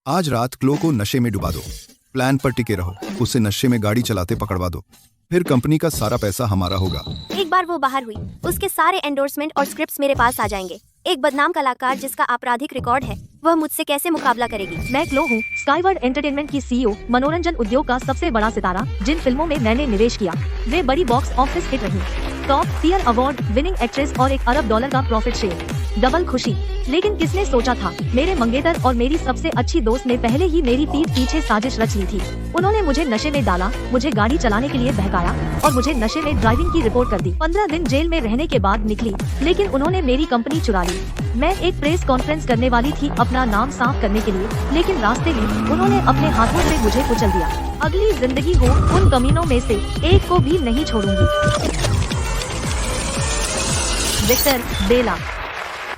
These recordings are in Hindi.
आज रात क्लो को नशे में डुबा दो, प्लान पर टिके रहो, उसे नशे में गाड़ी चलाते पकड़वा दो, फिर कंपनी का सारा पैसा हमारा होगा। एक बार वो बाहर हुई, उसके सारे एंडोर्समेंट और स्क्रिप्ट्स मेरे पास आ जाएंगे। एक बदनाम कलाकार जिसका आपराधिक रिकॉर्ड है, वह मुझसे कैसे मुकाबला करेगी? मैं क्लो हूँ, स्काईवर्ड एंटरटेनमेंट की सीईओ, मनोरंजन उद्योग का सबसे बड़ा सितारा। जिन फिल्मों में मैंने निवेश किया वे बड़ी बॉक्स ऑफिस हिट रही। Top tier award winning actress और $1 अरब का प्रॉफिट शेयर, डबल खुशी। लेकिन किसने सोचा था मेरे मंगेतर और मेरी सबसे अच्छी दोस्त ने पहले ही मेरी पीठ पीछे साजिश रच ली थी। उन्होंने मुझे नशे में डाला, मुझे गाड़ी चलाने के लिए बहकाया और मुझे नशे में ड्राइविंग की रिपोर्ट कर दी। 15 दिन जेल में रहने के बाद निकली, लेकिन उन्होंने मेरी कंपनी चुरा ली। मैं एक प्रेस कॉन्फ्रेंस करने वाली थी अपना नाम साफ करने के लिए, लेकिन रास्ते में उन्होंने अपने हाथों से मुझे कुचल दिया। अगली जिंदगी हो उन कमीनों में से एक को भी नहीं छोड़ूंगी। विक्टर, बेला।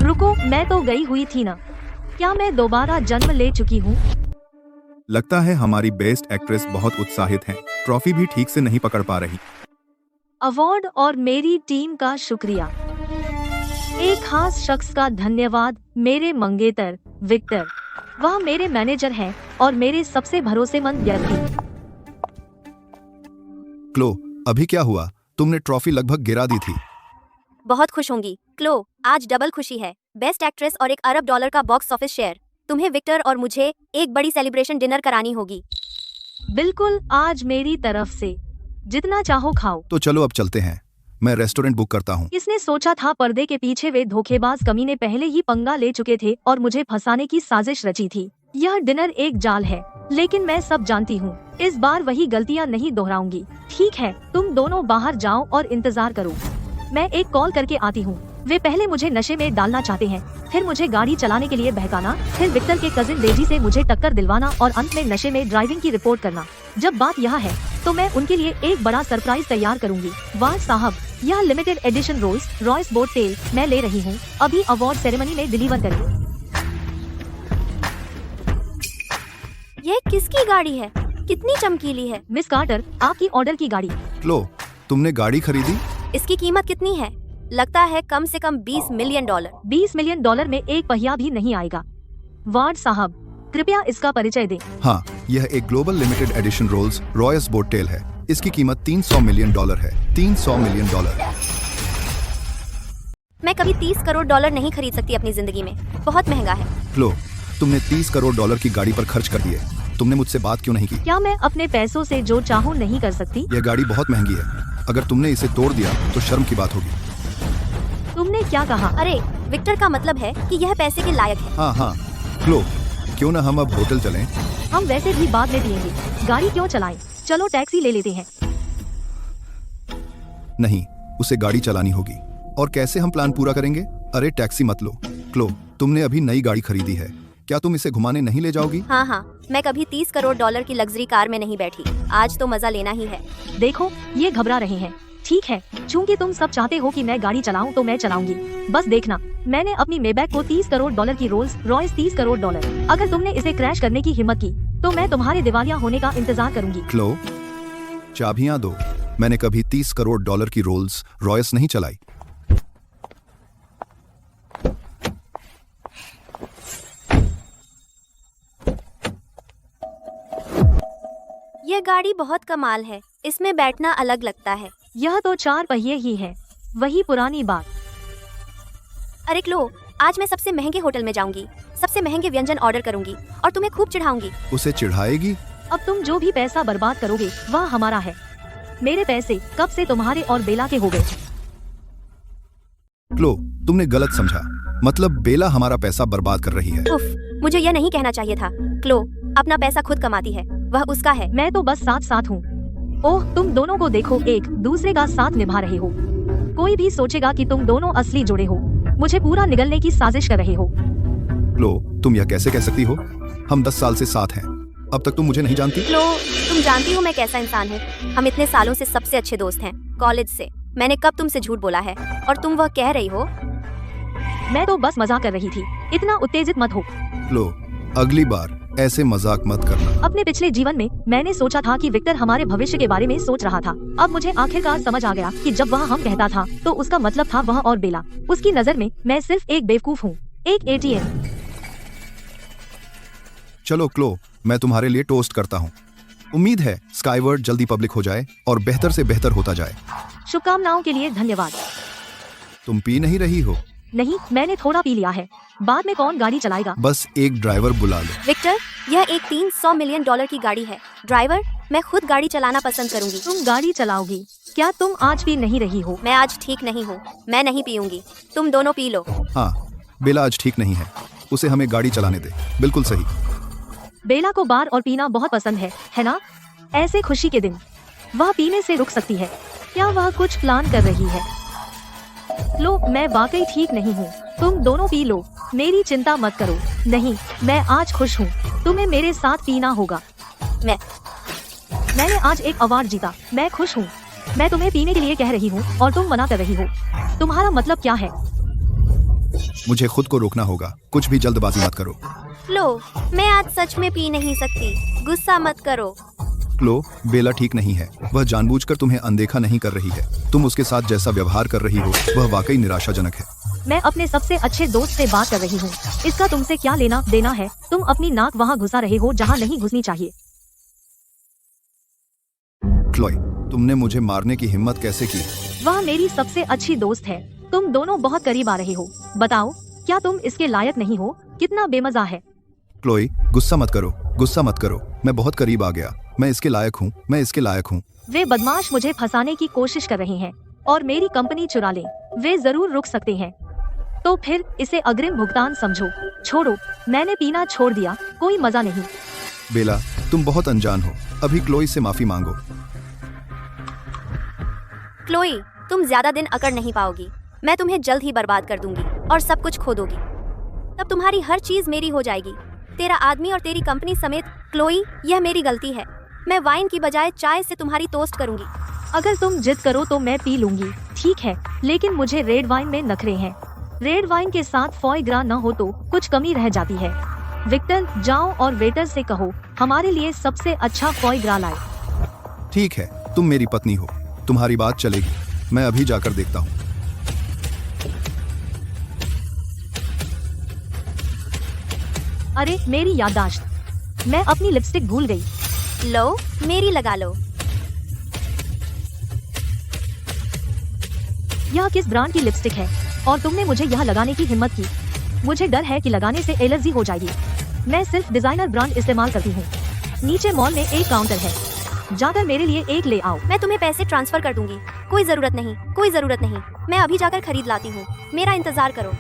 रुको, मैं तो गई हुई थी ना, क्या मैं दोबारा जन्म ले चुकी हूँ? लगता है हमारी बेस्ट एक्ट्रेस बहुत उत्साहित हैं, ट्रॉफी भी ठीक से नहीं पकड़ पा रही। अवार्ड और मेरी टीम का शुक्रिया। एक खास शख्स का धन्यवाद, मेरे मंगेतर विक्टर। वह मेरे मैनेजर हैं और मेरे सबसे भरोसेमंद व्यक्ति। क्लो, अभी क्या हुआ? तुमने ट्रॉफी लगभग गिरा दी थी। बहुत खुश होंगी क्लो, आज डबल खुशी है। बेस्ट एक्ट्रेस और $1 अरब का बॉक्स ऑफिस शेयर। तुम्हें विक्टर और मुझे एक बड़ी सेलिब्रेशन डिनर करानी होगी। बिल्कुल, आज मेरी तरफ से जितना चाहो खाओ। तो चलो अब चलते हैं, मैं रेस्टोरेंट बुक करता हूँ। इसने सोचा था पर्दे के पीछे वे धोखेबाज कमीने पहले ही पंगा ले चुके थे और मुझे फंसाने की साजिश रची थी। यह डिनर एक जाल है, लेकिन मैं सब जानती हूँ। इस बार वही गलतियाँ नहीं दोहराऊंगी। ठीक है, तुम दोनों बाहर जाओ और इंतजार करो, मैं एक कॉल करके आती हूँ। वे पहले मुझे नशे में डालना चाहते हैं, फिर मुझे गाड़ी चलाने के लिए बहकाना, फिर विक्टर के कजिन डेजी से मुझे टक्कर दिलवाना और अंत में नशे में ड्राइविंग की रिपोर्ट करना। जब बात यह है तो मैं उनके लिए एक बड़ा सरप्राइज तैयार करूंगी। वाह साहब, यह limited edition Rolls Royce boat tail मैं ले रही हूँ, अभी अवार्ड सेरेमनी में डिलीवर करें। ये किसकी गाड़ी है? कितनी चमकीली है। मिस कार्टर, आपकी ऑर्डर की गाड़ी। क्लो, तुमने गाड़ी खरीदी? इसकी कीमत कितनी है? लगता है कम से कम $20 मिलियन। $20 मिलियन में एक पहिया भी नहीं आएगा। वार्ड साहब, कृपया इसका परिचय दें। हाँ, यह एक global limited edition Rolls Royce boat tail है। इसकी कीमत $300 मिलियन है। $300 मिलियन। मैं कभी $30 करोड़ नहीं खरीद सकती अपनी जिंदगी में, बहुत महंगा है। क्लो, तुमने $30 करोड़ की गाड़ी पर खर्च कर दिए, तुमने मुझसे बात क्यों नहीं की? क्या मैं अपने पैसों से जो चाहूँ नहीं कर सकती? यह गाड़ी बहुत महंगी है, अगर तुमने इसे तोड़ दिया तो शर्म की बात होगी। तुमने क्या कहा? अरे, विक्टर का मतलब है कि यह पैसे के लायक है। हाँ, क्लो, क्यों ना हम अब होटल चलें? हम वैसे भी बाद में पिएंगे, गाड़ी क्यों चलाएं? चलो टैक्सी ले लेते हैं। नहीं, उसे गाड़ी चलानी होगी। और कैसे हम प्लान पूरा करेंगे? अरे टैक्सी मत लो। क्लो, तुमने अभी नई गाड़ी खरीदी है, क्या तुम इसे घुमाने नहीं ले जाओगी? हाँ, मैं कभी $30 करोड़ की लग्जरी कार में नहीं बैठी, आज तो मजा लेना ही है। देखो, ये घबरा रहे हैं। ठीक है, चूंकि तुम सब चाहते हो कि मैं गाड़ी चलाऊं तो मैं चलाऊंगी। बस देखना, मैंने अपनी मेबैक को $30 करोड़ की रोल्स रॉयस $30 करोड़। अगर तुमने इसे क्रैश करने की हिम्मत की तो मैं तुम्हारे दिवालिया होने का इंतजार करूंगी। क्लो, चाबियां दो। मैंने कभी $30 करोड़ की रोल्स रॉयस नहीं चलाई। यह गाड़ी बहुत कमाल है, इसमें बैठना अलग लगता है। यह तो 4 पहिए ही है, वही पुरानी बात। अरे क्लो, आज मैं सबसे महंगे होटल में जाऊंगी, सबसे महंगे व्यंजन ऑर्डर करूंगी और तुम्हें खूब चिढ़ाऊंगी। उसे चिढ़ाएगी? अब तुम जो भी पैसा बर्बाद करोगे वह हमारा है। मेरे पैसे कब से तुम्हारे और बेला के हो गए। क्लो, तुमने गलत समझा, मतलब बेला हमारा पैसा बर्बाद कर रही है। उफ, मुझे यह नहीं कहना चाहिए था। क्लो अपना पैसा खुद कमाती है, वह उसका है। मैं तो बस साथ हूँ। ओह, तुम दोनों को देखो, एक दूसरे का साथ निभा रहे हो। कोई भी सोचेगा कि तुम दोनों असली जुड़े हो, मुझे पूरा निगलने की साजिश कर रहे हो। लो, तुम यह कैसे कह सकती हो? हम 10 साल से साथ हैं, अब तक तुम मुझे नहीं जानती। लो, तुम जानती हो मैं कैसा इंसान हूँ। हम इतने सालों से सबसे अच्छे दोस्त हैं, कॉलेज से। मैंने कब तुमसे झूठ बोला है और तुम वह कह रही हो? मैं तो बस मजाक कर रही थी, इतना उत्तेजित मत हो। लो, अगली बार ऐसे मजाक मत करना। अपने पिछले जीवन में मैंने सोचा था कि विक्टर हमारे भविष्य के बारे में सोच रहा था। अब मुझे आखिरकार समझ आ गया कि जब वह हम कहता था तो उसका मतलब था वह और बेला। उसकी नजर में मैं सिर्फ एक बेवकूफ हूँ, एक ATM। चलो क्लो, मैं तुम्हारे लिए टोस्ट करता हूँ। उम्मीद है स्काईवर्ड जल्दी पब्लिक हो जाए और बेहतर से बेहतर होता जाए। शुभकामनाओं के लिए धन्यवाद। तुम पी नहीं रही हो? नहीं, मैंने थोड़ा पी लिया है। बाद में कौन गाड़ी चलाएगा? बस एक ड्राइवर बुला लो। विक्टर, यह एक $300 मिलियन की गाड़ी है। ड्राइवर, मैं खुद गाड़ी चलाना पसंद करूंगी। तुम गाड़ी चलाओगी? क्या तुम आज पी नहीं रही हो? मैं आज ठीक नहीं हूँ, मैं नहीं पीऊंगी। तुम दोनों पी लो। हाँ, बेला आज ठीक नहीं है, उसे हमें गाड़ी चलाने दे। बिल्कुल सही। बेला को बार और पीना बहुत पसंद है ना? ऐसे खुशी के दिन वह पीने से रुक सकती है। क्या वह कुछ प्लान कर रही है? लो, मैं वाकई ठीक नहीं हूँ। तुम दोनों पी लो, मेरी चिंता मत करो। नहीं, मैं आज खुश हूँ। तुम्हें मेरे साथ पीना होगा। मैंने आज एक अवार्ड जीता, मैं खुश हूँ। मैं तुम्हें पीने के लिए कह रही हूँ और तुम मना कर रही हो। तुम्हारा मतलब क्या है? मुझे खुद को रोकना होगा। कुछ भी जल्दबाजी मत करो। लो, मैं आज सच में पी नहीं सकती। गुस्सा मत करो। क्लो, बेला ठीक नहीं है। वह जानबूझकर तुम्हें अनदेखा नहीं कर रही है। तुम उसके साथ जैसा व्यवहार कर रही हो वह वाकई निराशाजनक है। मैं अपने सबसे अच्छे दोस्त से बात कर रही हूँ। इसका तुमसे क्या लेना देना है? तुम अपनी नाक वहाँ घुसा रहे हो जहाँ नहीं घुसनी चाहिए। क्लोई, तुमने मुझे मारने की हिम्मत कैसे की? वह मेरी सबसे अच्छी दोस्त है। तुम दोनों बहुत करीब आ रहे हो। बताओ, क्या तुम इसके लायक नहीं हो? कितना बेमजा है। क्लोई, गुस्सा मत करो, गुस्सा मत करो। मैं बहुत करीब आ गया। मैं इसके लायक हूँ, मैं इसके लायक हूँ। वे बदमाश मुझे फंसाने की कोशिश कर रहे हैं और मेरी कंपनी चुरा ले। वे जरूर रुक सकते हैं। तो फिर इसे अग्रिम भुगतान समझो। छोड़ो, मैंने पीना छोड़ दिया, कोई मजा नहीं। बेला, तुम बहुत अनजान हो। अभी क्लोई से माफी मांगो। क्लोई, तुम ज्यादा दिन अकड़ नहीं पाओगी। मैं तुम्हें जल्द ही बर्बाद कर दूंगी और सब कुछ खो दोगी। तब तुम्हारी हर चीज मेरी हो जाएगी, तेरा आदमी और तेरी कंपनी समेत। क्लोई, यह मेरी गलती है। मैं वाइन की बजाय चाय से तुम्हारी टोस्ट करूंगी। अगर तुम जिद करो तो मैं पी लूंगी, ठीक है, लेकिन मुझे रेड वाइन में नखरे हैं। रेड वाइन के साथ फॉय ग्रा न हो तो कुछ कमी रह जाती है। विक्टर, जाओ और वेटर से कहो हमारे लिए सबसे अच्छा फॉय ग्रा लाए। ठीक है, तुम मेरी पत्नी हो, तुम्हारी बात चलेगी। मैं अभी जाकर देखता हूँ। अरे मेरी याददाश्त, मैं अपनी लिपस्टिक भूल गई। लो, मेरी लगा लो। यह किस ब्रांड की लिपस्टिक है और तुमने मुझे यह लगाने की हिम्मत की? मुझे डर है कि लगाने से एलर्जी हो जाएगी। मैं सिर्फ डिजाइनर ब्रांड इस्तेमाल करती हूँ। नीचे मॉल में एक काउंटर है, जाकर मेरे लिए एक ले आओ। मैं तुम्हें पैसे ट्रांसफर कर दूंगी। कोई जरूरत नहीं, कोई जरूरत नहीं। मैं अभी जाकर खरीद लाती हूँ, मेरा इंतजार करो।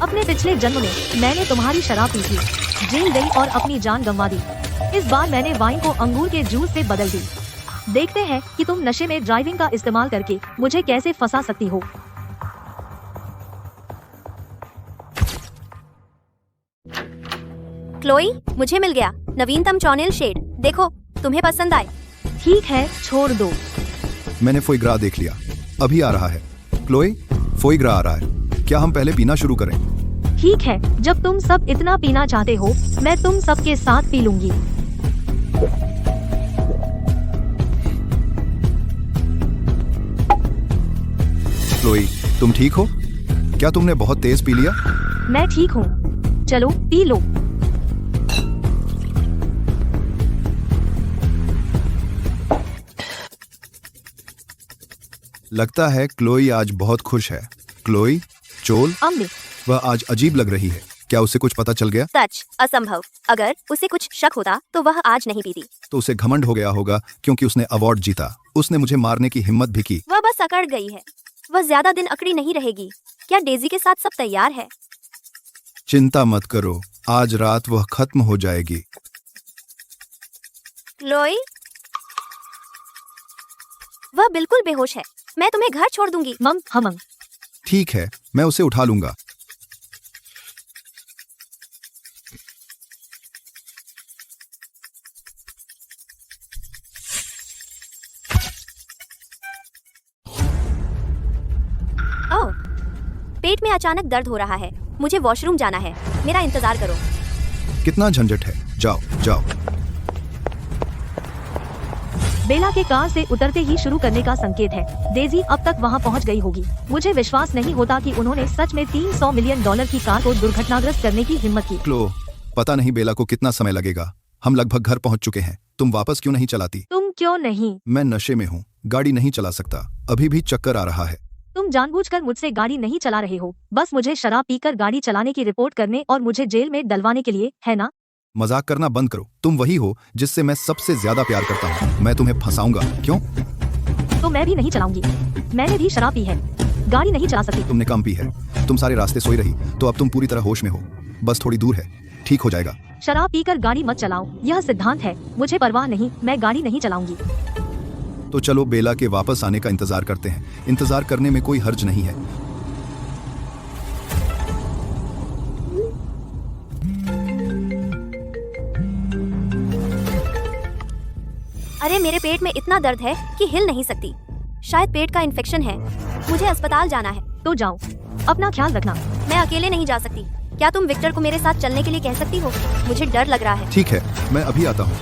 अपने पिछले जन्म में मैंने तुम्हारी शराब पी थी, जेल गई और अपनी जान गंवा दी। इस बार मैंने वाइन को अंगूर के जूस से बदल दी। देखते हैं कि तुम नशे में ड्राइविंग का इस्तेमाल करके मुझे कैसे फंसा सकती हो। क्लोई, मुझे मिल गया नवीनतम चॉनेल शेड। देखो, तुम्हें पसंद आए? ठीक है, छोड़ दो। मैंने फोइग्रा देख लिया, अभी आ रहा है। क्लोई, फोइग्रा आ रहा है। क्या हम पहले पीना शुरू करें? ठीक है, जब तुम सब इतना पीना चाहते हो, मैं तुम सबके साथ पी लूंगी। क्लोई, तुम ठीक हो? क्या तुमने बहुत तेज पी लिया? मैं ठीक हूँ, चलो पी लो। लगता है क्लोई आज बहुत खुश है। क्लोई, चोल, अम्मी, वह आज अजीब लग रही है। क्या उसे कुछ पता चल गया? सच, असंभव। अगर उसे कुछ शक होता तो वह आज नहीं पीती। तो उसे घमंड हो गया होगा क्योंकि उसने अवार्ड जीता। उसने मुझे मारने की हिम्मत भी की। वह बस अकड़ गई है। वह ज्यादा दिन अकड़ी नहीं रहेगी। क्या डेजी के साथ सब तैयार है? चिंता मत करो, आज रात वह खत्म हो जाएगी। क्लोई, वह बिल्कुल बेहोश है। मैं तुम्हें घर छोड़ दूंगी। मम हमंग। ठीक है, मैं उसे उठा लूंगा। ओह, पेट में अचानक दर्द हो रहा है। मुझे वॉशरूम जाना है, मेरा इंतजार करो। कितना झंझट है। जाओ जाओ। बेला के कार से उतरते ही शुरू करने का संकेत है। डेजी अब तक वहां पहुंच गई होगी। मुझे विश्वास नहीं होता कि उन्होंने सच में $300 मिलियन की कार को दुर्घटनाग्रस्त करने की हिम्मत की। क्लो, पता नहीं बेला को कितना समय लगेगा। हम लगभग घर पहुंच चुके हैं। तुम वापस क्यों नहीं चलाती? तुम क्यों नहीं? मैं नशे में हूँ, गाड़ी नहीं चला सकता। अभी भी चक्कर आ रहा है। तुम जानबूझकर मुझसे गाड़ी नहीं चला रहे हो, बस मुझे शराब पीकर गाड़ी चलाने की रिपोर्ट करने और मुझे जेल में डलवाने के लिए, है ना? मजाक करना बंद करो। तुम वही हो जिससे मैं सबसे ज्यादा प्यार करता हूँ। मैं तुम्हें फंसाऊंगा। क्यों? तो मैं भी नहीं चलाऊंगी। मैंने भी शराब पी है, गाड़ी नहीं चला सकती। तुमने कम पी है। तुम सारे रास्ते सोई रही, तो अब तुम पूरी तरह होश में हो। बस थोड़ी दूर है, ठीक हो जाएगा। शराब पीकर गाड़ी मत चलाओ, यह सिद्धांत है। मुझे परवाह नहीं, मैं गाड़ी नहीं चलाऊंगी। तो चलो बेला के वापस आने का इंतजार करते हैं। इंतजार करने में कोई हर्ज नहीं है। अरे मेरे पेट में इतना दर्द है कि हिल नहीं सकती। शायद पेट का इन्फेक्शन है। मुझे अस्पताल जाना है। तो जाओ, अपना ख्याल रखना। मैं अकेले नहीं जा सकती। क्या तुम विक्टर को मेरे साथ चलने के लिए कह सकती हो? मुझे डर लग रहा है। ठीक है, मैं अभी आता हूँ।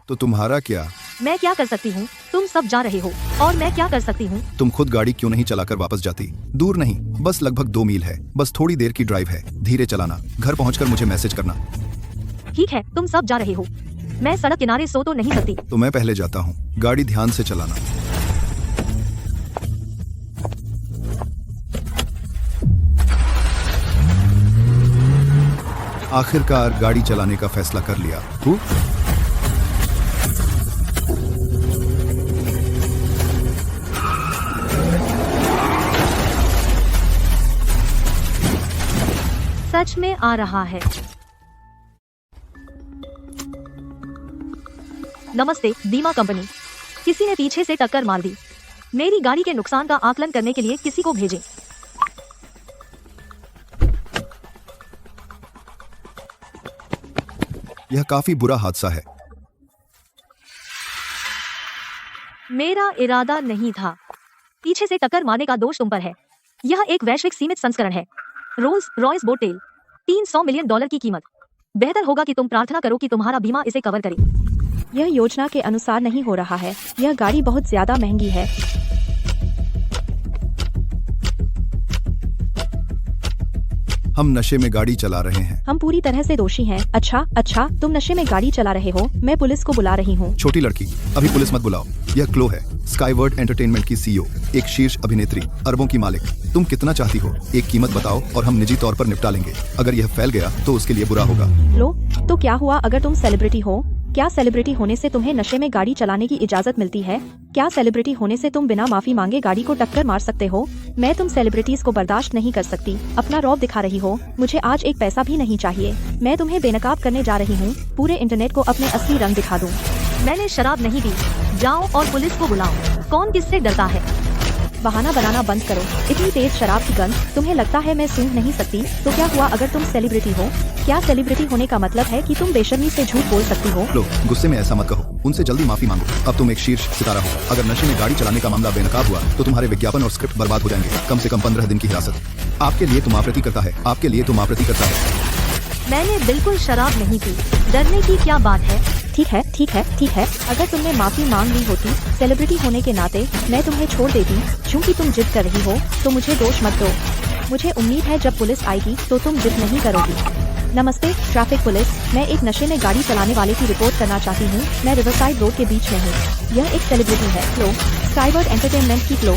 तो तुम्हारा क्या? मैं क्या कर सकती हूँ? तुम सब जा रहे हो और मैं क्या कर सकती हूँ? तुम खुद गाड़ी क्यों नहीं चलाकर वापस जाती? दूर नहीं, बस लगभग 2 मील है। बस थोड़ी देर की ड्राइव है। धीरे चलाना। घर पहुंचकर मुझे मैसेज करना। ठीक है, तुम सब जा रहे हो। मैं सड़क किनारे सो तो नहीं सकती। तो मैं पहले जाता हूँ। गाड़ी ध्यान से चलाना। आखिरकार गाड़ी चलाने का फैसला कर लिया। सच में आ रहा है। नमस्ते बीमा कंपनी। किसी ने पीछे से टक्कर मार दी। मेरी गाड़ी के नुकसान का आकलन करने के लिए किसी को भेजें। यह काफी बुरा हादसा है। मेरा इरादा नहीं था। पीछे से टक्कर मारने का दोष तुम पर है। यह एक वैश्विक सीमित संस्करण है। Rolls Royce boat tail, $300 million की कीमत। बेहतर होगा कि तुम प्रार्थना करो कि तुम्हारा बीमा इसे कवर करे। यह योजना के अनुसार नहीं हो रहा है। यह गाड़ी बहुत ज्यादा महंगी है। हम नशे में गाड़ी चला रहे हैं। हम पूरी तरह से दोषी हैं। अच्छा, तुम नशे में गाड़ी चला रहे हो। मैं पुलिस को बुला रही हूँ। छोटी लड़की, अभी पुलिस मत बुलाओ। यह क्लो है, स्काईवर्ड एंटरटेनमेंट की CEO, एक शीर्ष अभिनेत्री, अरबों की मालिक। तुम कितना चाहती हो? एक कीमत बताओ और हम निजी तौर पर निपटा लेंगे। अगर यह फैल गया तो उसके लिए बुरा होगा। लो, तो क्या हुआ अगर तुम सेलिब्रिटी हो? क्या सेलिब्रिटी होने से तुम्हें नशे में गाड़ी चलाने की इजाजत मिलती है? क्या सेलिब्रिटी होने से तुम बिना माफी मांगे गाड़ी को टक्कर मार सकते हो? मैं तुम सेलिब्रिटीज को बर्दाश्त नहीं कर सकती। अपना रौब दिखा रही हो। मुझे आज एक पैसा भी नहीं चाहिए। मैं तुम्हें बेनकाब करने जा रही हूँ। पूरे इंटरनेट को अपने असली रंग दिखा दूँ। मैंने शराब नहीं पी। जाओ और पुलिस को बुलाओ। कौन किससे डरता है? बहाना बनाना बंद करो। इतनी तेज शराब की गंध, तुम्हें लगता है मैं सूंघ नहीं सकती? तो क्या हुआ अगर तुम सेलिब्रिटी हो? क्या सेलिब्रिटी होने का मतलब है कि तुम बेशर्मी से झूठ बोल सकती हो? लो, गुस्से में ऐसा मत कहो। उनसे जल्दी माफी मांगो। अब तुम एक शीर्ष सितारा हो। अगर नशे में गाड़ी चलाने का मामला बेनकाब हुआ तो तुम्हारे विज्ञापन और स्क्रिप्ट बर्बाद हो जाएंगे। कम से कम 15 दिन की हिरासत। आपके लिए तो माफरती करता है। आपके लिए तो माफरती करता है। मैंने बिल्कुल शराब नहीं पी। डरने की क्या बात है? ठीक है। अगर तुमने माफी मांग ली होती सेलिब्रिटी होने के नाते, मैं तुम्हें छोड़ देती। क्योंकि तुम जिद कर रही हो तो मुझे दोष मत दो। मुझे उम्मीद है जब पुलिस आएगी तो तुम जिद नहीं करोगी। नमस्ते ट्रैफिक पुलिस। मैं एक नशे में गाड़ी चलाने वाले की रिपोर्ट करना चाहती हूँ। मैं रिवरसाइड रोड के बीच में हूँ। यह एक सेलिब्रिटी है, क्लो, स्काईवर्ड एंटरटेनमेंट की क्लो।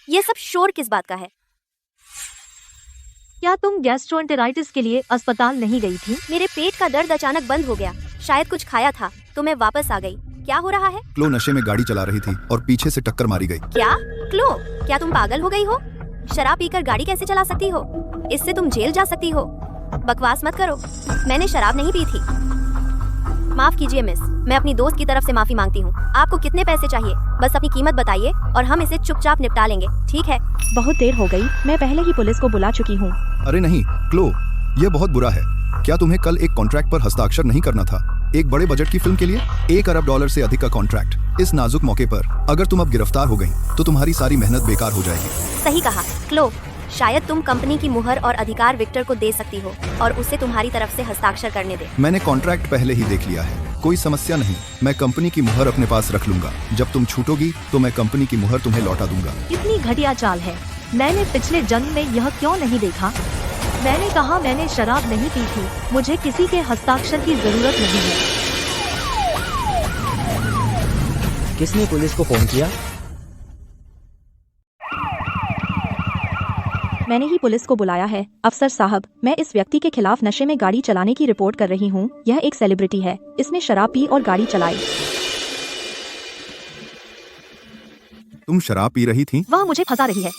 ये सब शोर किस बात का है? क्या तुम गैस्ट्रोएंटेराइटिस के लिए अस्पताल नहीं गई थी? मेरे पेट का दर्द अचानक बंद हो गया। शायद कुछ खाया था तो मैं वापस आ गई। क्या हो रहा है? क्लो नशे में गाड़ी चला रही थी और पीछे से टक्कर मारी गई। क्या? क्लो, क्या तुम पागल हो गई हो? शराब पीकर गाड़ी कैसे चला सकती हो? इससे तुम जेल जा सकती हो। बकवास मत करो। मैंने शराब नहीं पी थी। माफ कीजिए मिस, मैं अपनी दोस्त की तरफ से माफी मांगती हूँ। आपको कितने पैसे चाहिए? बस अपनी कीमत बताइए और हम इसे चुपचाप निपटा लेंगे, ठीक है? बहुत देर हो गई। मैं पहले ही पुलिस को बुला चुकी हूँ। अरे नहीं क्लो, यह बहुत बुरा है। क्या तुम्हें कल एक कॉन्ट्रैक्ट पर हस्ताक्षर नहीं करना था? एक बड़े बजट की फिल्म के लिए $1 अरब से अधिक का कॉन्ट्रैक्ट। इस नाजुक मौके पर अगर तुम अब गिरफ्तार हो गई तो तुम्हारी सारी मेहनत बेकार हो जाएगी। सही कहा क्लो। शायद तुम कंपनी की मुहर और अधिकार विक्टर को दे सकती हो और उसे तुम्हारी तरफ से हस्ताक्षर करने दे। मैंने कॉन्ट्रैक्ट पहले ही देख लिया है, कोई समस्या नहीं। मैं कंपनी की मुहर अपने पास रख लूंगा। जब तुम छूटोगी तो मैं कंपनी की मुहर तुम्हें लौटा दूंगा। इतनी घटिया चाल है। मैंने पिछले जन्म में यह क्यों नहीं देखा। मैंने कहा मैंने शराब नहीं पी थी। मुझे किसी के हस्ताक्षर की जरूरत नहीं है। किसने पुलिस को फोन किया? मैंने ही पुलिस को बुलाया है। अफसर साहब, मैं इस व्यक्ति के खिलाफ नशे में गाड़ी चलाने की रिपोर्ट कर रही हूँ। यह एक सेलिब्रिटी है। इसने शराब पी और गाड़ी चलाई। तुम शराब पी रही थी? वह मुझे फंसा रही है।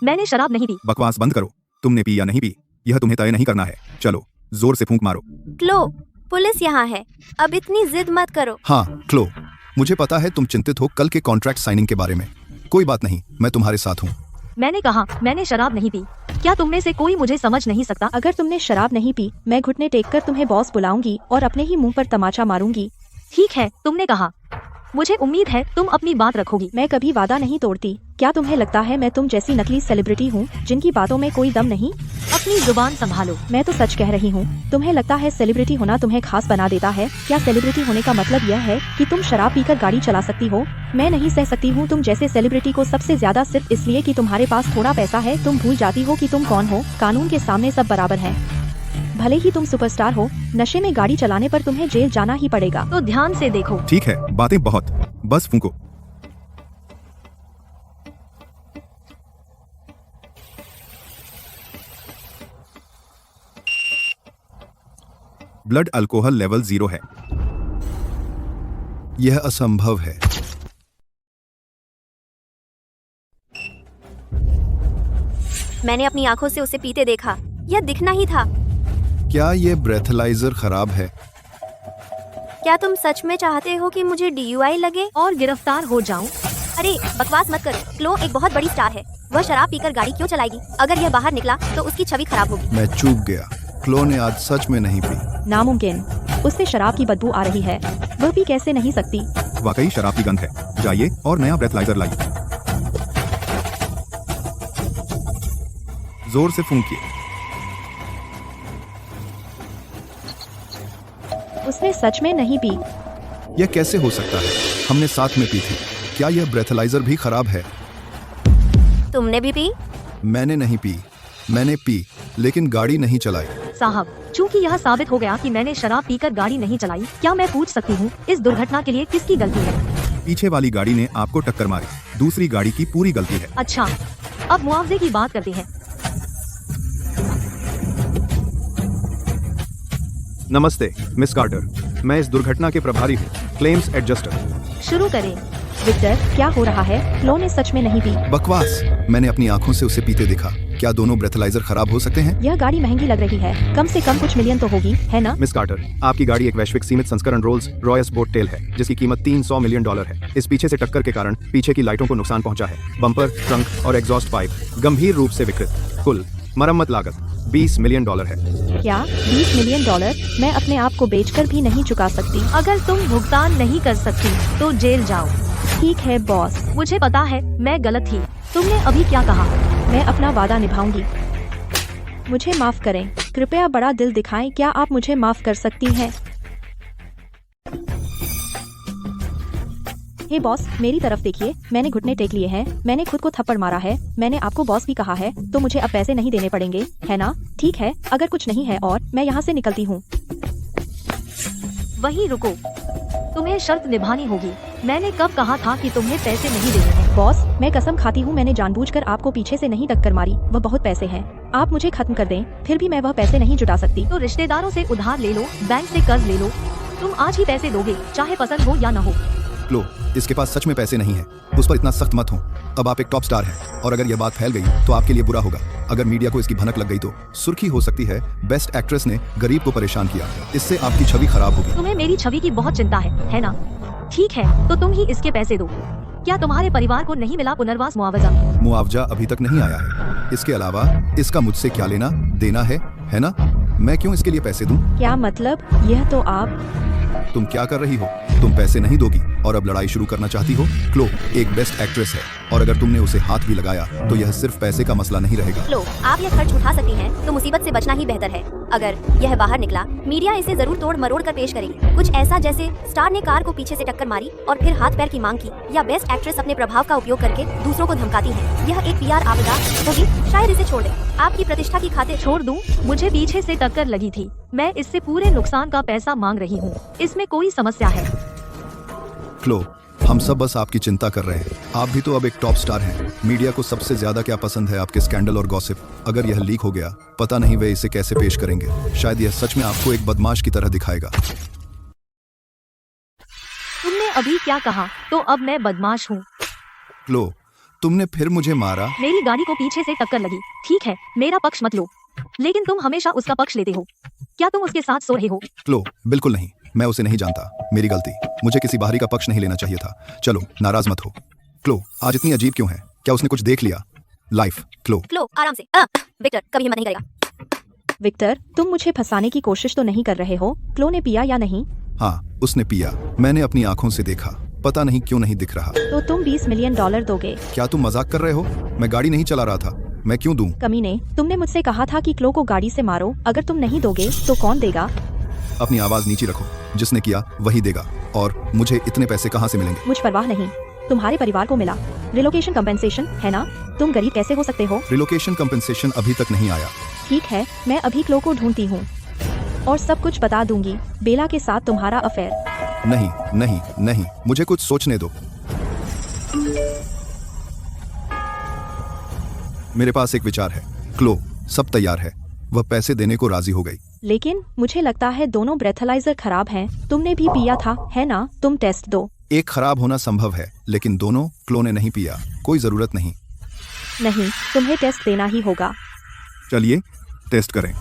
मैंने शराब नहीं पी। बकवास बंद करो। तुमने पी या नहीं पी, यह तुम्हें तय नहीं करना है। चलो, जोर से फूंक मारो। क्लो, पुलिस यहाँ है। अब इतनी जिद मत करो। हाँ क्लो, मुझे पता है तुम चिंतित हो कल के कॉन्ट्रैक्ट साइनिंग के बारे में। कोई बात नहीं, मैं तुम्हारे साथ हूँ। मैंने कहा मैंने शराब नहीं पी। क्या तुम में से कोई मुझे समझ नहीं सकता? अगर तुमने शराब नहीं पी, मैं घुटने टेक कर तुम्हें बॉस बुलाऊंगी और अपने ही मुंह पर तमाचा मारूंगी। ठीक है, तुमने कहा। मुझे उम्मीद है तुम अपनी बात रखोगी। मैं कभी वादा नहीं तोड़ती। क्या तुम्हें लगता है मैं तुम जैसी नकली सेलिब्रिटी हूँ जिनकी बातों में कोई दम नहीं? अपनी जुबान संभालो। मैं तो सच कह रही हूँ। तुम्हें लगता है सेलिब्रिटी होना तुम्हें खास बना देता है? क्या सेलिब्रिटी होने का मतलब यह है कि तुम शराब पीकर गाड़ी चला सकती हो? मैं नहीं सह सकती हूँ तुम जैसे सेलिब्रिटी को, सबसे ज्यादा सिर्फ इसलिए कि तुम्हारे पास थोड़ा पैसा है। तुम भूल जाती हो कि तुम कौन हो। कानून के सामने सब बराबर हैं। भले ही तुम सुपरस्टार हो, नशे में गाड़ी चलाने पर तुम्हें जेल जाना ही पड़ेगा। तो ध्यान से देखो। ठीक है, बातें बहुत, बस फूंको। ब्लड अल्कोहल लेवल 0 है। यह असंभव है। मैंने अपनी आंखों से उसे पीते देखा। यह दिखना ही था। क्या ये ब्रेथलाइजर खराब है? क्या तुम सच में चाहते हो कि मुझे DUI लगे और गिरफ्तार हो जाऊं? अरे बकवास मत करो। क्लो एक बहुत बड़ी स्टार है। वह शराब पीकर गाड़ी क्यों चलाएगी? अगर यह बाहर निकला तो उसकी छवि खराब होगी। मैं चूक गया। क्लो ने आज सच में नहीं पी। नामुमकिन। उससे शराब की बदबू आ रही है। वह पी कैसे नहीं सकती? वाकई शराब की गंध है। जाइए और नया ब्रेथलाइजर लाइए। जोर से फूंकिए। उसने सच में नहीं पी। यह कैसे हो सकता है? हमने साथ में पी थी। क्या यह ब्रेथलाइजर भी खराब है? तुमने भी पी? मैंने नहीं पी। मैंने पी लेकिन गाड़ी नहीं चलाई। साहब, चूंकि यह साबित हो गया कि मैंने शराब पीकर गाड़ी नहीं चलाई, क्या मैं पूछ सकती हूँ इस दुर्घटना के लिए किसकी गलती है? पीछे वाली गाड़ी ने आपको टक्कर मारी। दूसरी गाड़ी की पूरी गलती है। अच्छा, अब मुआवजे की बात करते हैं। नमस्ते मिस कार्टर, मैं इस दुर्घटना के प्रभारी हूँ, क्लेम्स एडजस्टर। शुरू करें। विक्टर, क्या हो रहा है? क्लो ने सच में नहीं पी। बकवास। मैंने अपनी आंखों से उसे पीते देखा। क्या दोनों ब्रेथलाइजर खराब हो सकते हैं? यह गाड़ी महंगी लग रही है। कम से कम कुछ मिलियन तो होगी, है ना? मिस कार्टर, आपकी गाड़ी एक वैश्विक सीमित संस्करण रोल्स रॉयस बोट टेल है जिसकी कीमत $300 मिलियन है। इस पीछे से टक्कर के कारण पीछे की लाइटों को नुकसान पहुंचा है। बम्पर, ट्रंक और एग्जॉस्ट पाइप गंभीर रूप से विकृत। कुल मरम्मत लागत $20 मिलियन है। क्या $20 मिलियन? मैं अपने आप को बेचकर भी नहीं चुका सकती। अगर तुम भुगतान नहीं कर सकती तो जेल जाओ। ठीक है बॉस। मुझे पता है मैं गलत थी। तुमने अभी क्या कहा? मैं अपना वादा निभाऊंगी। मुझे माफ करें। कृपया बड़ा दिल दिखाएं। क्या आप मुझे माफ कर सकती हैं? हे बॉस, मेरी तरफ देखिए। मैंने घुटने टेक लिए हैं। मैंने खुद को थप्पड़ मारा है। मैंने आपको बॉस भी कहा है, तो मुझे अब पैसे नहीं देने पड़ेंगे, है ना? ठीक है, अगर कुछ नहीं है और मैं यहाँ से निकलती हूँ। वहीं रुको, तुम्हें शर्त निभानी होगी। मैंने कब कहा था कि तुम्हें पैसे नहीं देने हैं? बॉस, मैं कसम खाती हूँ मैंने जानबूझकर आपको पीछे से नहीं टक्कर मारी। वह बहुत पैसे हैं। आप मुझे खत्म कर दें, फिर भी मैं वह पैसे नहीं जुटा सकती। तो रिश्तेदारों से उधार ले लो, बैंक से कर्ज ले लो। तुम आज ही पैसे दोगे, चाहे पसंद हो या न हो। लो, इसके पास सच में पैसे नहीं है। उस पर इतना सख्त मत हो। अब आप एक टॉप स्टार हैं और अगर यह बात फैल गई तो आपके लिए बुरा होगा। अगर मीडिया को इसकी भनक लग गई तो सुर्खी हो सकती है, बेस्ट एक्ट्रेस ने गरीब को परेशान किया। इससे आपकी छवि खराब होगी। तुम्हें मेरी छवि की बहुत चिंता है ना? ठीक है, तो तुम ही इसके पैसे दो। क्या तुम्हारे परिवार को नहीं मिला पुनर्वास मुआवजा? मुआवजा अभी तक नहीं आया है। इसके अलावा इसका मुझसे क्या लेना देना है ना? मैं क्यों इसके लिए पैसे दूं? क्या मतलब? यह तो आप... तुम क्या कर रही हो? तुम पैसे नहीं दोगी और अब लड़ाई शुरू करना चाहती हो। क्लो एक बेस्ट एक्ट्रेस है और अगर तुमने उसे हाथ भी लगाया तो यह सिर्फ पैसे का मसला नहीं रहेगा। लो, आप यह खर्च उठा सकती हैं तो मुसीबत से बचना ही बेहतर है। अगर यह बाहर निकला, मीडिया इसे जरूर तोड़ मरोड़ कर पेश करेगी। कुछ ऐसा जैसे स्टार ने कार को पीछे से टक्कर मारी और फिर हाथ पैर की मांग की, या बेस्ट एक्ट्रेस अपने प्रभाव का उपयोग करके दूसरों को धमकाती है। यह एक PR आपदा होगी। शायद इसे छोड़ दें, आपकी प्रतिष्ठा की खातिर। छोड़ दूं? मुझे पीछे से टक्कर लगी थी। मैं इससे पूरे नुकसान का पैसा मांग रही हूँ। इसमें कोई समस्या है? क्लो, हम सब बस आपकी चिंता कर रहे हैं। आप भी तो अब एक टॉप स्टार हैं। मीडिया को सबसे ज्यादा क्या पसंद है? आपके स्कैंडल और गॉसिप। अगर यह लीक हो गया, पता नहीं वे इसे कैसे पेश करेंगे। शायद यह सच में आपको एक बदमाश की तरह दिखाएगा। तुमने अभी क्या कहा? तो अब मैं बदमाश हूँ? क्लो, तुमने फिर मुझे मारा। मेरी गाड़ी को पीछे से टक्कर लगी। ठीक है, मेरा पक्ष मत लो, लेकिन तुम हमेशा उसका पक्ष लेते हो। क्या तुम उसके साथ सो रहे हो? क्लो, बिल्कुल नहीं। मैं उसे नहीं जानता। मेरी गलती। मुझे किसी बाहरी का पक्ष नहीं लेना चाहिए था। चलो, नाराज मत हो। क्लो, आज इतनी अजीब क्यों है? क्या उसने कुछ देख लिया? लाइफ। क्लो, आराम से। विक्टर कभी हिम्मत नहीं करेगा। विक्टर, तुम मुझे फंसाने की कोशिश तो नहीं कर रहे हो? क्लो ने पिया या नहीं? हाँ, उसने पिया। मैंने अपनी आंखों से देखा। पता नहीं क्यों नहीं दिख रहा। तो तुम 20 मिलियन डॉलर दोगे? क्या तुम मजाक कर रहे हो? मैं गाड़ी नहीं चला रहा था। मैं क्यों दूं? कमीने, तुमने मुझसे कहा था कि क्लो को गाड़ी से मारो। अगर तुम नहीं दोगे तो कौन देगा? अपनी आवाज नीचे रखो। जिसने किया वही देगा। और मुझे इतने पैसे कहाँ से मिलेंगे? मुझ परवाह नहीं, तुम्हारे परिवार को मिला। रिलोकेशन कंपेंसेशन है ना? तुम गरीब कैसे हो सकते हो? रिलोकेशन कंपनसेशन अभी तक नहीं आया। ठीक है, मैं अभी क्लो को ढूंढती हूँ और सब कुछ बता दूंगी। बेला के साथ तुम्हारा अफेयर। नहीं नहीं नहीं, मुझे कुछ सोचने दो। मेरे पास एक विचार है। क्लो, सब तैयार है। वह पैसे देने को राजी हो गई। लेकिन मुझे लगता है दोनों ब्रेथलाइजर खराब हैं। तुमने भी पिया था, है ना? तुम टेस्ट दो। एक खराब होना संभव है, लेकिन दोनों क्लो ने नहीं पिया। कोई जरूरत नहीं। नहीं, तुम्हें टेस्ट देना ही होगा। चलिए टेस्ट करें।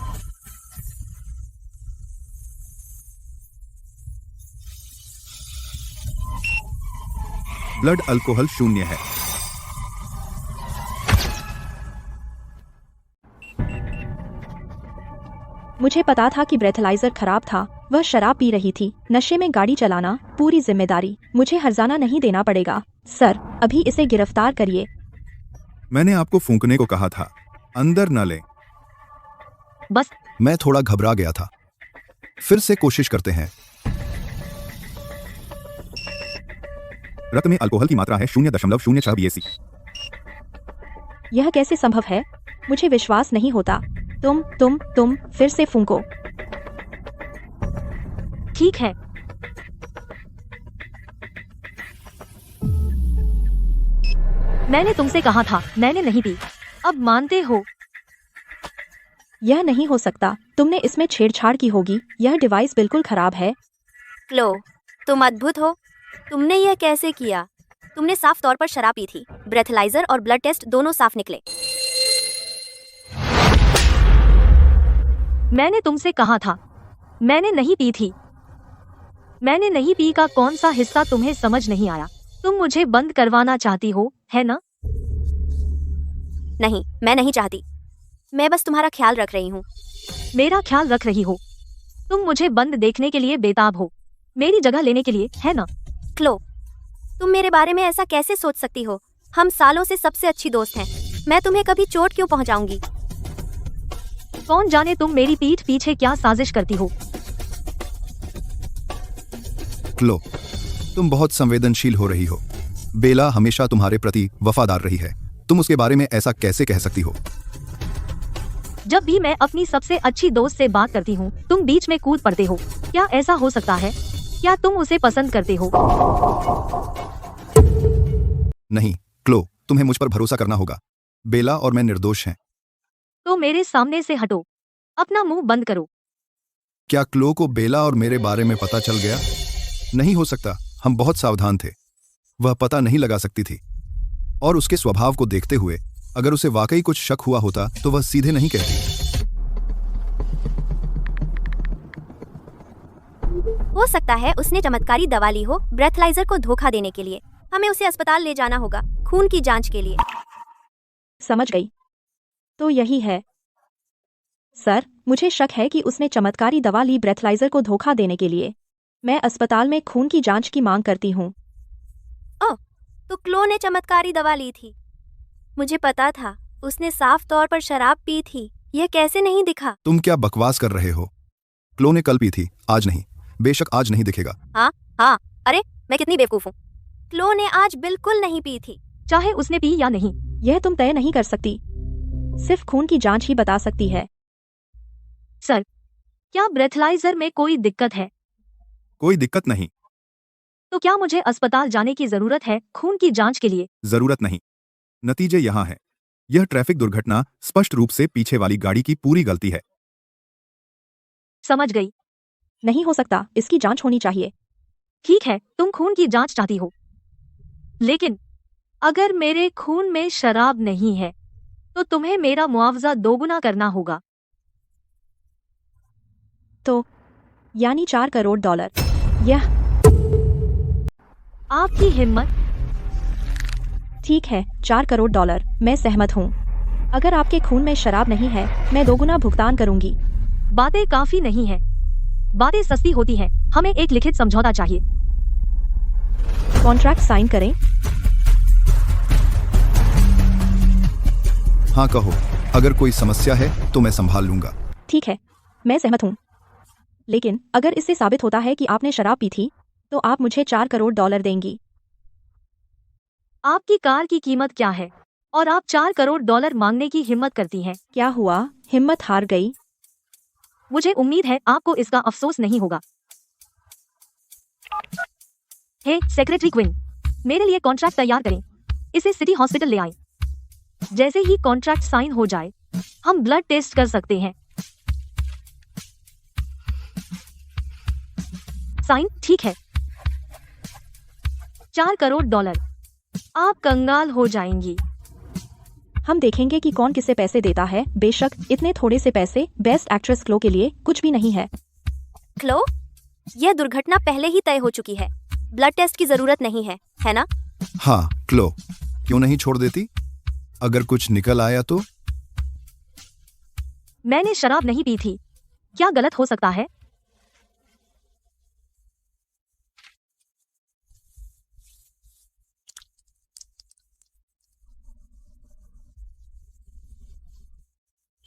ब्लड अल्कोहल 0 है। मुझे पता था कि ब्रेथलाइजर खराब था। वह शराब पी रही थी। नशे में गाड़ी चलाना पूरी जिम्मेदारी। मुझे हर्जाना नहीं देना पड़ेगा। सर, अभी इसे गिरफ्तार करिए। मैंने आपको फूंकने को कहा था। अंदर न ले। बस। मैं थोड़ा घबरा गया था। फिर से कोशिश करते हैं। रक्त में अल्कोहल की मात्रा है 0.06 BAC। यह कैसे संभव है? मुझे विश्वास नहीं होता। तुम फिर से फूंको। ठीक है। मैंने तुमसे कहा था, मैंने नहीं पी। अब मानते हो? यह नहीं हो सकता। तुमने इसमें छेड़छाड़ की होगी। यह डिवाइस बिल्कुल खराब है। क्लो, तुम अद्भुत हो। तुमने यह कैसे किया? तुमने साफ तौर पर शराब पी थी। ब्रेथलाइजर और ब्लड टेस्ट दोनों साफ निकले। मैंने तुमसे कहा था, मैंने नहीं पी थी। मैंने नहीं पी का कौन सा हिस्सा तुम्हें समझ नहीं आया? तुम मुझे बंद करवाना चाहती हो, है ना? नहीं, मैं नहीं चाहती। मैं बस तुम्हारा ख्याल रख रही हूँ। मेरा ख्याल रख रही हो? तुम मुझे बंद देखने के लिए बेताब हो, मेरी जगह लेने के लिए, है ना? क्लो, तुम मेरे बारे में ऐसा कैसे सोच सकती हो? हम सालों से सबसे अच्छी दोस्त हैं। मैं तुम्हें कभी चोट क्यों पहुंचाऊंगी? कौन जाने तुम मेरी पीठ पीछे क्या साजिश करती हो। क्लो, तुम बहुत संवेदनशील हो रही हो। बेला हमेशा तुम्हारे प्रति वफादार रही है। तुम उसके बारे में ऐसा कैसे कह सकती हो? जब भी मैं अपनी सबसे अच्छी दोस्त से बात करती हूँ, तुम बीच में कूद पड़ते हो। क्या ऐसा हो सकता है? क्या तुम उसे पसंद करते हो? नहीं क्लो, तुम्हें मुझ पर भरोसा करना होगा। बेला और मैं निर्दोष हैं। तो मेरे सामने से हटो, अपना मुंह बंद करो। क्या क्लो को बेला और मेरे बारे में पता चल गया? नहीं हो सकता। हम बहुत सावधान थे। वह पता नहीं लगा सकती थी। और उसके स्वभाव को देखते हुए अगर उसे वाकई कुछ शक हुआ होता तो वह सीधे नहीं कहती। हो सकता है उसने चमत्कारी दवा ली हो ब्रेथलाइजर को धोखा देने के लिए। हमें उसे अस्पताल ले जाना होगा खून की जांच के लिए। समझ गई। तो यही है। सर, मुझे शक है कि उसने चमत्कारी दवा ली ब्रेथलाइजर को धोखा देने के लिए। मैं अस्पताल में खून की जांच की मांग करती हूँ। तो क्लो ने चमत्कारी दवा ली थी। मुझे पता था, उसने साफ तौर पर शराब पी थी। यह कैसे नहीं दिखा? तुम क्या बकवास कर रहे हो? क्लो ने कल पी थी, आज नहीं। बेशक आज नहीं दिखेगा। हाँ, अरे मैं कितनी बेवकूफ हूँ। क्लो ने आज बिल्कुल नहीं पी थी। चाहे उसने पी या नहीं। यह तुम तय नहीं कर सकती, सिर्फ खून की जांच ही बता सकती है। सर, क्या ब्रेथलाइजर में कोई दिक्कत है? कोई दिक्कत नहीं। तो क्या मुझे अस्पताल जाने की जरूरत है खून की जांच के लिए? जरूरत नहीं। नतीजे यहाँ है। यह ट्रैफिक दुर्घटना स्पष्ट रूप से पीछे वाली गाड़ी की पूरी गलती है। समझ गई। नहीं हो सकता, इसकी जांच होनी चाहिए। ठीक है, तुम खून की जांच चाहती हो, लेकिन अगर मेरे खून में शराब नहीं है तो तुम्हें मेरा मुआवजा दोगुना करना होगा। तो यानी $4 करोड़। यह आपकी हिम्मत। ठीक है, $4 करोड़, मैं सहमत हूँ। अगर आपके खून में शराब नहीं है, मैं दोगुना भुगतान करूंगी। बातें काफी नहीं है, बातें सस्ती होती हैं। हमें एक लिखित समझौता चाहिए। कॉन्ट्रैक्ट साइन करें। हाँ कहो, अगर कोई समस्या है तो मैं संभाल लूंगा। ठीक है, मैं सहमत हूँ, लेकिन अगर इससे साबित होता है कि आपने शराब पी थी तो आप मुझे $4 करोड़ देंगी। आपकी कार की कीमत क्या है और आप $4 करोड़ मांगने की हिम्मत करती हैं? क्या हुआ, हिम्मत हार गई? मुझे उम्मीद है आपको इसका अफसोस नहीं होगा। हे सेक्रेटरी क्विन, मेरे लिए कॉन्ट्रैक्ट तैयार करें। इसे सिटी हॉस्पिटल ले आएं। जैसे ही कॉन्ट्रैक्ट साइन हो जाए, हम ब्लड टेस्ट कर सकते हैं। साइन, ठीक है। $4 करोड़। आप कंगाल हो जाएंगी। हम देखेंगे कि कौन किसे पैसे देता है। बेशक इतने थोड़े से पैसे बेस्ट एक्ट्रेस क्लो के लिए कुछ भी नहीं है। क्लो, यह दुर्घटना पहले ही तय हो चुकी है। ब्लड टेस्ट की जरूरत नहीं है ना? हाँ क्लो, क्यों नहीं छोड़ देती? अगर कुछ निकल आया तो? मैंने शराब नहीं पी थी। क्या गलत हो सकता है?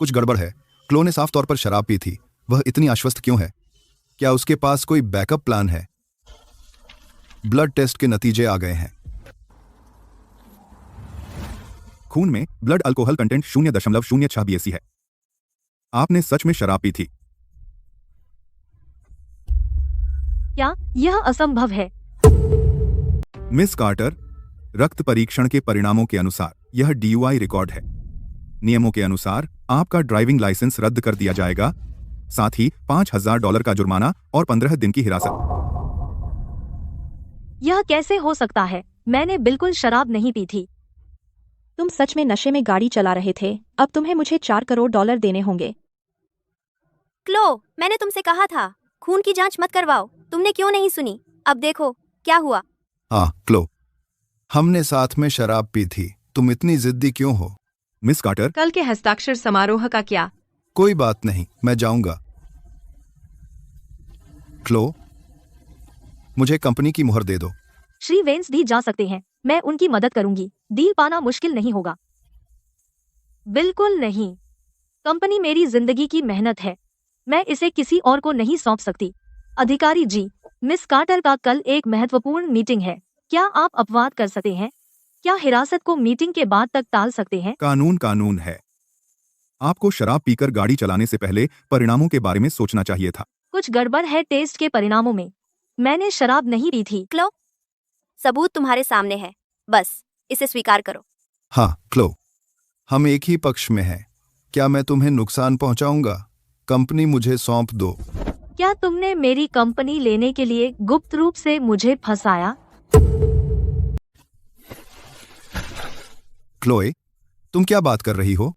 कुछ गड़बड़ है। क्लो ने साफ तौर पर शराब पी थी। वह इतनी आश्वस्त क्यों है? क्या उसके पास कोई बैकअप प्लान है? ब्लड टेस्ट के नतीजे आ गए हैं। खून में ब्लड अल्कोहल कंटेंट 0.06 BSC है। आपने सच में शराब पी थी। क्या यह असंभव है? मिस कार्टर, रक्त परीक्षण के परिणामों के अनुसार यह DUI रिकॉर्ड है। नियमों के अनुसार आपका ड्राइविंग लाइसेंस रद्द कर दिया जाएगा, साथ ही $5,000 का जुर्माना और 15 दिन की हिरासत। यह कैसे हो सकता है? मैंने बिल्कुल शराब नहीं पी थी। तुम सच में नशे में गाड़ी चला रहे थे। अब तुम्हें मुझे $4 करोड़ देने होंगे। क्लो, मैंने तुमसे कहा था खून की जांच मत करवाओ। तुमने क्यों नहीं सुनी? अब देखो क्या हुआ। हाँ क्लो, हमने साथ में शराब पी थी। तुम इतनी जिद्दी क्यों हो? मिस कार्टर, कल के हस्ताक्षर समारोह का क्या? कोई बात नहीं, मैं जाऊंगा। क्लो, मुझे कंपनी की मुहर दे दो। श्री वेंस भी जा सकते हैं। मैं उनकी मदद करूंगी। डील पाना मुश्किल नहीं होगा। बिल्कुल नहीं। कंपनी मेरी जिंदगी की मेहनत है। मैं इसे किसी और को नहीं सौंप सकती। अधिकारी जी, मिस कार्टर का कल एक महत्वपूर्ण मीटिंग है। क्या आप अपवाद कर सकते हैं? क्या हिरासत को मीटिंग के बाद तक टाल सकते हैं? कानून कानून है। आपको शराब पीकर गाड़ी चलाने से पहले परिणामों के बारे में सोचना चाहिए था। कुछ गड़बड़ है टेस्ट के परिणामों में। मैंने शराब नहीं पी थी। क्लो, सबूत तुम्हारे सामने है, बस इसे स्वीकार करो। हाँ क्लो, हम एक ही पक्ष में हैं। क्या मैं तुम्हें नुकसान पहुंचाऊंगा? कंपनी मुझे सौंप दो। क्या तुमने मेरी कंपनी लेने के लिए गुप्त रूप से मुझे फंसाया? क्लोए, तुम क्या बात कर रही हो?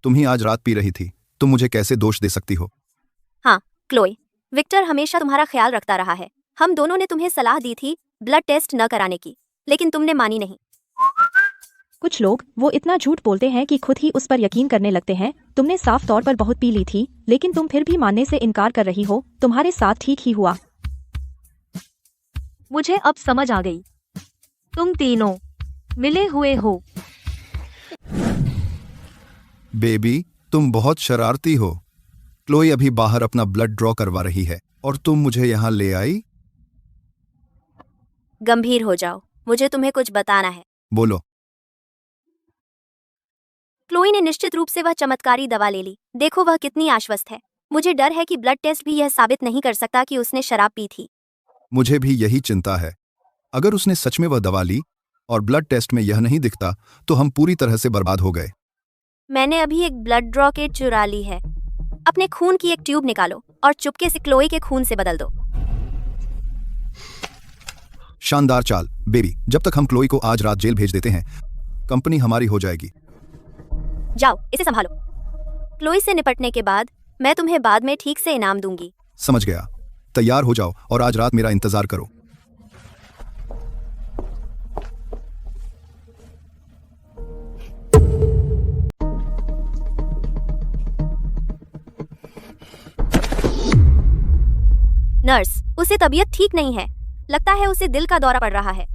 तुम ही आज रात पी रही थी। तुम मुझे कैसे दोष दे सकती हो? हाँ क्लोई, विक्टर हमेशा तुम्हारा ख्याल रखता रहा है। हम दोनों ने तुम्हें सलाह दी थी ब्लड टेस्ट न कराने की, लेकिन तुमने मानी नहीं। कुछ लोग वो इतना झूठ बोलते हैं कि खुद ही उस पर यकीन करने लगते हैं। तुमने साफ तौर पर बहुत पी ली थी, लेकिन तुम फिर भी मानने से इनकार कर रही हो। तुम्हारे साथ ठीक ही हुआ। मुझे अब समझ आ गई, तुम तीनों मिले हुए हो। बेबी, तुम बहुत शरारती हो। क्लोई अभी बाहर अपना ब्लड ड्रॉ करवा रही है और तुम मुझे यहाँ ले आई। गंभीर हो जाओ, मुझे तुम्हें कुछ बताना है। बोलो। क्लोई ने निश्चित रूप से वह चमत्कारी दवा ले ली। देखो वह कितनी आश्वस्त है। मुझे डर है कि ब्लड टेस्ट भी यह साबित नहीं कर सकता कि उसने शराब पी थी। मुझे भी यही चिंता है। अगर उसने सच में वह दवा ली और ब्लड टेस्ट में यह नहीं दिखता तो हम पूरी तरह से बर्बाद हो गए। मैंने अभी एक ब्लड ड्रॉ किट चुरा ली है। अपने खून की एक ट्यूब निकालो और चुपके से क्लोई के खून से बदल दो। शानदार चाल बेबी। जब तक हम क्लोई को आज रात जेल भेज देते हैं, कंपनी हमारी हो जाएगी। जाओ, इसे संभालो। क्लोई से निपटने के बाद मैं तुम्हें बाद में ठीक से इनाम दूंगी। समझ गया। तैयार हो जाओ और आज रात मेरा इंतजार करो। नर्स, उसे तबीयत ठीक नहीं है। लगता है उसे दिल का दौरा पड़ रहा है।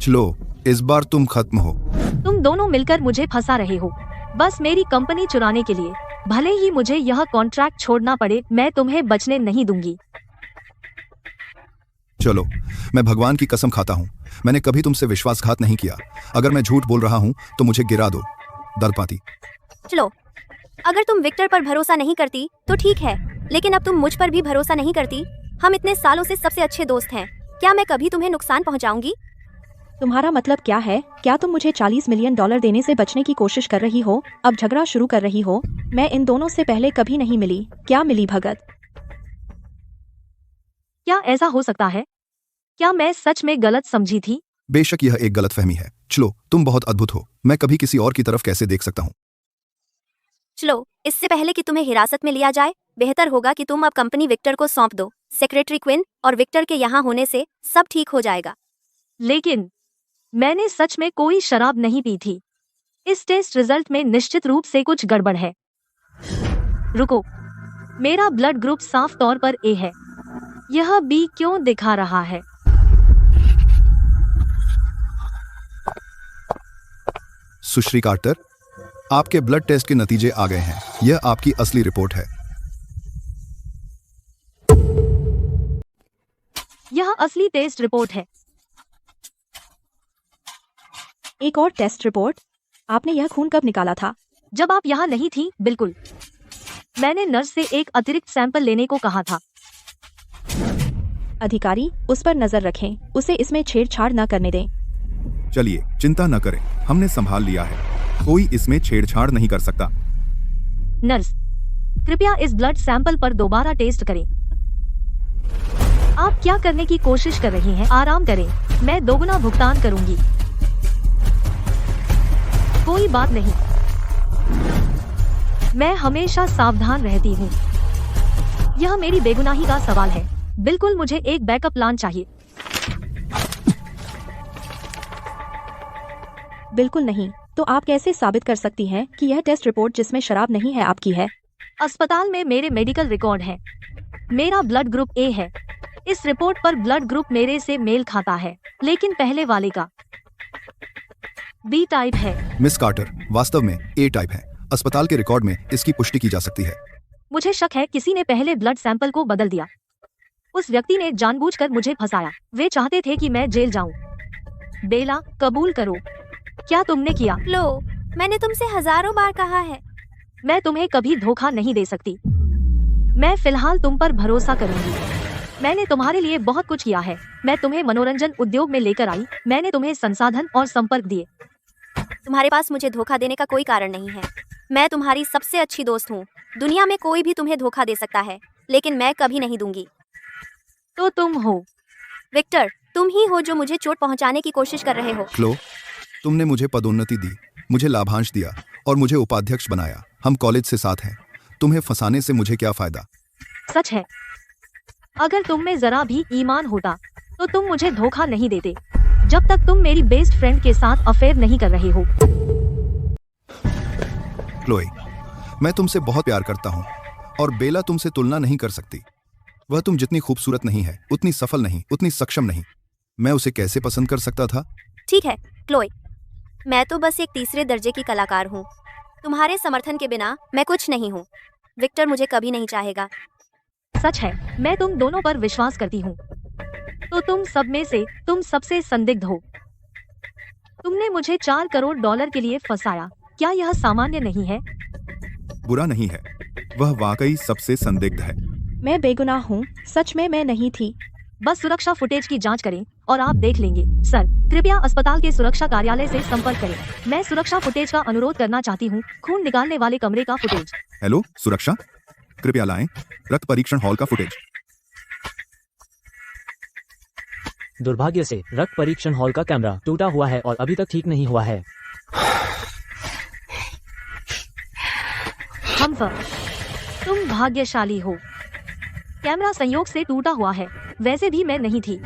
चलो, इस बार तुम खत्म हो। तुम दोनों मिलकर मुझे फंसा रहे हो, बस मेरी कंपनी चुराने के लिए। भले ही मुझे यह कॉन्ट्रैक्ट छोड़ना पड़े, मैं तुम्हें बचने नहीं दूंगी। चलो, मैं भगवान की कसम खाता हूँ, मैंने कभी तुमसे विश्वासघात नहीं किया। अगर मैं झूठ बोल रहा हूँ तो मुझे गिरा दो, दर्दपाती। चलो, अगर तुम विक्टर पर भरोसा नहीं करती तो ठीक है, लेकिन अब तुम मुझ पर भी भरोसा नहीं करती। हम इतने सालों से सबसे अच्छे दोस्त हैं। क्या मैं कभी तुम्हें नुकसान पहुंचाऊंगी? तुम्हारा मतलब क्या है? क्या तुम मुझे $40 मिलियन देने से बचने की कोशिश कर रही हो? अब झगड़ा शुरू कर रही हो? मैं इन दोनों से पहले कभी नहीं मिली। क्या मिली भगत? क्या ऐसा हो सकता है? क्या मैं सच में गलत समझी थी? बेशक यह एक गलतफहमी है। चलो, तुम बहुत अद्भुत हो। मैं कभी किसी और की तरफ कैसे देख सकता हूँ? चलो, इससे पहले कि तुम्हें हिरासत में लिया जाए, बेहतर होगा कि तुम अब कंपनी विक्टर को सौंप दो। सेक्रेटरी क्विन और विक्टर के यहाँ होने से सब ठीक हो जाएगा। लेकिन मैंने सच में कोई शराब नहीं पी थी। इस टेस्ट रिजल्ट में निश्चित रूप से कुछ गड़बड़ है। रुको, मेरा ब्लड ग्रुप साफ तौर पर ए है। यह बी क्यों दिखा रहा है? सुश्री कार्टर, आपके ब्लड टेस्ट के नतीजे आ गए हैं। यह आपकी असली रिपोर्ट है। यह असली टेस्ट रिपोर्ट है। एक और टेस्ट रिपोर्ट? आपने यह खून कब निकाला था? जब आप यहाँ नहीं थी, बिल्कुल। मैंने नर्स से एक अतिरिक्त सैंपल लेने को कहा था। अधिकारी, उस पर नजर रखें। उसे इसमें छेड़छाड़ न करने दें। चलिए, चिंता न करें, हमने संभाल लिया है। कोई इसमें छेड़छाड़ नहीं कर सकता। नर्स, कृपया इस ब्लड सैंपल पर दोबारा टेस्ट करें। आप क्या करने की कोशिश कर रही हैं? आराम करें, मैं दोगुना भुगतान करूंगी। कोई बात नहीं, मैं हमेशा सावधान रहती हूँ। यह मेरी बेगुनाही का सवाल है। बिल्कुल, मुझे एक बैकअप प्लान चाहिए। बिल्कुल नहीं। तो आप कैसे साबित कर सकती हैं कि यह टेस्ट रिपोर्ट जिसमें शराब नहीं है आपकी है? अस्पताल में मेरे मेडिकल रिकॉर्ड है। मेरा ब्लड ग्रुप ए है। इस रिपोर्ट पर ब्लड ग्रुप मेरे से मेल खाता है, लेकिन पहले वाले का बी टाइप है। मिस कार्टर, वास्तव में ए टाइप है। अस्पताल के रिकॉर्ड में इसकी पुष्टि की जा सकती है। मुझे शक है किसी ने पहले ब्लड सैंपल को बदल दिया। उस व्यक्ति ने जानबूझकर मुझे फंसाया। वे चाहते थे कि मैं जेल जाऊं। बेला, कबूल करो, क्या तुमने किया? लो, मैंने तुमसे हजारों बार कहा है। मैं तुम्हें कभी धोखा नहीं दे सकती। मैं फिलहाल तुम पर भरोसा करूंगी। मैंने तुम्हारे लिए बहुत कुछ किया है। मैं तुम्हें मनोरंजन उद्योग में लेकर आई। मैंने तुम्हें संसाधन और संपर्क दिए। तुम्हारे पास मुझे धोखा देने का कोई कारण नहीं है। मैं तुम्हारी सबसे अच्छी दोस्त हूँ। दुनिया में कोई भी तुम्हें धोखा दे सकता है, लेकिन मैं कभी नहीं दूंगी। तो तुम हो विक्टर, तुम ही हो जो मुझे चोट पहुंचाने की कोशिश कर रहे हो। क्लो, तुमने मुझे पदोन्नति दी, मुझे लाभांश दिया और मुझे उपाध्यक्ष बनाया। हम कॉलेज से साथ हैं। तुम्हें फंसाने से मुझे क्या फायदा? सच है, अगर तुम में जरा भी ईमान होता तो तुम मुझे धोखा नहीं देते। जब तक तुम मेरी बेस्ट फ्रेंड के साथ अफेयर नहीं कर रहे हो। क्लोई, मैं तुमसे बहुत प्यार करता हूँ और बेला तुमसे तुलना नहीं कर सकती। वह तुम जितनी खूबसूरत नहीं है, उतनी सफल नहीं, उतनी सक्षम नहीं। मैं उसे कैसे पसंद कर सकता था? ठीक है क्लोई, मैं तो बस एक तीसरे दर्जे की कलाकार हूँ। तुम्हारे समर्थन के बिना मैं कुछ नहीं हूँ। विक्टर मुझे कभी नहीं चाहेगा। सच है, मैं तुम दोनों पर विश्वास करती हूँ। तो तुम सब में से तुम सबसे संदिग्ध हो। तुमने मुझे $4 करोड़ के लिए फंसाया। क्या यह सामान्य नहीं है? बुरा नहीं है, वह वाकई सबसे संदिग्ध है। मैं बेगुनाह हूँ, सच में मैं नहीं थी। बस सुरक्षा फुटेज की जांच करें और आप देख लेंगे। सर, कृपया अस्पताल के सुरक्षा कार्यालय से संपर्क करें। मैं सुरक्षा फुटेज का अनुरोध करना चाहती हूँ। खून निकालने वाले कमरे का फुटेज। हेलो सुरक्षा, कृपया लाएं रक्त परीक्षण हॉल का फुटेज। दुर्भाग्य से रक्त परीक्षण हॉल का कैमरा टूटा हुआ है और अभी तक ठीक नहीं हुआ है। तुम भाग्यशाली हो। कैमरा संयोग से टूटा हुआ है। वैसे भी मैं नहीं थी।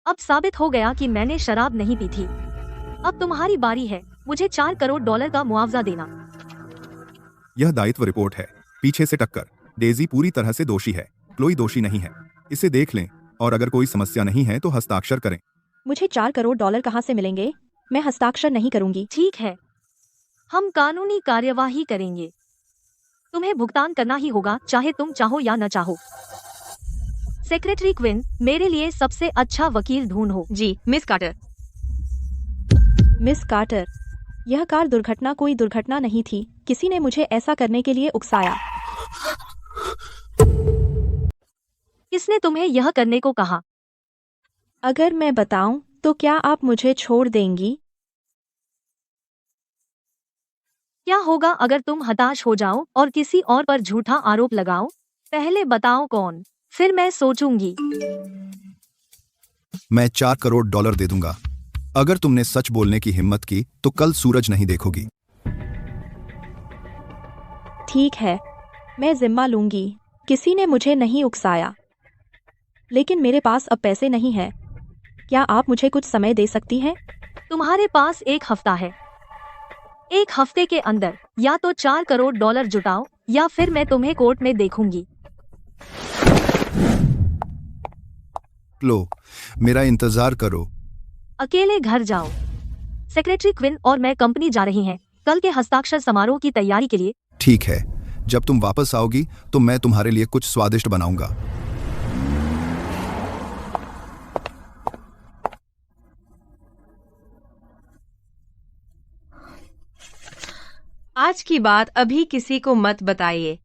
अब साबित हो गया कि मैंने शराब नहीं पी थी। अब तुम्हारी बारी है। मुझे $4 करोड़ का मुआवजा देना। यह दायित्व रिपोर्ट है। पीछे से टक्कर। डेजी पूरी तरह से दोषी है, क्लोई दोषी नहीं है। इसे देख लें और अगर कोई समस्या नहीं है तो हस्ताक्षर करें। मुझे $4 करोड़ कहाँ से मिलेंगे? मैं हस्ताक्षर नहीं करूंगी। ठीक है, हम कानूनी कार्यवाही करेंगे। तुम्हें भुगतान करना ही होगा, चाहे तुम चाहो या न चाहो। सेक्रेटरी क्विन, मेरे लिए सबसे अच्छा वकील ढूंढो। जी मिस कार्टर। मिस कार्टर, यह कार दुर्घटना कोई दुर्घटना नहीं थी। किसी ने मुझे ऐसा करने के लिए उकसाया। किसने तुम्हें यह करने को कहा? अगर मैं बताऊं तो क्या आप मुझे छोड़ देंगी? क्या होगा अगर तुम हताश हो जाओ और किसी और पर झूठा आरोप लगाओ? पहले बताओ कौन, फिर मैं सोचूंगी। मैं $4 करोड़ दे दूंगा। अगर तुमने सच बोलने की हिम्मत की तो कल सूरज नहीं देखोगी। ठीक है, मैं जिम्मा लूंगी। किसी ने मुझे नहीं उकसाया, लेकिन मेरे पास अब पैसे नहीं हैं। क्या आप मुझे कुछ समय दे सकती हैं? तुम्हारे पास 1 हफ्ता है। 1 हफ्ते के अंदर या तो $4 करोड़ जुटाओ या फिर मैं तुम्हें कोर्ट में देखूंगी। लो, मेरा इंतजार करो। अकेले घर जाओ। सेक्रेटरी क्विन और मैं कंपनी जा रही हैं कल के हस्ताक्षर समारोह की तैयारी के लिए। ठीक है, जब तुम वापस आओगी तो मैं तुम्हारे लिए कुछ स्वादिष्ट बनाऊंगा। आज की बात अभी किसी को मत बताइए।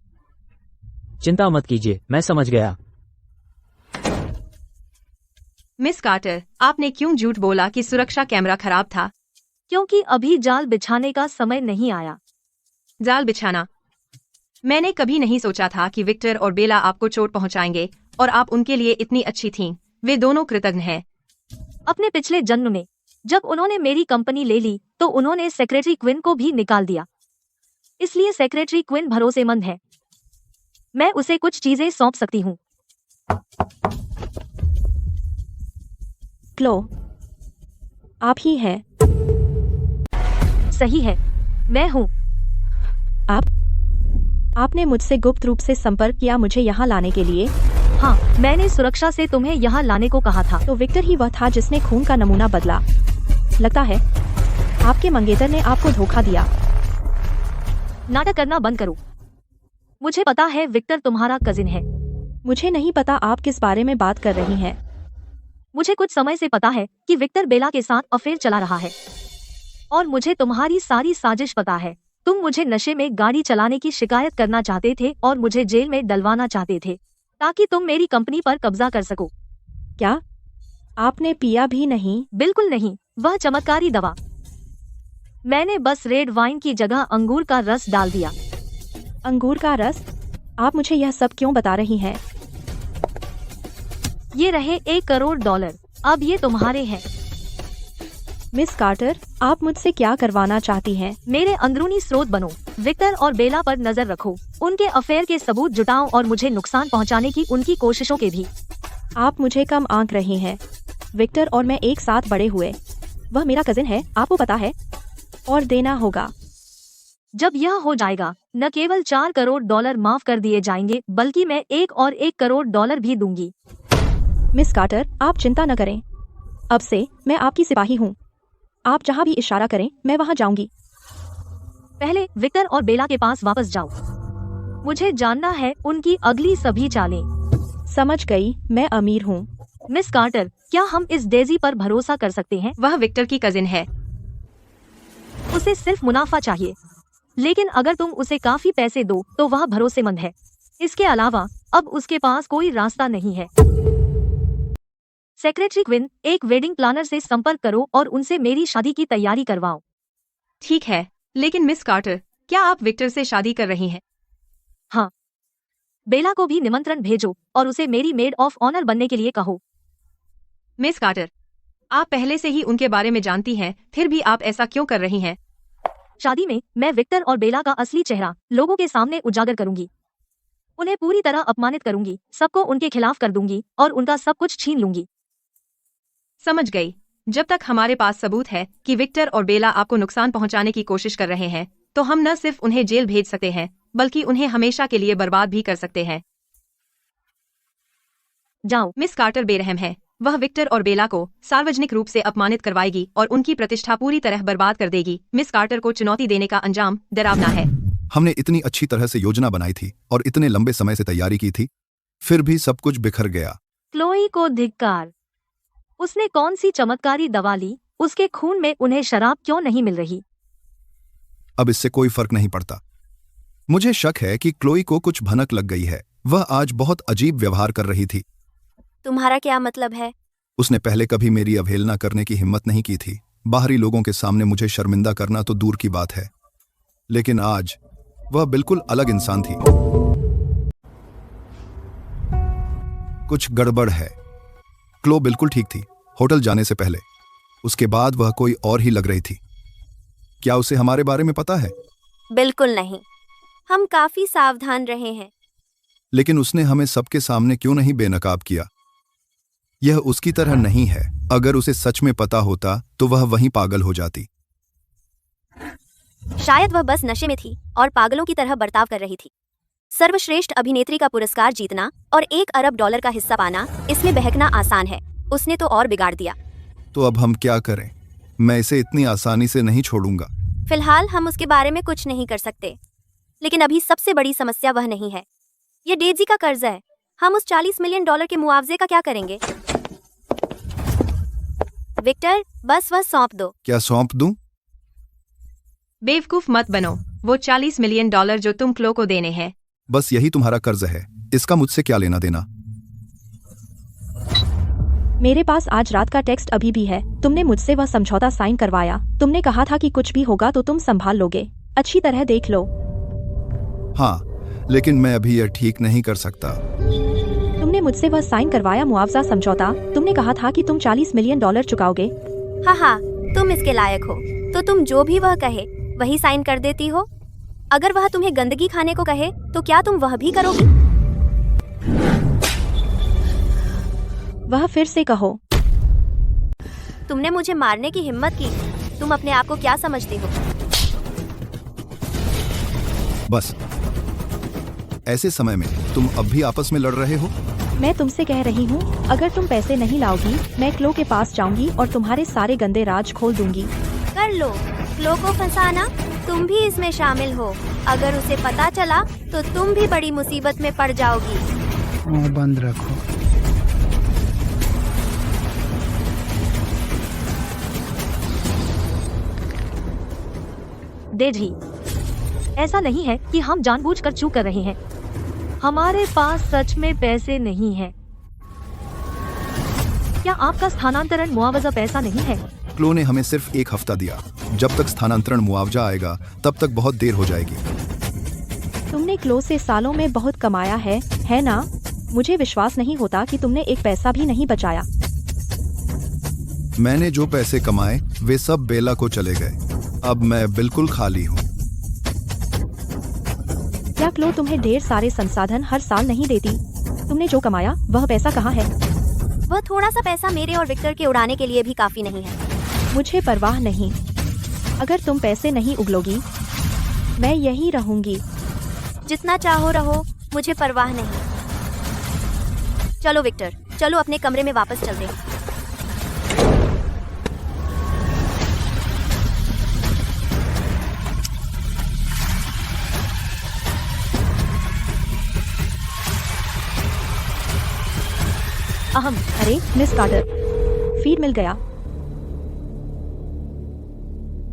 चिंता मत कीजिए, मैं समझ गया। मिस कार्टर, आपने क्यों झूठ बोला कि सुरक्षा कैमरा खराब था? क्योंकि अभी जाल बिछाने का समय नहीं आया। जाल बिछाना? मैंने कभी नहीं सोचा था कि विक्टर और बेला आपको चोट पहुंचाएंगे और आप उनके लिए इतनी अच्छी थीं। वे दोनों कृतज्ञ हैं। अपने पिछले जन्म में जब उन्होंने मेरी कंपनी ले ली तो उन्होंने सेक्रेटरी क्विन को भी निकाल दिया। इसलिए सेक्रेटरी क्विन भरोसेमंद है। मैं उसे कुछ चीजें सौंप सकती हूँ। क्लो, आप ही हैं? सही है, मैं हूँ। आपने मुझसे गुप्त रूप से संपर्क किया मुझे यहाँ लाने के लिए? हाँ, मैंने सुरक्षा से तुम्हें यहाँ लाने को कहा था। तो विक्टर ही वह था जिसने खून का नमूना बदला। लगता है आपके मंगेतर ने आपको धोखा दिया। नाटक करना बंद करो। मुझे पता है विक्टर तुम्हारा कजिन है। मुझे नहीं पता आप किस बारे में बात कर रही हैं। मुझे कुछ समय से पता है कि विक्टर बेला के साथ अफेयर चला रहा है और मुझे तुम्हारी सारी साजिश पता है। तुम मुझे नशे में गाड़ी चलाने की शिकायत करना चाहते थे और मुझे जेल में डलवाना चाहते थे ताकि तुम मेरी कंपनी पर कब्जा कर सको। क्या आपने पिया भी नहीं? बिल्कुल नहीं, वह चमत्कारी दवा। मैंने बस रेड वाइन की जगह अंगूर का रस डाल दिया। अंगूर का रस? आप मुझे यह सब क्यों बता रही हैं? ये रहे $1 करोड़। अब ये तुम्हारे हैं। मिस कार्टर, आप मुझसे क्या करवाना चाहती हैं? मेरे अंदरूनी स्रोत बनो। विक्टर और बेला पर नजर रखो। उनके अफेयर के सबूत जुटाओ और मुझे नुकसान पहुंचाने की उनकी कोशिशों के भी। आप मुझे कम आंक रही हैं। विक्टर और मैं एक साथ बड़े हुए। वह मेरा कजिन है, आपको पता है, और देना होगा। जब यह हो जाएगा न केवल $4 करोड़ माफ कर दिए जाएंगे बल्कि मैं $1 करोड़ भी दूंगी। मिस कार्टर, आप चिंता न करें। अब से मैं आपकी सिपाही हूँ। आप जहाँ भी इशारा करें मैं वहाँ जाऊंगी। पहले विक्टर और बेला के पास वापस जाओ। मुझे जानना है उनकी अगली सभी चालें। समझ गई, मैं अमीर हूँ। मिस कार्टर, क्या हम इस डेजी पर भरोसा कर सकते हैं? वह विक्टर की कजिन है। उसे सिर्फ मुनाफा चाहिए, लेकिन अगर तुम उसे काफी पैसे दो तो वह भरोसेमंद है। इसके अलावा अब उसके पास कोई रास्ता नहीं है। सेक्रेटरी क्विन, एक वेडिंग प्लानर से संपर्क करो और उनसे मेरी शादी की तैयारी करवाओ। ठीक है, लेकिन मिस कार्टर, क्या आप विक्टर से शादी कर रही हैं? हाँ। बेला को भी निमंत्रण भेजो और उसे मेरी मेड ऑफ ऑनर बनने के लिए कहो। मिस कार्टर, आप पहले से ही उनके बारे में जानती हैं, फिर भी आप ऐसा क्यों कर रही हैं? शादी में मैं विक्टर और बेला का असली चेहरा लोगों के सामने उजागर करूंगी। उन्हें पूरी तरह अपमानित करूंगी, सबको उनके खिलाफ कर दूंगी और उनका सब कुछ छीन लूंगी। समझ गई। जब तक हमारे पास सबूत है कि विक्टर और बेला आपको नुकसान पहुंचाने की कोशिश कर रहे हैं, तो हम न सिर्फ उन्हें जेल भेज सकते हैं, बल्कि उन्हें हमेशा के लिए बर्बाद भी कर सकते हैं। जाओ। मिस कार्टर बेरहम है। वह विक्टर और बेला को सार्वजनिक रूप से अपमानित करवाएगी और उनकी प्रतिष्ठा पूरी तरह बर्बाद कर देगी। मिस कार्टर को चुनौती देने का अंजाम डरावना है। हमने इतनी अच्छी तरह से योजना बनाई थी और इतने लंबे समय से तैयारी की थी, फिर भी सब कुछ बिखर गया। क्लोई को धिक्कार। उसने कौन सी चमत्कारी दवा ली? उसके खून में उन्हें शराब क्यों नहीं मिल रही? अब इससे कोई फर्क नहीं पड़ता। मुझे शक है कि क्लोई को कुछ भनक लग गई है। वह आज बहुत अजीब व्यवहार कर रही थी। तुम्हारा क्या मतलब है? उसने पहले कभी मेरी अवहेलना करने की हिम्मत नहीं की थी। बाहरी लोगों के सामने मुझे शर्मिंदा करना तो दूर की बात है, लेकिन आज वह बिल्कुल अलग इंसान थी। कुछ गड़बड़ है। क्लो बिल्कुल ठीक थी होटल जाने से पहले। उसके बाद वह कोई और ही लग रही थी। क्या उसे हमारे बारे में पता है? बिल्कुल नहीं। हम काफी सावधान रहे हैं। लेकिन उसने हमें सबके सामने क्यों नहीं बेनकाब किया? यह उसकी तरह नहीं है। अगर उसे सच में पता होता तो वह वहीं पागल हो जाती। शायद वह बस नशे में थी और पागलों की तरह बर्ताव कर रही थी। सर्वश्रेष्ठ अभिनेत्री का पुरस्कार जीतना और $1 अरब का हिस्सा पाना, इसमें बहकना आसान है। उसने तो और बिगाड़ दिया। तो अब हम क्या करें? मैं इसे इतनी आसानी से नहीं छोड़ूंगा। फिलहाल हम उसके बारे में कुछ नहीं कर सकते, लेकिन अभी सबसे बड़ी समस्या वह नहीं है। ये डेजी का कर्ज है। हम उस $40 मिलियन के मुआवजे का क्या करेंगे? विक्टर, बस वह सौंप दो। क्या सौंप दूं? बेवकूफ मत बनो। वो $40 मिलियन जो तुम क्लो को देने हैं। बस यही तुम्हारा कर्ज है। इसका मुझसे क्या लेना देना? मेरे पास आज रात का टेक्स्ट अभी भी है। तुमने मुझसे वह समझौता साइन करवाया। तुमने कहा था कि कुछ भी होगा तो तुम संभाल लोगे। अच्छी तरह देख लो। हाँ, लेकिन मैं अभी यह ठीक नहीं कर सकता। तुमने मुझसे वह साइन करवाया मुआवजा समझौता। तुमने कहा था कि तुम $40 मिलियन चुकाओगे। हाँ हाँ, तुम इसके लायक हो, तो तुम जो भी वह कहे वही साइन कर देती हो। अगर वह तुम्हें गंदगी खाने को कहे तो क्या तुम वह भी करोगी? वह फिर से कहो। तुमने मुझे मारने की हिम्मत की। तुम अपने आप को क्या समझती हो? बस ऐसे समय में तुम अब भी आपस में लड़ रहे हो? मैं तुमसे कह रही हूँ, अगर तुम पैसे नहीं लाओगी मैं क्लो के पास जाऊंगी और तुम्हारे सारे गंदे राज खोल दूंगी। कर लो। क्लो को फंसाना, तुम भी इसमें शामिल हो। अगर उसे पता चला तो तुम भी बड़ी मुसीबत में पड़ जाओगी। मुंह बंद रखो। डेजी, ऐसा नहीं है कि हम जानबूझकर चूक कर रहे हैं। हमारे पास सच में पैसे नहीं हैं। क्या आपका स्थानांतरण मुआवजा पैसा नहीं है? क्लो ने हमें सिर्फ 1 हफ्ता दिया। जब तक स्थानांतरण मुआवजा आएगा तब तक बहुत देर हो जाएगी। तुमने क्लो से सालों में बहुत कमाया है ना? मुझे विश्वास नहीं होता कि तुमने एक पैसा भी नहीं बचाया। मैंने जो पैसे कमाए वे सब बेला को चले गए। अब मैं बिल्कुल खाली हूँ। क्या क्लो तुम्हें ढेर सारे संसाधन हर साल नहीं देती? तुमने जो कमाया वह पैसा कहाँ है? वह थोड़ा सा पैसा मेरे और विक्टर के उड़ाने के लिए भी काफी नहीं है। मुझे परवाह नहीं। अगर तुम पैसे नहीं उगलोगी मैं यहीं रहूंगी। जितना चाहो रहो, मुझे परवाह नहीं। चलो विक्टर, चलो अपने कमरे में वापस चलते हैं। अहम। अरे मिस कार्टर, फीड मिल गया।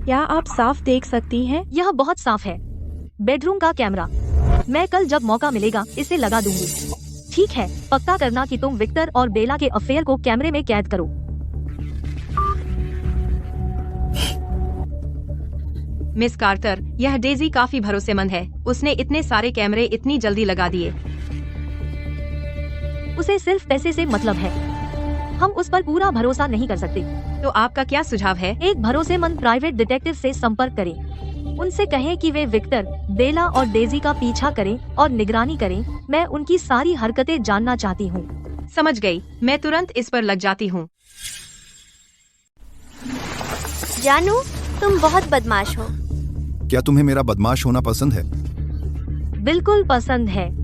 क्या आप साफ देख सकती हैं? यह बहुत साफ है। बेडरूम का कैमरा। मैं कल जब मौका मिलेगा इसे लगा दूंगी। ठीक है, पक्का करना कि तुम विक्टर और बेला के अफेयर को कैमरे में कैद करो। मिस कार्टर, यह डेजी काफी भरोसेमंद है। उसने इतने सारे कैमरे इतनी जल्दी लगा दिए। उसे सिर्फ पैसे से मतलब है। हम उस पर पूरा भरोसा नहीं कर सकते। तो आपका क्या सुझाव है? एक भरोसेमंद प्राइवेट डिटेक्टिव से संपर्क करें। उनसे कहें कि वे विक्टर, बेला और डेजी का पीछा करें और निगरानी करें। मैं उनकी सारी हरकतें जानना चाहती हूँ। समझ गई, मैं तुरंत इस पर लग जाती हूँ। जानू, तुम बहुत बदमाश हो। क्या तुम्हें मेरा बदमाश होना पसंद है? बिल्कुल पसंद है।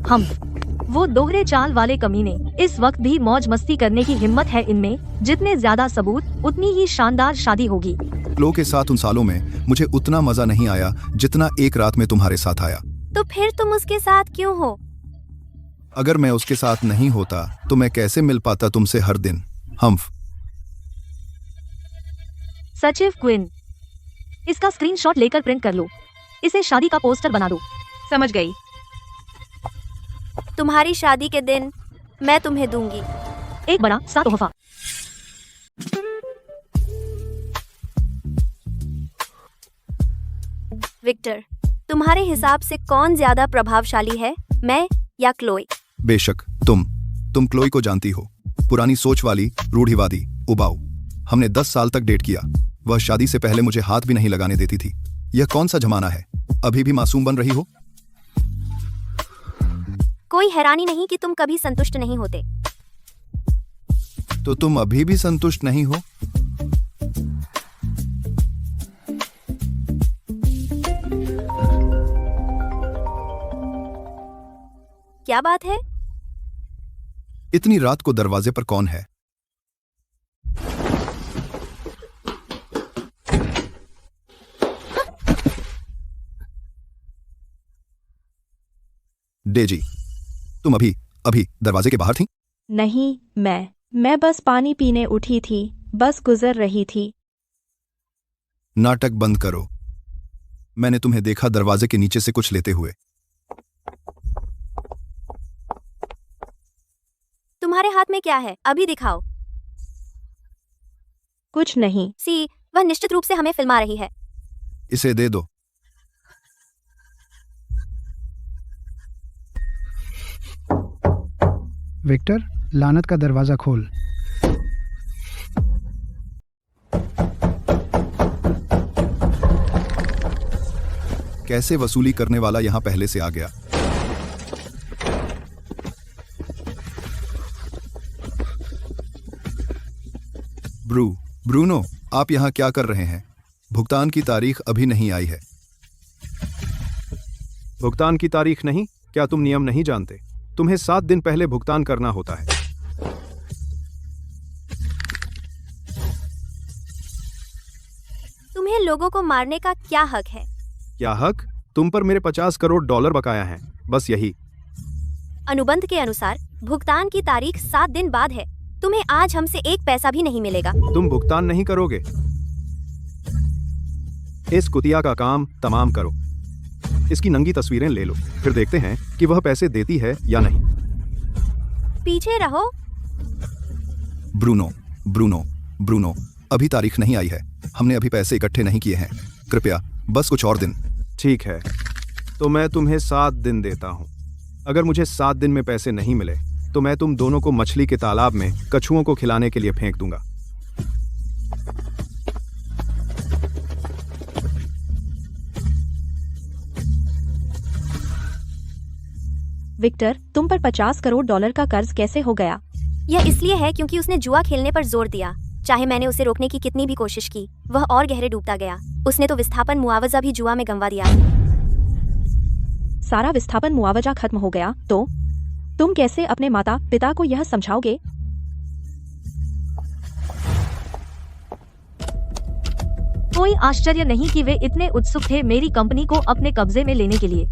हम वो दोहरे चाल वाले कमीने। इस वक्त भी मौज मस्ती करने की हिम्मत है इनमें। जितने ज्यादा सबूत, उतनी ही शानदार शादी होगी। क्लो के साथ उन सालों में मुझे उतना मजा नहीं आया जितना एक रात में तुम्हारे साथ आया। तो फिर तुम उसके साथ क्यों हो? अगर मैं उसके साथ नहीं होता तो मैं कैसे मिल पाता तुमसे हर दिन? हम्फ। सचिव क्विन, इसका स्क्रीनशॉट लेकर प्रिंट कर लो। इसे शादी का पोस्टर बना दो। समझ गई। तुम्हारी शादी के दिन मैं तुम्हें दूंगी एक बड़ा सा तोहफा। विक्टर, तुम्हारे हिसाब से कौन ज्यादा प्रभावशाली है, मैं या क्लोई? बेशक तुम क्लोई को जानती हो। पुरानी सोच वाली, रूढ़िवादी, उबाऊ। हमने 10 साल तक डेट किया। वह शादी से पहले मुझे हाथ भी नहीं लगाने देती थी। यह कौन सा जमाना है? अभी भी मासूम बन रही हो? कोई हैरानी नहीं कि तुम कभी संतुष्ट नहीं होते। तो तुम अभी भी संतुष्ट नहीं हो? क्या बात है? इतनी रात को दरवाजे पर कौन है? डेजी, तुम अभी दरवाजे के बाहर थी? नहीं, मैं बस पानी पीने उठी थी। बस गुजर रही थी। नाटक बंद करो। मैंने तुम्हें देखा दरवाजे के नीचे से कुछ लेते हुए। तुम्हारे हाथ में क्या है? अभी दिखाओ। कुछ नहीं। सी, वह निश्चित रूप से हमें फिल्मा रही है। इसे दे दो। विक्टर, लानत का दरवाजा खोल। कैसे वसूली करने वाला यहां पहले से आ गया? ब्रूनो, आप यहां क्या कर रहे हैं? भुगतान की तारीख अभी नहीं आई है। भुगतान की तारीख नहीं? क्या तुम नियम नहीं जानते? तुम्हें 7 दिन पहले भुगतान करना होता है। तुम्हें लोगों को मारने का क्या हक है? क्या हक? तुम पर मेरे 50 करोड़ डॉलर बकाया हैं, बस यही। अनुबंध के अनुसार भुगतान की तारीख 7 दिन बाद है। तुम्हें आज हमसे एक पैसा भी नहीं मिलेगा। तुम भुगतान नहीं करोगे? इस कुतिया का काम तमाम करो। इसकी नंगी तस्वीरें ले लो, फिर देखते हैं कि वह पैसे देती है या नहीं। पीछे रहो। ब्रूनो, अभी तारीख नहीं आई है। हमने अभी पैसे इकट्ठे नहीं किए हैं। कृपया बस कुछ और दिन। ठीक है, तो मैं तुम्हें 7 दिन देता हूं। अगर मुझे 7 दिन में पैसे नहीं मिले तो मैं तुम दोनों को मछली के तालाब में कछुओं को खिलाने के लिए फेंक दूंगा। विक्टर, तुम पर 50 करोड़ डॉलर का कर्ज कैसे हो गया? यह इसलिए है क्योंकि उसने जुआ खेलने पर जोर दिया। चाहे मैंने उसे रोकने की कितनी भी कोशिश की, वह और गहरे डूबता गया। उसने तो विस्थापन मुआवजा भी जुआ में गंवा दिया। सारा विस्थापन मुआवजा खत्म हो गया तो तुम कैसे अपने माता पिता को यह समझाओगे? कोई आश्चर्य नहीं कि वे इतने उत्सुक थे मेरी कंपनी को अपने कब्जे में लेने के लिए।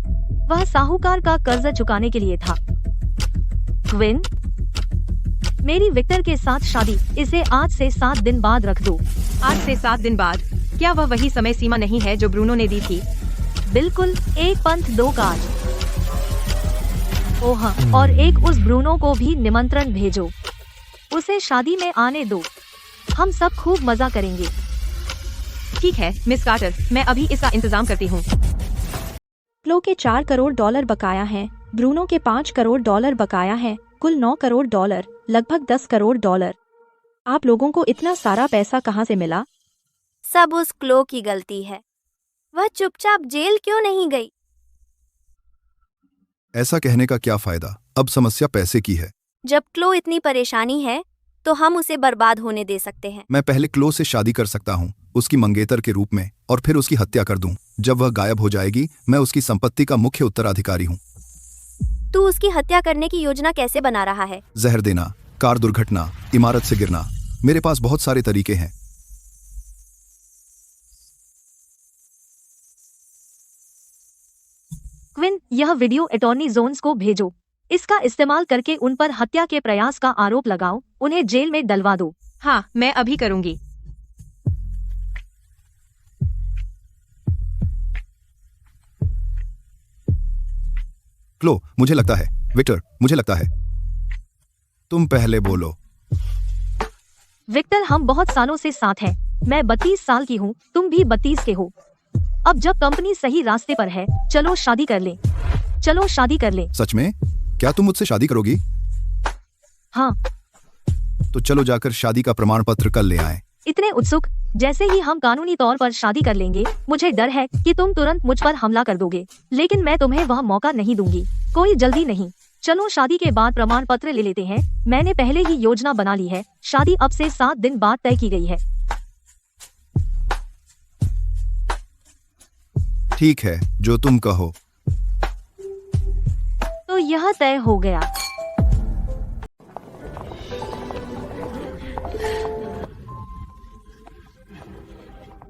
वह साहूकार का कर्ज चुकाने के लिए था। क्विन, मेरी विक्टर के साथ शादी, इसे आज से 7 दिन बाद रख दो। आज से 7 दिन बाद? क्या वह वही समय सीमा नहीं है जो ब्रूनो ने दी थी? बिल्कुल, 1 पंथ 2 काज। ओह, और एक उस ब्रूनो को भी निमंत्रण भेजो। उसे शादी में आने दो। हम सब खूब मजा करेंगे। ठीक है मिस कार्टर, मैं अभी इसका इंतजाम करती हूँ। क्लो के 4 करोड़ डॉलर बकाया हैं, ब्रूनो के 5 करोड़ डॉलर बकाया हैं, कुल 9 करोड़ डॉलर, लगभग 10 करोड़ डॉलर। आप लोगों को इतना सारा पैसा कहाँ से मिला? सब उस क्लो की गलती है। वह चुपचाप जेल क्यों नहीं गई? ऐसा कहने का क्या फायदा? अब समस्या पैसे की है। जब क्लो इतनी परेशानी है तो हम उसे बर्बाद होने दे सकते हैं। मैं पहले क्लो से शादी कर सकता हूँ, उसकी मंगेतर के रूप में, और फिर उसकी हत्या कर दूं। जब वह गायब हो जाएगी, मैं उसकी संपत्ति का मुख्य उत्तराधिकारी हूँ। तू उसकी हत्या करने की योजना कैसे बना रहा है? जहर देना, कार दुर्घटना, इमारत से गिरना, मेरे पास बहुत सारे तरीके हैं। क्विन, यह वीडियो अटॉर्नी जोन्स को भेजो। इसका इस्तेमाल करके उन पर हत्या के प्रयास का आरोप लगाओ, उन्हें जेल में डलवा दो। हाँ, मैं अभी करूँगी। क्लो, मुझे लगता है। विक्टर, मुझे लगता है। तुम पहले बोलो। विक्टर, हम बहुत सालों से साथ हैं। मैं 32 साल की हूँ, तुम भी 32 के हो। अब जब कंपनी सही रास्ते पर है, चलो शादी कर लें। चलो शादी कर लें। सच में? क्या तुम मुझसे शादी करोगी? हाँ। तो चलो जाकर शादी का प्रमाण पत्र कल ले आएं। इतने उत्सुक? जैसे ही हम कानूनी तौर पर शादी कर लेंगे, मुझे डर है कि तुम तुरंत मुझ पर हमला कर दोगे, लेकिन मैं तुम्हें वह मौका नहीं दूंगी। कोई जल्दी नहीं। चलो शादी के बाद प्रमाण पत्र ले लेते हैं। मैंने पहले ही योजना बना ली है। शादी अब से 7 दिन बाद तय की गई है। ठीक है, जो तुम कहो। तो यह तय हो गया।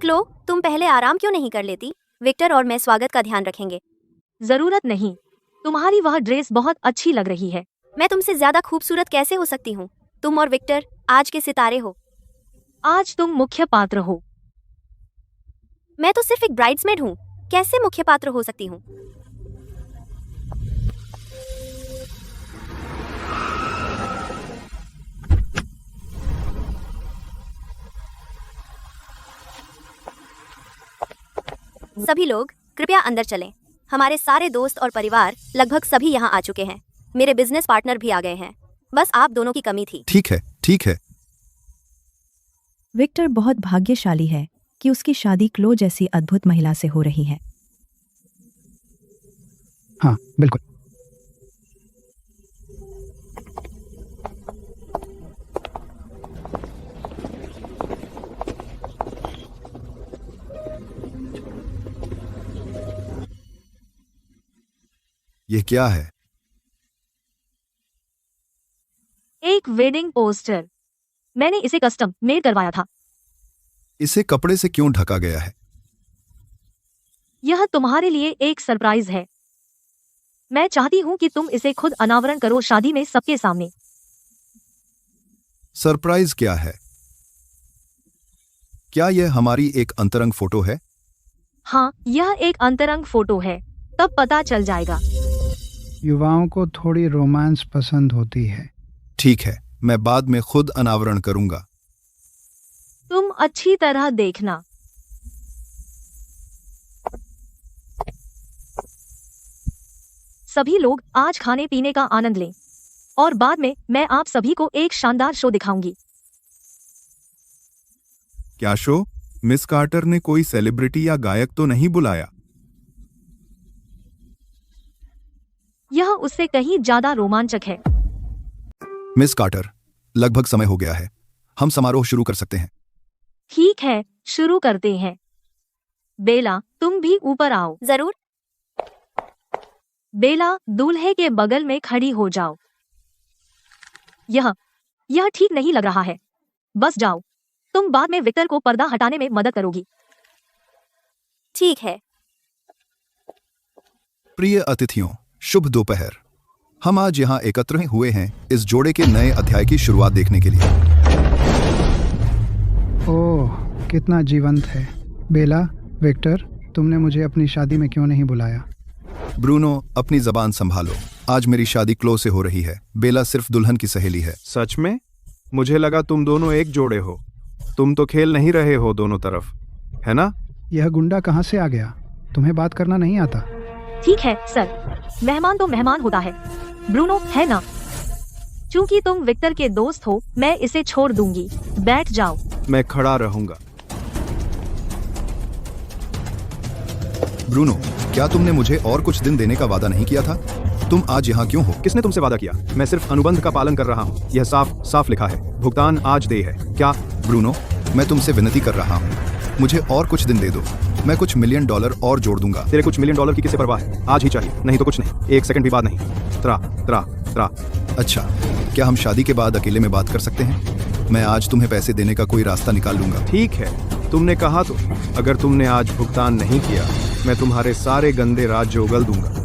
क्लो, तुम पहले आराम क्यों नहीं कर लेती? विक्टर और मैं स्वागत का ध्यान रखेंगे। जरूरत नहीं। तुम्हारी वह ड्रेस बहुत अच्छी लग रही है। मैं तुमसे ज्यादा खूबसूरत कैसे हो सकती हूँ? तुम और विक्टर आज के सितारे हो। आज तुम मुख्य पात्र हो। मैं तो सिर्फ एक ब्राइड्समेड हूँ, कैसे मुख्य पात्र हो सकती हूँ? सभी लोग कृपया अंदर चलें। हमारे सारे दोस्त और परिवार लगभग सभी यहाँ आ चुके हैं। मेरे बिजनेस पार्टनर भी आ गए हैं। बस आप दोनों की कमी थी। ठीक है, ठीक है। विक्टर बहुत भाग्यशाली है कि उसकी शादी क्लो जैसी अद्भुत महिला से हो रही है। हाँ, बिल्कुल। ये क्या है? एक वेडिंग पोस्टर। मैंने इसे कस्टम मेड करवाया था। इसे कपड़े से क्यों ढका गया है? यह तुम्हारे लिए एक सरप्राइज है। मैं चाहती हूँ कि तुम इसे खुद अनावरण करो शादी में सबके सामने। सरप्राइज क्या है? क्या यह हमारी एक अंतरंग फोटो है? हाँ, यह एक अंतरंग फोटो है। तब पता चल जाएगा। युवाओं को थोड़ी रोमांस पसंद होती है। ठीक है, मैं बाद में खुद अनावरण करूंगा। तुम अच्छी तरह देखना। सभी लोग आज खाने पीने का आनंद लें और बाद में मैं आप सभी को एक शानदार शो दिखाऊंगी। क्या शो? मिस कार्टर ने कोई सेलिब्रिटी या गायक तो नहीं बुलाया? यह उससे कहीं ज्यादा रोमांचक है। मिस कार्टर, लगभग समय हो गया है। हम समारोह शुरू कर सकते हैं। ठीक है, शुरू करते हैं। बेला, तुम भी ऊपर आओ। जरूर। बेला, दूल्हे के बगल में खड़ी हो जाओ। यह ठीक नहीं लग रहा है। बस जाओ। तुम बाद में विक्टर को पर्दा हटाने में मदद करोगी। ठीक है। प्रिय अतिथियों, शुभ दोपहर। हम आज यहाँ एकत्र हुए हैं इस जोड़े के नए अध्याय की शुरुआत देखने के लिए। ओह, कितना जीवंत है। बेला, विक्टर, तुमने मुझे अपनी शादी में क्यों नहीं बुलाया? ब्रूनो, अपनी जबान संभालो। आज मेरी शादी क्लो से हो रही है। बेला सिर्फ दुल्हन की सहेली है। सच में? मुझे लगा तुम दोनों एक जोड़े हो। तुम तो खेल नहीं रहे हो दोनों तरफ, है ना? यह गुंडा कहाँ से आ गया? तुम्हें बात करना नहीं आता? ठीक है सर, मेहमान तो मेहमान होता है। ब्रूनो, है ना? क्योंकि तुम विक्टर के दोस्त हो, मैं इसे छोड़ दूंगी। बैठ जाओ। मैं खड़ा रहूंगा। ब्रूनो, क्या तुमने मुझे और कुछ दिन देने का वादा नहीं किया था? तुम आज यहाँ क्यों हो? किसने तुमसे वादा किया? मैं सिर्फ अनुबंध का पालन कर रहा हूँ। यह साफ साफ लिखा है, भुगतान आज देय है। क्या? ब्रूनो, मैं तुमसे विनती कर रहा हूँ, मुझे और कुछ दिन दे दो। मैं कुछ $1 मिलियन और जोड़ दूंगा। तेरे कुछ $1 मिलियन की किसे परवाह है? आज ही चाहिए, नहीं तो कुछ नहीं। एक सेकंड भी बात नहीं। त्रा त्रा त्रा। अच्छा, क्या हम शादी के बाद अकेले में बात कर सकते हैं? मैं आज तुम्हें पैसे देने का कोई रास्ता निकाल लूंगा। ठीक है, तुमने कहा तो। अगर तुमने आज भुगतान नहीं किया, मैं तुम्हारे सारे गंदे राज्य उगल दूंगा।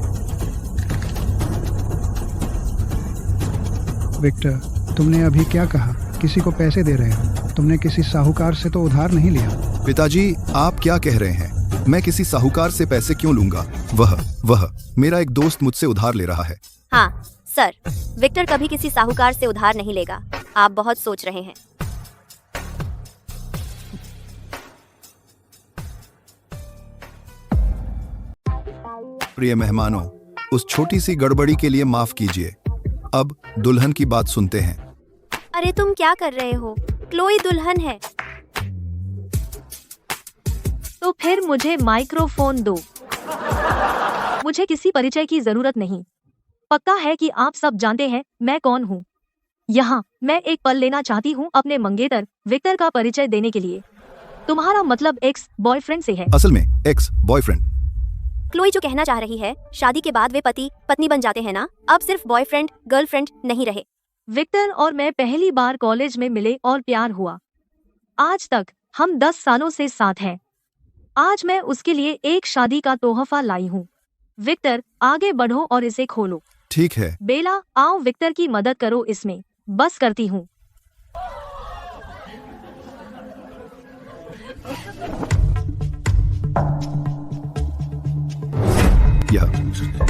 विक्टर, तुमने अभी क्या कहा? किसी को पैसे दे रहे हो? तुमने किसी साहूकार से तो उधार नहीं लिया? पिताजी, आप क्या कह रहे हैं? मैं किसी साहूकार से पैसे क्यों लूंगा? वह मेरा एक दोस्त मुझसे उधार ले रहा है। हाँ सर, विक्टर कभी किसी साहूकार से उधार नहीं लेगा। आप बहुत सोच रहे हैं। प्रिय मेहमानों, उस छोटी सी गड़बड़ी के लिए माफ कीजिए। अब दुल्हन की बात सुनते हैं। अरे तुम क्या कर रहे हो? क्लोई दुल्हन है। तो फिर मुझे माइक्रोफोन दो। मुझे किसी परिचय की जरूरत नहीं। पक्का है कि आप सब जानते हैं मैं कौन हूँ। यहाँ मैं एक पल लेना चाहती हूँ अपने मंगेतर विक्टर का परिचय देने के लिए। तुम्हारा मतलब एक्स बॉयफ्रेंड से है? असल में एक्स बॉयफ्रेंड। क्लोई जो कहना चाह रही है, शादी के बाद वे पति पत्नी बन जाते हैं ना? अब सिर्फ बॉयफ्रेंड गर्लफ्रेंड नहीं रहे। विक्टर और मैं पहली बार कॉलेज में मिले और प्यार हुआ। आज तक हम 10 सालों से साथ हैं। आज मैं उसके लिए एक शादी का तोहफा लाई हूँ। विक्टर, आगे बढ़ो और इसे खोलो। ठीक है। बेला, आओ विक्टर की मदद करो इसमें। बस करती हूँ।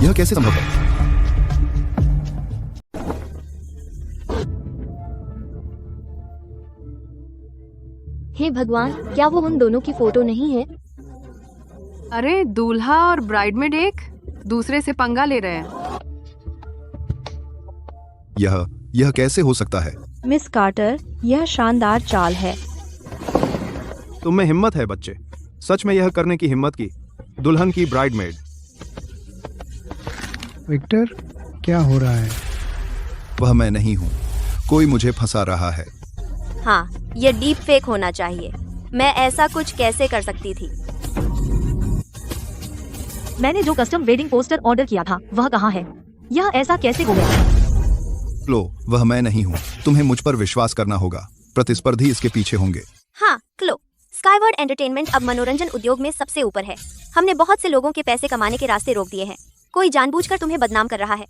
यह कैसे संभव है? हे भगवान, क्या वो उन दोनों की फोटो नहीं है? अरे दूल्हा और ब्राइडमेड एक दूसरे से पंगा ले रहे हैं। यह कैसे हो सकता है? मिस कार्टर, यह शानदार चाल है। तुम में हिम्मत है बच्चे, सच में यह करने की हिम्मत की। दुल्हन की ब्राइडमेड। विक्टर, क्या हो रहा है? वह मैं नहीं हूँ। कोई मुझे फंसा रहा है। हाँ, ये डीप फेक होना चाहिए। मैं ऐसा कुछ कैसे कर सकती थी? मैंने जो कस्टम वेडिंग पोस्टर ऑर्डर किया था वह कहाँ है? यह ऐसा कैसे हो गया? लो, वह मैं नहीं हूँ। तुम्हें मुझ पर विश्वास करना होगा। प्रतिस्पर्धी इसके पीछे होंगे। हाँ, क्लो, स्काईवर्ड एंटरटेनमेंट अब मनोरंजन उद्योग में सबसे ऊपर है। हमने बहुत से लोगों के पैसे कमाने के रास्ते रोक दिए हैं। कोई जानबूझकर तुम्हें बदनाम कर रहा है।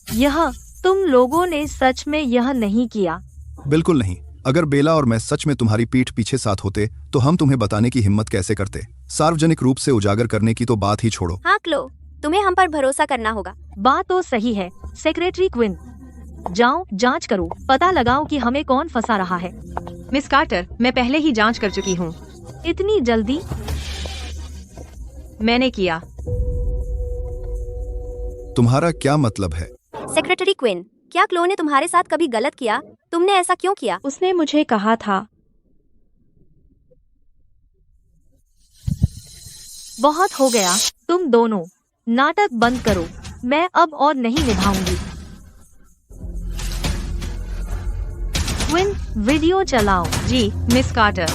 यह तुम लोगों ने सच में यह नहीं किया? बिल्कुल नहीं। अगर बेला और मैं सच में तुम्हारी पीठ पीछे साथ होते तो हम तुम्हें बताने की हिम्मत कैसे करते? सार्वजनिक रूप से उजागर करने की तो बात ही छोड़ो। हाँ क्लो, तुम्हें हम पर भरोसा करना होगा। बात तो सही है सेक्रेटरी क्विन। जाओ, जांच करो, पता लगाओ कि हमें कौन फंसा रहा है। मिस कार्टर, मैं पहले ही जांच कर चुकी हूँ। इतनी जल्दी? मैंने किया। तुम्हारा क्या मतलब है? सेक्रेटरी क्विन, क्या क्लो ने तुम्हारे साथ कभी गलत किया? तुमने ऐसा क्यों किया? उसने मुझे कहा था। बहुत हो गया। तुम दोनों नाटक बंद करो। मैं अब और नहीं निभाऊंगी। विन, वीडियो चलाओ। जी मिस कार्टर।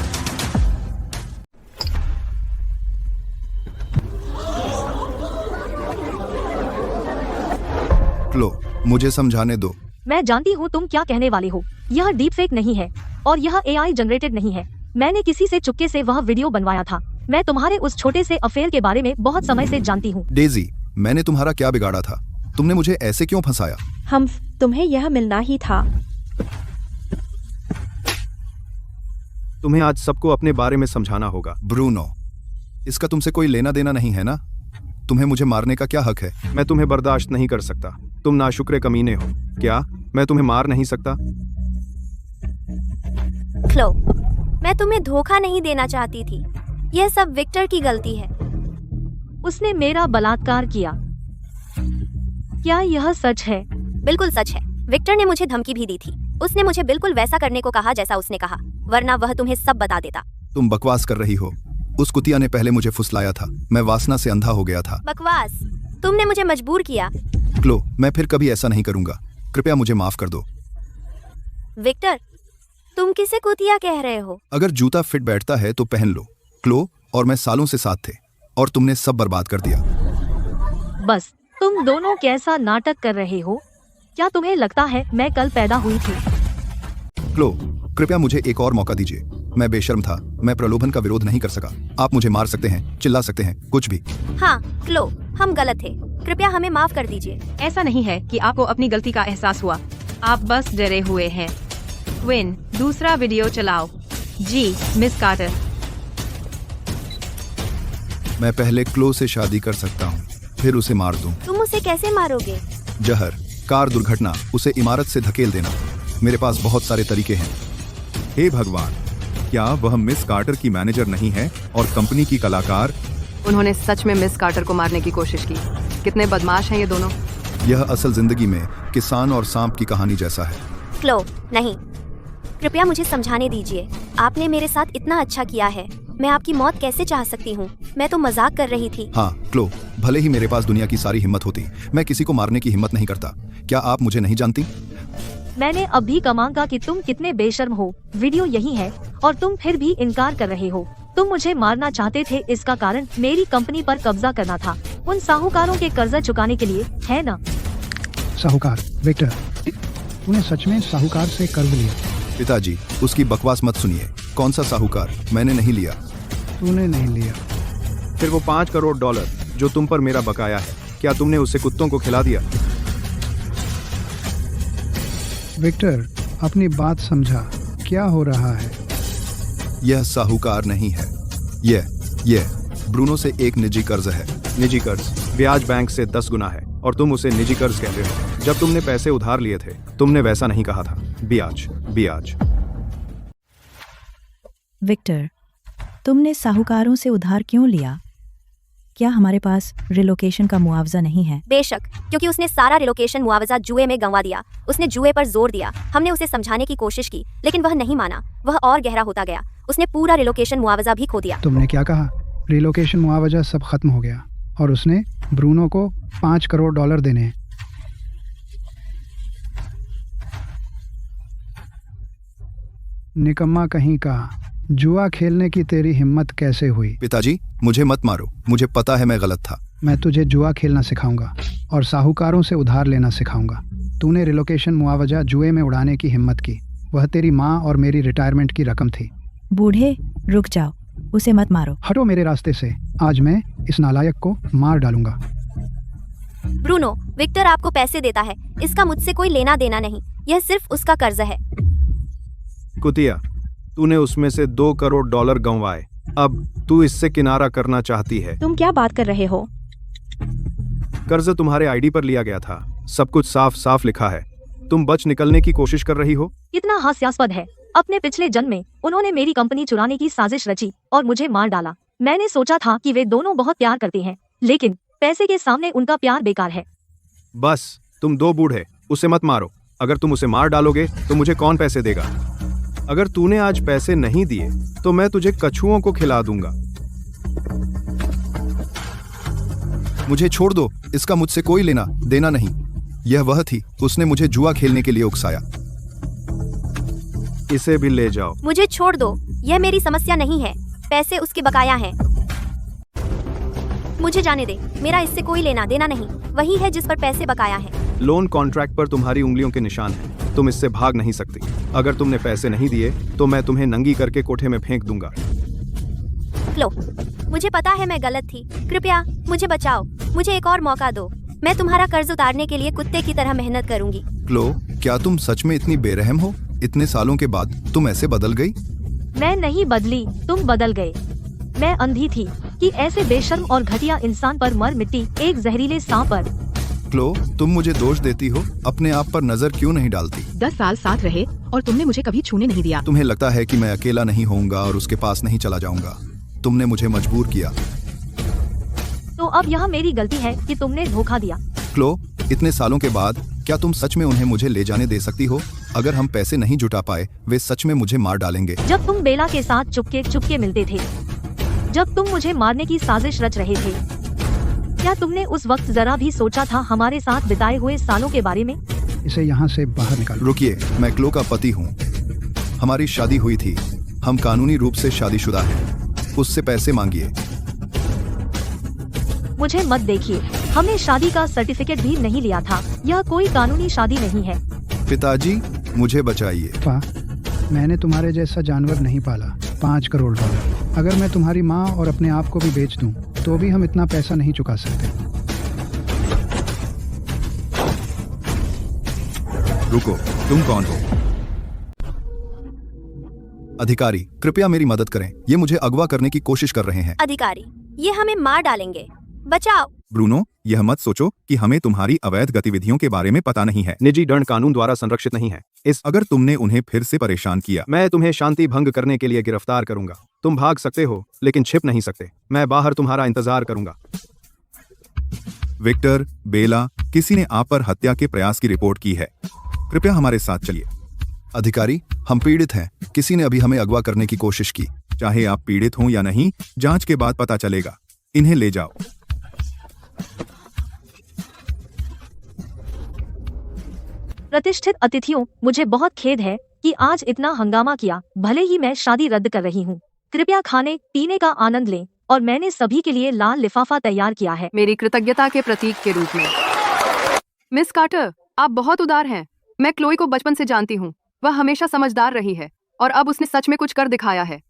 क्लो, मुझे समझाने दो। मैं जानती हूँ तुम क्या कहने वाले हो। यह डीप फेक नहीं है और यह AI जनरेटेड नहीं है। मैंने किसी से चुपके से वह वीडियो बनवाया था। मैं तुम्हारे उस छोटे से अफेयर के बारे में बहुत समय से जानती हूँ। डेजी, मैंने तुम्हारा क्या बिगाड़ा था? तुमने मुझे ऐसे क्यों फंसाया? हम तुम्हें यह मिलना ही था। तुम्हें आज सबको अपने बारे में समझाना होगा। ब्रूनो, इसका तुमसे कोई लेना देना नहीं है ना? तुम्हें मुझे मारने का क्या हक है? मैं तुम्हें बर्दाश्त नहीं कर सकता। तुम नाशुक्रे कमीने हो। क्या मैं तुम्हें मार नहीं सकता? क्लो, मैं तुम्हें धोखा नहीं देना चाहती थी। यह सब विक्टर की गलती है। उसने मेरा बलात्कार किया। क्या यह सच है? बिल्कुल सच है। विक्टर ने मुझे धमकी भी दी थी। उसने मुझे बिल्कुल वैसा करने को कहा जैसा उसने कहा, वरना वह तुम्हें सब बता देता। तुम बकवास कर रही हो। उस कुतिया ने पहले मुझे फुसलाया था। मैं वासना से अंधा हो गया था। बकवास? तुमने मुझे मजबूर किया। क्लो, मैं फिर कभी ऐसा नहीं करूंगा। कृपया मुझे माफ कर दो। विक्टर, तुम किसे कुतिया कह रहे हो? अगर जूता फिट बैठता है तो पहन लो। क्लो और मैं सालों से साथ थे और तुमने सब बर्बाद कर दिया। बस, तुम दोनों कैसा नाटक कर रहे हो? क्या तुम्हें लगता है मैं कल पैदा हुई थी? क्लो, कृपया मुझे एक और मौका दीजिए। मैं बेशर्म था। मैं प्रलोभन का विरोध नहीं कर सका। आप मुझे मार सकते हैं, चिल्ला सकते हैं, कुछ भी। हाँ क्लो, हम गलत थे। कृपया हमें माफ कर दीजिए। ऐसा नहीं है कि आपको अपनी गलती का एहसास हुआ। आप बस डरे हुए हैं। विन, दूसरा वीडियो चलाओ। जी मिस कार्टर। मैं पहले क्लो से शादी कर सकता हूँ, फिर उसे मार दूं। तुम उसे कैसे मारोगे? जहर, कार दुर्घटना, उसे इमारत से धकेल देना। मेरे पास बहुत सारे तरीके हैं। हे भगवान, क्या वह मिस कार्टर की मैनेजर नहीं है और कंपनी की कलाकार? उन्होंने सच में मिस कार्टर को मारने की कोशिश की। कितने बदमाश हैं ये दोनों। यह असल जिंदगी में किसान और सांप की कहानी जैसा है। क्लो, नहीं, कृपया मुझे समझाने दीजिए। आपने मेरे साथ इतना अच्छा किया है। मैं आपकी मौत कैसे चाह सकती हूँ? मैं तो मजाक कर रही थी। हाँ क्लो, भले ही मेरे पास दुनिया की सारी हिम्मत होती, मैं किसी को मारने की हिम्मत नहीं करता। क्या आप मुझे नहीं जानती? मैंने अब भी कमांगा कि तुम कितने बेशर्म हो। वीडियो यही है और तुम फिर भी इनकार कर रहे हो। तुम मुझे मारना चाहते थे, इसका कारण मेरी कंपनी पर कब्जा करना था, उन साहूकारों के कर्जा चुकाने के लिए, है ना? साहूकार विक्टर, तूने सच में साहूकार से कर्ज लिया? पिताजी, उसकी बकवास मत सुनिए। कौन सा साहूकार? मैंने नहीं लिया। तूने नहीं लिया? फिर वो $5 करोड़ जो तुम पर मेरा बकाया है, क्या तुमने उसे कुत्तों को खिला दिया? विक्टर, अपनी बात समझा। क्या हो रहा है? यह साहूकार नहीं है। यह ब्रूनो से एक निजी कर्ज है। निजी कर्ज ब्याज बैंक से 10 गुना है और तुम उसे निजी कर्ज कहते हो। जब तुमने पैसे उधार लिए थे, तुमने वैसा नहीं कहा था। ब्याज। विक्टर, तुमने साहूकारों से उधार क्यों लिया? क्या हमारे पास रिलोकेशन का मुआवजा नहीं है? बेशक, क्योंकि उसने सारा रिलोकेशन मुआवजा जुए में गंवा दिया। उसने जुए पर जोर दिया। हमने उसे समझाने की कोशिश की, लेकिन वह नहीं माना। वह और गहरा होता गया। उसने पूरा रिलोकेशन मुआवजा भी खो दिया। तुमने क्या कहा? रिलोकेशन मुआवजा सब खत्म हो गया और उसने ब्रूनो को $5 करोड़ देने हैं। निकम्मा कहीं का। जुआ खेलने की तेरी हिम्मत कैसे हुई? पिताजी, मुझे मत मारो। मुझे पता है मैं गलत था। मैं तुझे जुआ खेलना सिखाऊंगा और साहूकारों से उधार लेना सिखाऊंगा। तूने रिलोकेशन मुआवजा जुए में उड़ाने की हिम्मत की। वह तेरी माँ और मेरी रिटायरमेंट की रकम थी। बूढ़े, रुक जाओ, उसे मत मारो। हटो मेरे रास्ते से। आज मैं इस नालायक को मार डालूंगा। ब्रूनो, विक्टर आपको पैसे देता है। इसका मुझसे कोई लेना देना नहीं। यह सिर्फ उसका कर्ज है। कुतिया, तूने उसमें से $2 करोड़ गंवाए। अब तू इससे किनारा करना चाहती है। तुम क्या बात कर रहे हो? कर्ज तुम्हारे आईडी पर लिया गया था। सब कुछ साफ साफ लिखा है। तुम बच निकलने की कोशिश कर रही हो। कितना हास्यास्पद है। अपने पिछले जन्म में उन्होंने मेरी कंपनी चुराने की साजिश रची और मुझे मार डाला। मैंने सोचा था कि वे दोनों बहुत प्यार करते हैं, लेकिन पैसे के सामने उनका प्यार बेकार है। बस, तुम 2 बूढ़े, उसे मत मारो। अगर तुम उसे मार डालोगे तो मुझे कौन पैसे देगा? अगर तूने आज पैसे नहीं दिए तो मैं तुझे कछुओं को खिला दूंगा। मुझे छोड़ दो, इसका मुझसे कोई लेना देना नहीं। यह वह थी, उसने मुझे जुआ खेलने के लिए उकसाया। इसे भी ले जाओ। मुझे छोड़ दो, यह मेरी समस्या नहीं है। पैसे उसके बकाया हैं। मुझे जाने दे, मेरा इससे कोई लेना देना नहीं। वही है जिस पर पैसे बकाया हैं। लोन कॉन्ट्रैक्ट पर तुम्हारी उंगलियों के निशान हैं। तुम इससे भाग नहीं सकती। अगर तुमने पैसे नहीं दिए तो मैं तुम्हें नंगी करके कोठे में फेंक दूंगा। लो, मुझे पता है मैं गलत थी। कृपया मुझे बचाओ, मुझे एक और मौका दो। मैं तुम्हारा कर्ज उतारने के लिए कुत्ते की तरह मेहनत करूंगी। क्लो, क्या तुम सच में इतनी बेरहम हो? इतने सालों के बाद तुम ऐसे बदल गई? मैं नहीं बदली, तुम बदल गए। मैं अंधी थी कि ऐसे बेशर्म और घटिया इंसान पर मर मिट्टी, एक जहरीले सांप पर। क्लो, तुम मुझे दोष देती हो, अपने आप पर नजर क्यों नहीं डालती? 10 साल साथ रहे और तुमने मुझे कभी छूने नहीं दिया। तुम्हें लगता है कि मैं अकेला नहीं होऊंगा और उसके पास नहीं चला जाऊंगा। तुमने मुझे मजबूर किया। तो अब यह मेरी गलती है कि तुमने धोखा दिया। क्लो, इतने सालों के बाद क्या तुम सच में उन्हें मुझे ले जाने दे सकती हो? अगर हम पैसे नहीं जुटा पाए, वे सच में मुझे मार डालेंगे। जब तुम बेला के साथ चुपके चुपके मिलते थे, जब तुम मुझे मारने की साजिश रच रहे थे, क्या तुमने उस वक्त जरा भी सोचा था हमारे साथ बिताए हुए सालों के बारे में? इसे यहाँ से बाहर निकालो। रुकिए, मैं क्लो का पति हूँ। हमारी शादी हुई थी। हम कानूनी रूप से शादीशुदा हैं। उससे पैसे मांगिए। मुझे मत देखिए, हमने शादी का सर्टिफिकेट भी नहीं लिया था। यह कोई कानूनी शादी नहीं है। पिताजी, मुझे बचाइए। मैंने तुम्हारे जैसा जानवर नहीं पाला। 5 करोड़ डॉलर। अगर मैं तुम्हारी माँ और अपने आप को भी बेच दूं, तो भी हम इतना पैसा नहीं चुका सकते। रुको, तुम कौन हो? अधिकारी, कृपया मेरी मदद करें। ये मुझे अगवा करने की कोशिश कर रहे हैं। अधिकारी, ये हमें मार डालेंगे। बचाओ। ब्रूनो, यह मत सोचो कि हमें तुम्हारी अवैध गतिविधियों के बारे में पता नहीं है। निजी दंड कानून द्वारा संरक्षित नहीं है। अगर तुमने उन्हें फिर से परेशान किया, मैं तुम्हें शांति भंग करने के लिए गिरफ्तार करूंगा। तुम भाग सकते हो, लेकिन छिप नहीं सकते। मैं बाहर तुम्हारा इंतजार करूंगा। विक्टर, बेला, किसी ने आप पर हत्या के प्रयास की रिपोर्ट की है। कृपया हमारे साथ चलिए। अधिकारी, हम पीड़ित हैं। किसी ने अभी हमें अगवा करने की कोशिश की। चाहे आप पीड़ित हों या नहीं, जांच के बाद पता चलेगा। इन्हें ले जाओ। प्रतिष्ठित अतिथियों, मुझे बहुत खेद है कि आज इतना हंगामा किया। भले ही मैं शादी रद्द कर रही हूँ, कृपया खाने पीने का आनंद लें। और मैंने सभी के लिए लाल लिफाफा तैयार किया है, मेरी कृतज्ञता के प्रतीक के रूप में। मिस कार्टर, आप बहुत उदार हैं। मैं क्लोई को बचपन से जानती हूँ। वह हमेशा समझदार रही है और अब उसने सच में कुछ कर दिखाया है।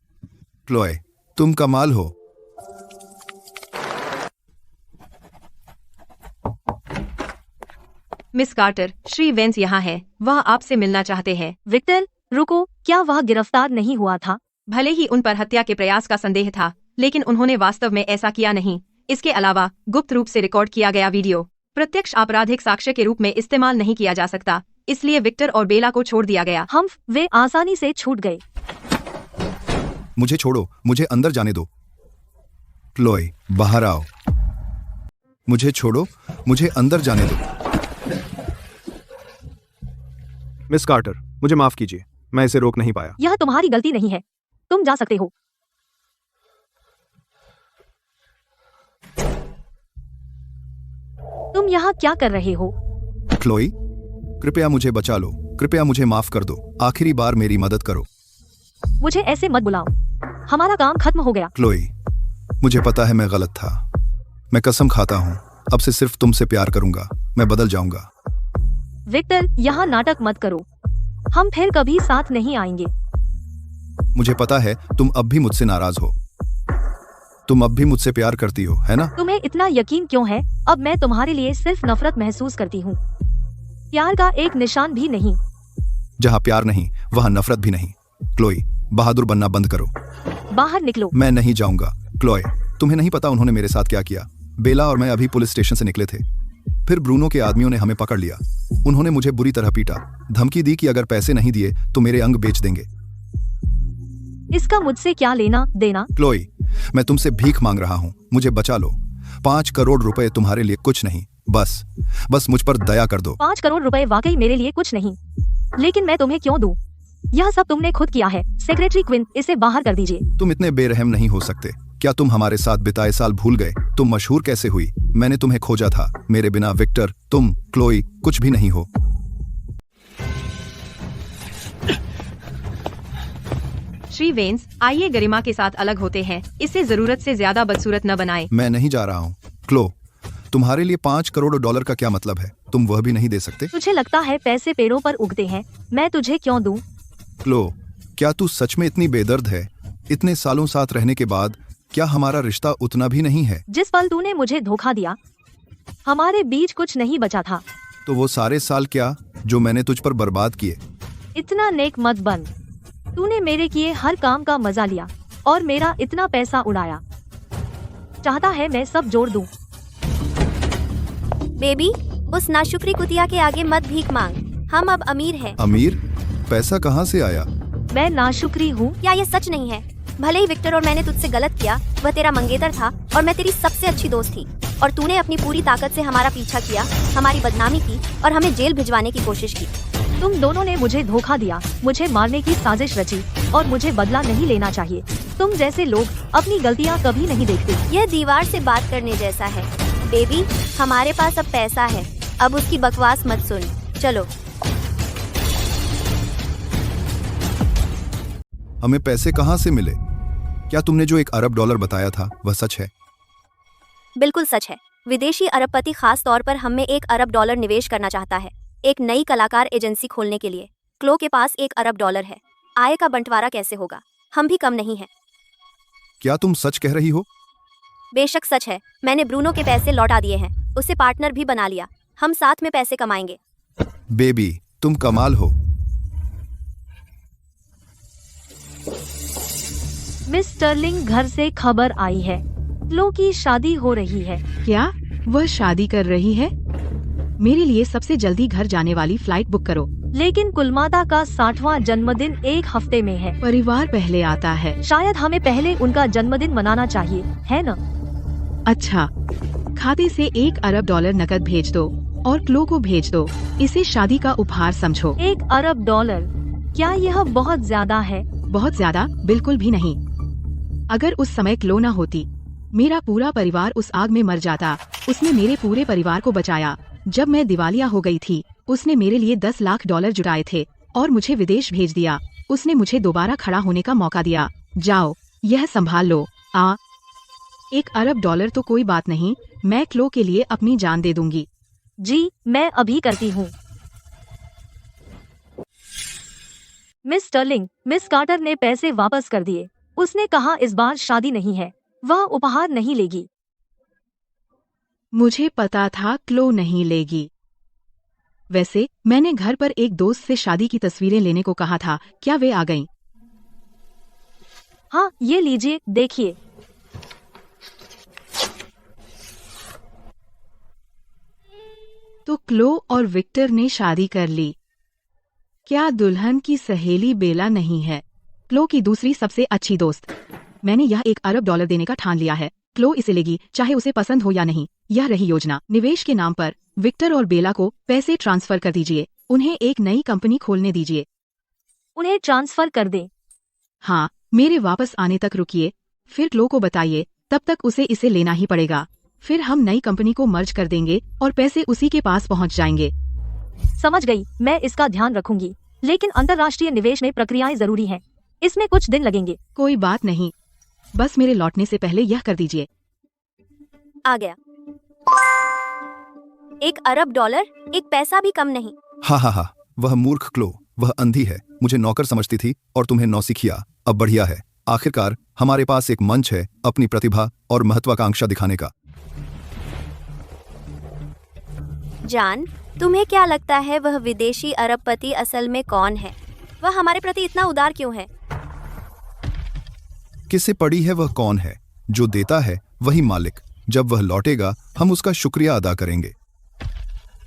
क्लोए, तुम कमाल हो। मिस कार्टर, श्री वेंस यहाँ है। वह आपसे मिलना चाहते हैं। विक्टर, रुको, क्या वह गिरफ्तार नहीं हुआ था? भले ही उन पर हत्या के प्रयास का संदेह था, लेकिन उन्होंने वास्तव में ऐसा किया नहीं। इसके अलावा गुप्त रूप से रिकॉर्ड किया गया वीडियो प्रत्यक्ष आपराधिक साक्ष्य के रूप में इस्तेमाल नहीं किया जा सकता, इसलिए विक्टर और बेला को छोड़ दिया गया। वे आसानी से छूट गए। मुझे छोड़ो, मुझे अंदर जाने दो। क्लोए, बाहर आओ। मुझे छोड़ो, मुझे अंदर जाने दो। मिस कार्टर, मुझे माफ कीजिए, मैं इसे रोक नहीं पाया। यह तुम्हारी गलती नहीं है, तुम जा सकते हो। तुम यहाँ क्या कर रहे हो? क्लोई, कृपया मुझे बचा लो। कृपया मुझे माफ कर दो। आखिरी बार मेरी मदद करो। मुझे ऐसे मत बुलाओ, हमारा काम खत्म हो गया। क्लोई, मुझे पता है मैं गलत था। मैं कसम खाता हूँ, अब से सिर्फ तुमसे प्यार करूंगा। मैं बदल जाऊंगा। विक्टर, यहाँ नाटक मत करो। हम फिर कभी साथ नहीं आएंगे। मुझे पता है तुम अब भी मुझसे नाराज हो। तुम अब भी मुझसे प्यार करती हो, है ना? तुम्हें इतना यकीन क्यों है? अब मैं तुम्हारे लिए सिर्फ नफरत महसूस करती हूँ, प्यार का एक निशान भी नहीं। जहाँ प्यार नहीं, वहाँ नफरत भी नहीं। क्लोई, बहादुर बनना बंद करो। बाहर निकलो। मैं नहीं जाऊंगा। क्लोए, तुम्हें नहीं पता उन्होंने मेरे साथ क्या किया। बेला और मैं अभी पुलिस स्टेशन से निकले थे। फिर ब्रूनो के आदमियों ने हमें पकड़ लिया। उन्होंने मुझे बुरी तरह पीटा, धमकी दी कि अगर पैसे नहीं दिए तो मेरे अंग बेच देंगे। इसका मुझसे क्या लेना देना? क्लोई, मैं तुमसे भीख मांग रहा हूँ, मुझे बचा लो। 5 करोड़ रुपए तुम्हारे लिए कुछ नहीं। बस मुझ पर दया कर दो। 5 करोड़ रुपए वाकई मेरे लिए कुछ नहीं, लेकिन मैं तुम्हें क्यों दूं? यह सब तुमने खुद किया है। सेक्रेटरी क्विन, इसे बाहर कर दीजिए। तुम इतने बेरहम नहीं हो सकते। क्या तुम हमारे साथ बिताए साल भूल गए? तुम मशहूर कैसे हुई? मैंने तुम्हें खोजा था। मेरे बिना विक्टर, तुम, क्लोई कुछ भी नहीं हो। श्री वेंस, आइए गरिमा के साथ अलग होते हैं। इसे जरूरत से ज्यादा बदसूरत न बनाएं। मैं नहीं जा रहा हूँ। क्लो, तुम्हारे लिए $5 करोड़ का क्या मतलब है? तुम वह भी नहीं दे सकते? तुझे लगता है पैसे पेड़ों पर उगते हैं? मैं तुझे क्यों दूं? क्लो, क्या तू सच में इतनी बेदर्द है? इतने सालों साथ रहने के बाद क्या हमारा रिश्ता उतना भी नहीं है? जिस पल तूने मुझे धोखा दिया, हमारे बीच कुछ नहीं बचा था। तो वो सारे साल क्या जो मैंने तुझ पर बर्बाद किए? इतना नेक मत बन। तूने मेरे किए हर काम का मजा लिया और मेरा इतना पैसा उड़ाया। चाहता है मैं सब जोड़ दूं। बेबी, उस नाशुक्री कुतिया के आगे मत भीख मांग। हम अब अमीर हैं। अमीर? पैसा कहाँ से आया? मैं नाशुक्री हूँ? क्या ये सच नहीं है? भले ही विक्टर और मैंने तुझसे गलत किया, वह तेरा मंगेतर था और मैं तेरी सबसे अच्छी दोस्त थी, और तूने अपनी पूरी ताकत से हमारा पीछा किया, हमारी बदनामी की और हमें जेल भिजवाने की कोशिश की। तुम दोनों ने मुझे धोखा दिया, मुझे मारने की साजिश रची और मुझे बदला नहीं लेना चाहिए। तुम जैसे लोग अपनी गलतियाँ कभी नहीं देखते। यह दीवार से बात करने जैसा है। बेबी, हमारे पास अब पैसा है, अब उसकी बकवास मत सुन। चलो। हमें पैसे कहाँ से मिले? क्या तुमने जो $1 अरब बताया था वह सच है? बिल्कुल सच है। विदेशी अरबपति खास तौर पर हम में $1 अरब निवेश करना चाहता है, एक नई कलाकार एजेंसी खोलने के लिए। क्लो के पास $1 अरब है। आय का बंटवारा कैसे होगा? हम भी कम नहीं हैं। क्या तुम सच कह रही हो? बेशक सच है। मैंने ब्रूनो के पैसे लौटा दिए हैं, उसे पार्टनर भी बना लिया। हम साथ में पैसे कमाएंगे। बेबी, तुम कमाल हो। मिस स्टर्लिंग, घर से खबर आई है, क्लो की शादी हो रही है। क्या वह शादी कर रही है? मेरे लिए सबसे जल्दी घर जाने वाली फ्लाइट बुक करो। लेकिन कुलमाता का 60वां जन्मदिन 1 हफ्ते में है। परिवार पहले आता है। शायद हमें पहले उनका जन्मदिन मनाना चाहिए, है न? अच्छा, खाते से $1 अरब नकद भेज दो और क्लो को भेज दो। इसे शादी का उपहार समझो। $1 अरब? क्या यह बहुत ज्यादा है? बहुत ज्यादा बिल्कुल भी नहीं। अगर उस समय क्लो न होती, मेरा पूरा परिवार उस आग में मर जाता। उसने मेरे पूरे परिवार को बचाया। जब मैं दिवालिया हो गई थी, उसने मेरे लिए $10 लाख जुटाए थे और मुझे विदेश भेज दिया। उसने मुझे दोबारा खड़ा होने का मौका दिया। जाओ, यह संभाल लो। $1 अरब तो कोई बात नहीं, मैं क्लो के लिए अपनी जान दे दूंगी। जी, मैं अभी करती हूँ। मिस स्टर्लिंग, मिस कार्टर ने पैसे वापस कर दिए। उसने कहा इस बार शादी नहीं है, वह उपहार नहीं लेगी। मुझे पता था क्लो नहीं लेगी। वैसे मैंने घर पर एक दोस्त से शादी की तस्वीरें लेने को कहा था, क्या वे आ गईं? हाँ, ये लीजिए, देखिए। तो क्लो और विक्टर ने शादी कर ली। क्या दुल्हन की सहेली बेला नहीं है, क्लो की दूसरी सबसे अच्छी दोस्त? मैंने यह $1 अरब देने का ठान लिया है। क्लो इसे लेगी, चाहे उसे पसंद हो या नहीं। यह रही योजना। निवेश के नाम पर विक्टर और बेला को पैसे ट्रांसफर कर दीजिए। उन्हें एक नई कंपनी खोलने दीजिए। उन्हें ट्रांसफर कर दें? हाँ, मेरे वापस आने तक रुकिए, फिर क्लो को बताइए। तब तक उसे इसे लेना ही पड़ेगा। फिर हम नई कंपनी को मर्ज कर देंगे और पैसे उसी के पास पहुंच जाएंगे। समझ गई, मैं इसका ध्यान रखूंगी। लेकिन अंतर्राष्ट्रीय निवेश में प्रक्रियाएं जरूरी हैं। इसमें कुछ दिन लगेंगे। कोई बात नहीं, बस मेरे लौटने से पहले यह कर दीजिए। आ गया। $1 अरब, एक पैसा भी कम नहीं। हा, वह मूर्ख क्लो, वह अंधी है। मुझे नौकर समझती थी और तुम्हें नौसिखिया। अब बढ़िया है, आखिरकार हमारे पास एक मंच है अपनी प्रतिभा और महत्वाकांक्षा दिखाने का। जान, तुम्हें क्या लगता है वह विदेशी अरबपति असल में कौन है? वह हमारे प्रति इतना उदार क्यों है? किसे पड़ी है वह कौन है? जो देता है वही मालिक। जब वह लौटेगा हम उसका शुक्रिया अदा करेंगे।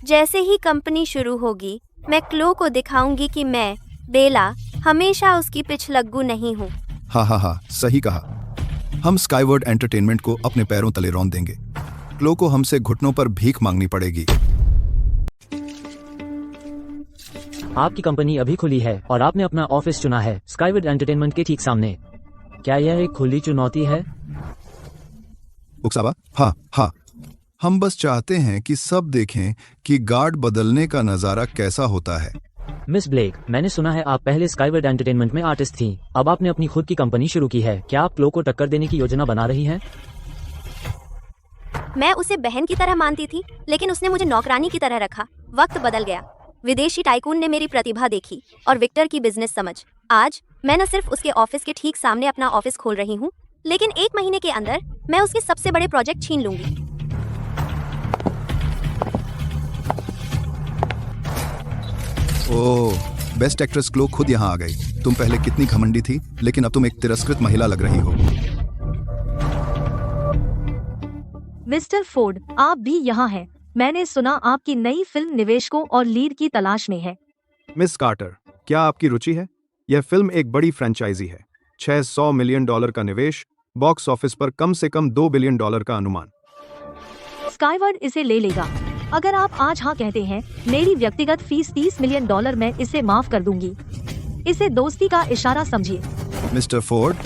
जैसे ही कंपनी शुरू होगी, मैं क्लो को दिखाऊंगी कि मैं, बेला, हमेशा उसकी पिछलग्गू नहीं हूँ। हा, सही कहा। हम स्काईवर्ड एंटरटेनमेंट को अपने पैरों तले रौंद देंगे। क्लो को हमसे घुटनों पर भीख मांगनी पड़ेगी। आपकी कंपनी अभी खुली है और आपने अपना ऑफिस चुना है स्काईवर्ड एंटरटेनमेंट के ठीक सामने। क्या यह एक खुली चुनौती है? उकसावा, हाँ हाँ, हम बस चाहते हैं कि सब देखें कि गार्ड बदलने का नजारा कैसा होता है। मिस ब्लेक, मैंने सुना है आप पहले स्काईवर्ड एंटरटेनमेंट में आर्टिस्ट थी, अब आपने अपनी खुद की कंपनी शुरू की है। क्या आप क्लो को टक्कर देने की योजना बना रही हैं? मैं उसे बहन की तरह मानती थी, लेकिन उसने मुझे नौकरानी की तरह रखा। वक्त बदल गया। विदेशी टाइकून ने मेरी प्रतिभा देखी और विक्टर की बिजनेस समझ। आज मैं न सिर्फ उसके ऑफिस के ठीक सामने अपना ऑफिस खोल रही हूँ, लेकिन 1 महीने के अंदर मैं उसके सबसे बड़े प्रोजेक्ट छीन लूंगी। ओह, बेस्ट एक्ट्रेस क्लो खुद यहाँ आ गई। तुम पहले कितनी घमंडी थी, लेकिन अब तुम एक तिरस्कृत महिला लग रही हो। मिस्टर फोर्ड, आप भी यहाँ हैं। मैंने सुना आपकी नई फिल्म निवेशकों और लीड की तलाश में है। मिस कार्टर, क्या आपकी रुचि है? यह फिल्म एक बड़ी फ्रेंचाइजी है। $600 मिलियन का निवेश, बॉक्स ऑफिस पर कम से कम $2 बिलियन का अनुमान। स्काईवर्ड इसे ले लेगा। अगर आप आज हाँ कहते हैं, मेरी व्यक्तिगत फीस $30 मिलियन मैं इसे माफ कर दूंगी। इसे दोस्ती का इशारा समझिए। मिस्टर फोर्ड,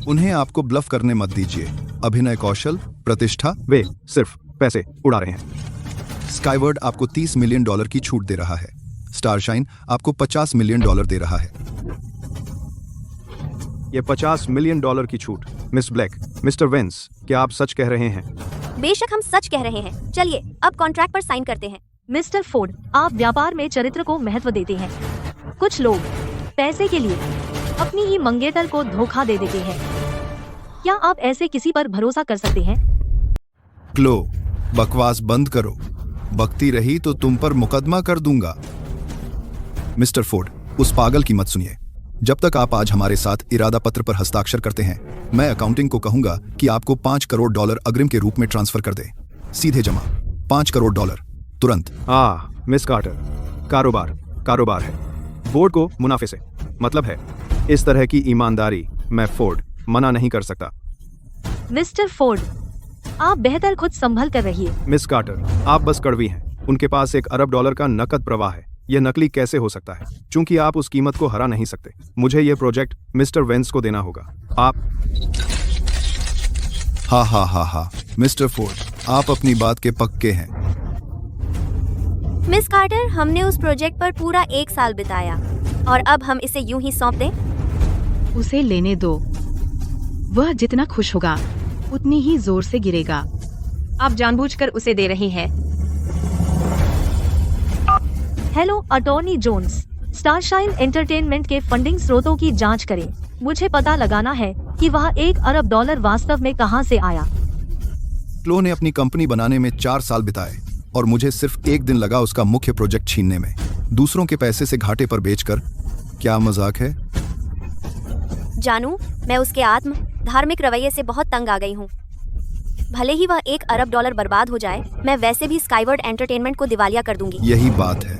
उन्हें आपको ब्लफ करने मत दीजिए। अभिनय कौशल, प्रतिष्ठा, वे सिर्फ पैसे उड़ा रहे हैं। स्काईवर्ड आपको $30 मिलियन की छूट दे रहा है। स्टारशाइन आपको $50 मिलियन दे रहा है। ये $50 मिलियन की छूट। मिस ब्लैक, मिस्टर वेंस, क्या आप सच कह रहे हैं? बेशक हम सच कह रहे हैं। चलिए अब कॉन्ट्रैक्ट पर साइन करते हैं। मिस्टर फोर्ड, आप व्यापार में चरित्र को महत्व देते हैं। कुछ लोग पैसे के लिए अपनी ही मंगेतर को धोखा दे देते हैं। क्या आप ऐसे किसी पर भरोसा कर सकते हैं? क्लो, बकवास बंद करो। बकती रही तो तुम पर मुकदमा कर दूंगा। मिस्टर फोर्ड, उस पागल की मत सुनिए। जब तक आप आज हमारे साथ इरादा पत्र पर हस्ताक्षर करते हैं, मैं अकाउंटिंग को कहूंगा कि आपको $5 करोड़ अग्रिम के रूप में ट्रांसफर कर दे। सीधे जमा $5 करोड़, तुरंत। मिस कार्टर, कारोबार है। बोर्ड को मुनाफे से मतलब है। इस तरह की ईमानदारी मैं फोर्ड मना नहीं कर सकता। मिस्टर फोर्ड, आप बेहतर खुद संभल कर रहिए। मिस कार्टर, आप बस कड़वी हैं। उनके पास $1 अरब का नकद प्रवाह है। यह नकली कैसे हो सकता है? चूंकि आप उस कीमत को हरा नहीं सकते, मुझे यह प्रोजेक्ट मिस्टर वेंस को देना होगा। आप हा, मिस्टर फोर्ड, आप अपनी बात के पक्के हैं। मिस कार्टर, हमने उस प्रोजेक्ट पर पूरा 1 साल बिताया और अब हम इसे यूं ही सौंप दें? उसे लेने दो। वह जितना खुश होगा उतनी ही जोर से गिरेगा। आप जानबूझकर उसे दे रही हैं। हेलो अटॉर्नी जोन्स, स्टारशाइन एंटरटेनमेंट के फंडिंग स्रोतों की जांच करें। मुझे पता लगाना है कि वह $1 अरब वास्तव में कहां से आया। क्लो ने अपनी कंपनी बनाने में 4 साल बिताए और मुझे सिर्फ 1 दिन लगा उसका मुख्य प्रोजेक्ट छीनने में। दूसरों के पैसे से घाटे पर बेचकर। क्या मजाक है? जानू, मैं उसके धार्मिक रवैये से बहुत तंग आ गई हूँ। भले ही वह $1 अरब बर्बाद हो जाए, मैं वैसे भी स्काईवर्ड एंटरटेनमेंट को दिवालिया कर दूंगी। यही बात है,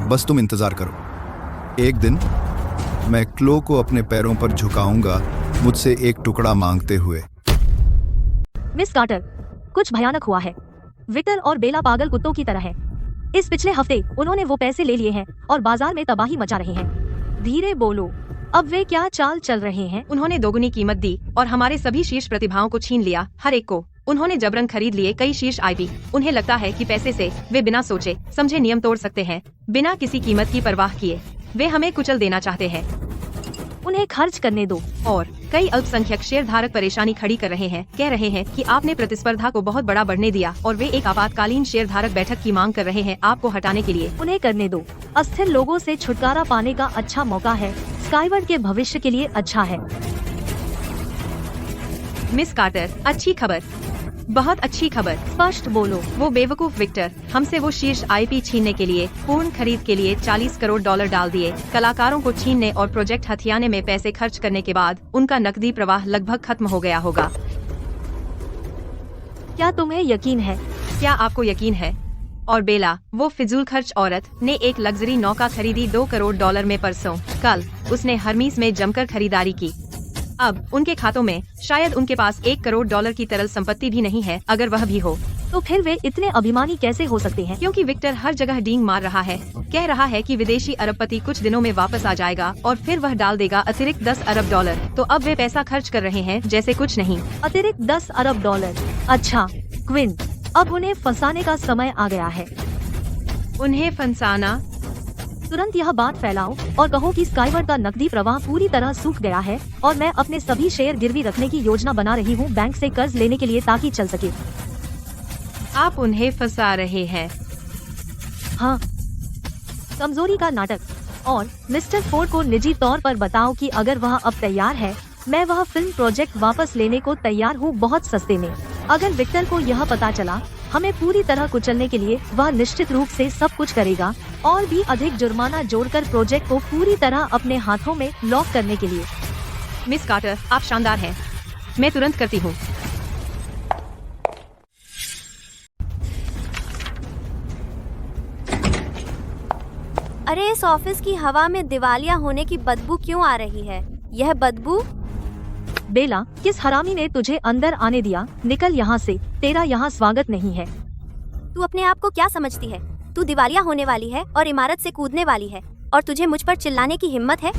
बस तुम इंतजार करो। एक दिन मैं क्लो को अपने पैरों पर झुकाऊंगा, मुझसे एक टुकड़ा मांगते हुए। मिस कार्टर, कुछ भयानक हुआ है। विक्टर और बेला पागल कुत्तों की तरह है। इस पिछले हफ्ते उन्होंने वो पैसे ले लिए हैं और बाजार में तबाही मचा रहे हैं। धीरे बोलो, अब वे क्या चाल चल रहे हैं? उन्होंने दोगुनी कीमत दी और हमारे सभी शीर्ष प्रतिभाओं को छीन लिया, हर एक को। उन्होंने जबरन खरीद लिए कई शीर्ष आईपी। उन्हें लगता है कि पैसे से वे बिना सोचे समझे नियम तोड़ सकते हैं, बिना किसी कीमत की परवाह किए। वे हमें कुचल देना चाहते हैं। उन्हें खर्च करने दो। और कई अल्पसंख्यक शेयरधारक परेशानी खड़ी कर रहे हैं, कह रहे हैं कि आपने प्रतिस्पर्धा को बहुत बड़ा बढ़ने दिया और वे एक आपातकालीन शेयरधारक बैठक की मांग कर रहे हैं आपको हटाने के लिए। उन्हें करने दो। अस्थिर लोगों से छुटकारा पाने का अच्छा मौका है। स्काईवर्ड के भविष्य के लिए अच्छा है। मिस कार्टर, अच्छी खबर, बहुत अच्छी खबर। स्पष्ट बोलो। वो बेवकूफ विक्टर हमसे वो शीर्ष आईपी छीनने के लिए पूर्ण खरीद के लिए $40 करोड़ डाल दिए। कलाकारों को छीनने और प्रोजेक्ट हथियाने में पैसे खर्च करने के बाद उनका नकदी प्रवाह लगभग खत्म हो गया होगा। क्या तुम्हें यकीन है? क्या आपको यकीन है? और बेला, वो फिजूल खर्च औरत, ने एक लग्जरी नौका खरीदी $2 करोड़ में परसों। कल उसने हर्मीस में जमकर खरीदारी की। अब उनके खातों में शायद उनके पास $1 करोड़ की तरल संपत्ति भी नहीं है, अगर वह भी हो। तो फिर वे इतने अभिमानी कैसे हो सकते हैं? क्योंकि विक्टर हर जगह डींग मार रहा है, कह रहा है कि विदेशी अरबपति कुछ दिनों में वापस आ जाएगा और फिर वह डाल देगा अतिरिक्त 10 अरब डॉलर। तो अब वे पैसा खर्च कर रहे हैं जैसे कुछ नहीं। अतिरिक्त 10 अरब डॉलर। अच्छा क्विन, अब उन्हें फंसाने का समय आ गया है। उन्हें फंसाना? तुरंत यह बात फैलाओ और कहो कि स्काईवर्ड का नकदी प्रवाह पूरी तरह सूख गया है और मैं अपने सभी शेयर गिरवी रखने की योजना बना रही हूँ बैंक से कर्ज लेने के लिए ताकि चल सके। आप उन्हें फंसा रहे हैं? हाँ, कमजोरी का नाटक। और मिस्टर फोर्ड को निजी तौर पर बताओ कि अगर वह अब तैयार है, मैं वह फिल्म प्रोजेक्ट वापस लेने को तैयार हूँ बहुत सस्ते में। अगर विक्टर को यह पता चला हमें पूरी तरह कुचलने के लिए, वह निश्चित रूप से सब कुछ करेगा और भी अधिक जुर्माना जोड़कर प्रोजेक्ट को पूरी तरह अपने हाथों में लॉक करने के लिए। मिस कार्टर, आप शानदार हैं। मैं तुरंत करती हूँ। अरे इस ऑफिस की हवा में दिवालिया होने की बदबू क्यों आ रही है? यह बदबू? बेला, किस हरामी ने तुझे अंदर आने दिया? निकल यहाँ से, तेरा यहाँ स्वागत नहीं है। तू अपने आप को क्या समझती है? तू दिवालिया होने वाली है और इमारत से कूदने वाली है और तुझे मुझ पर चिल्लाने की हिम्मत है?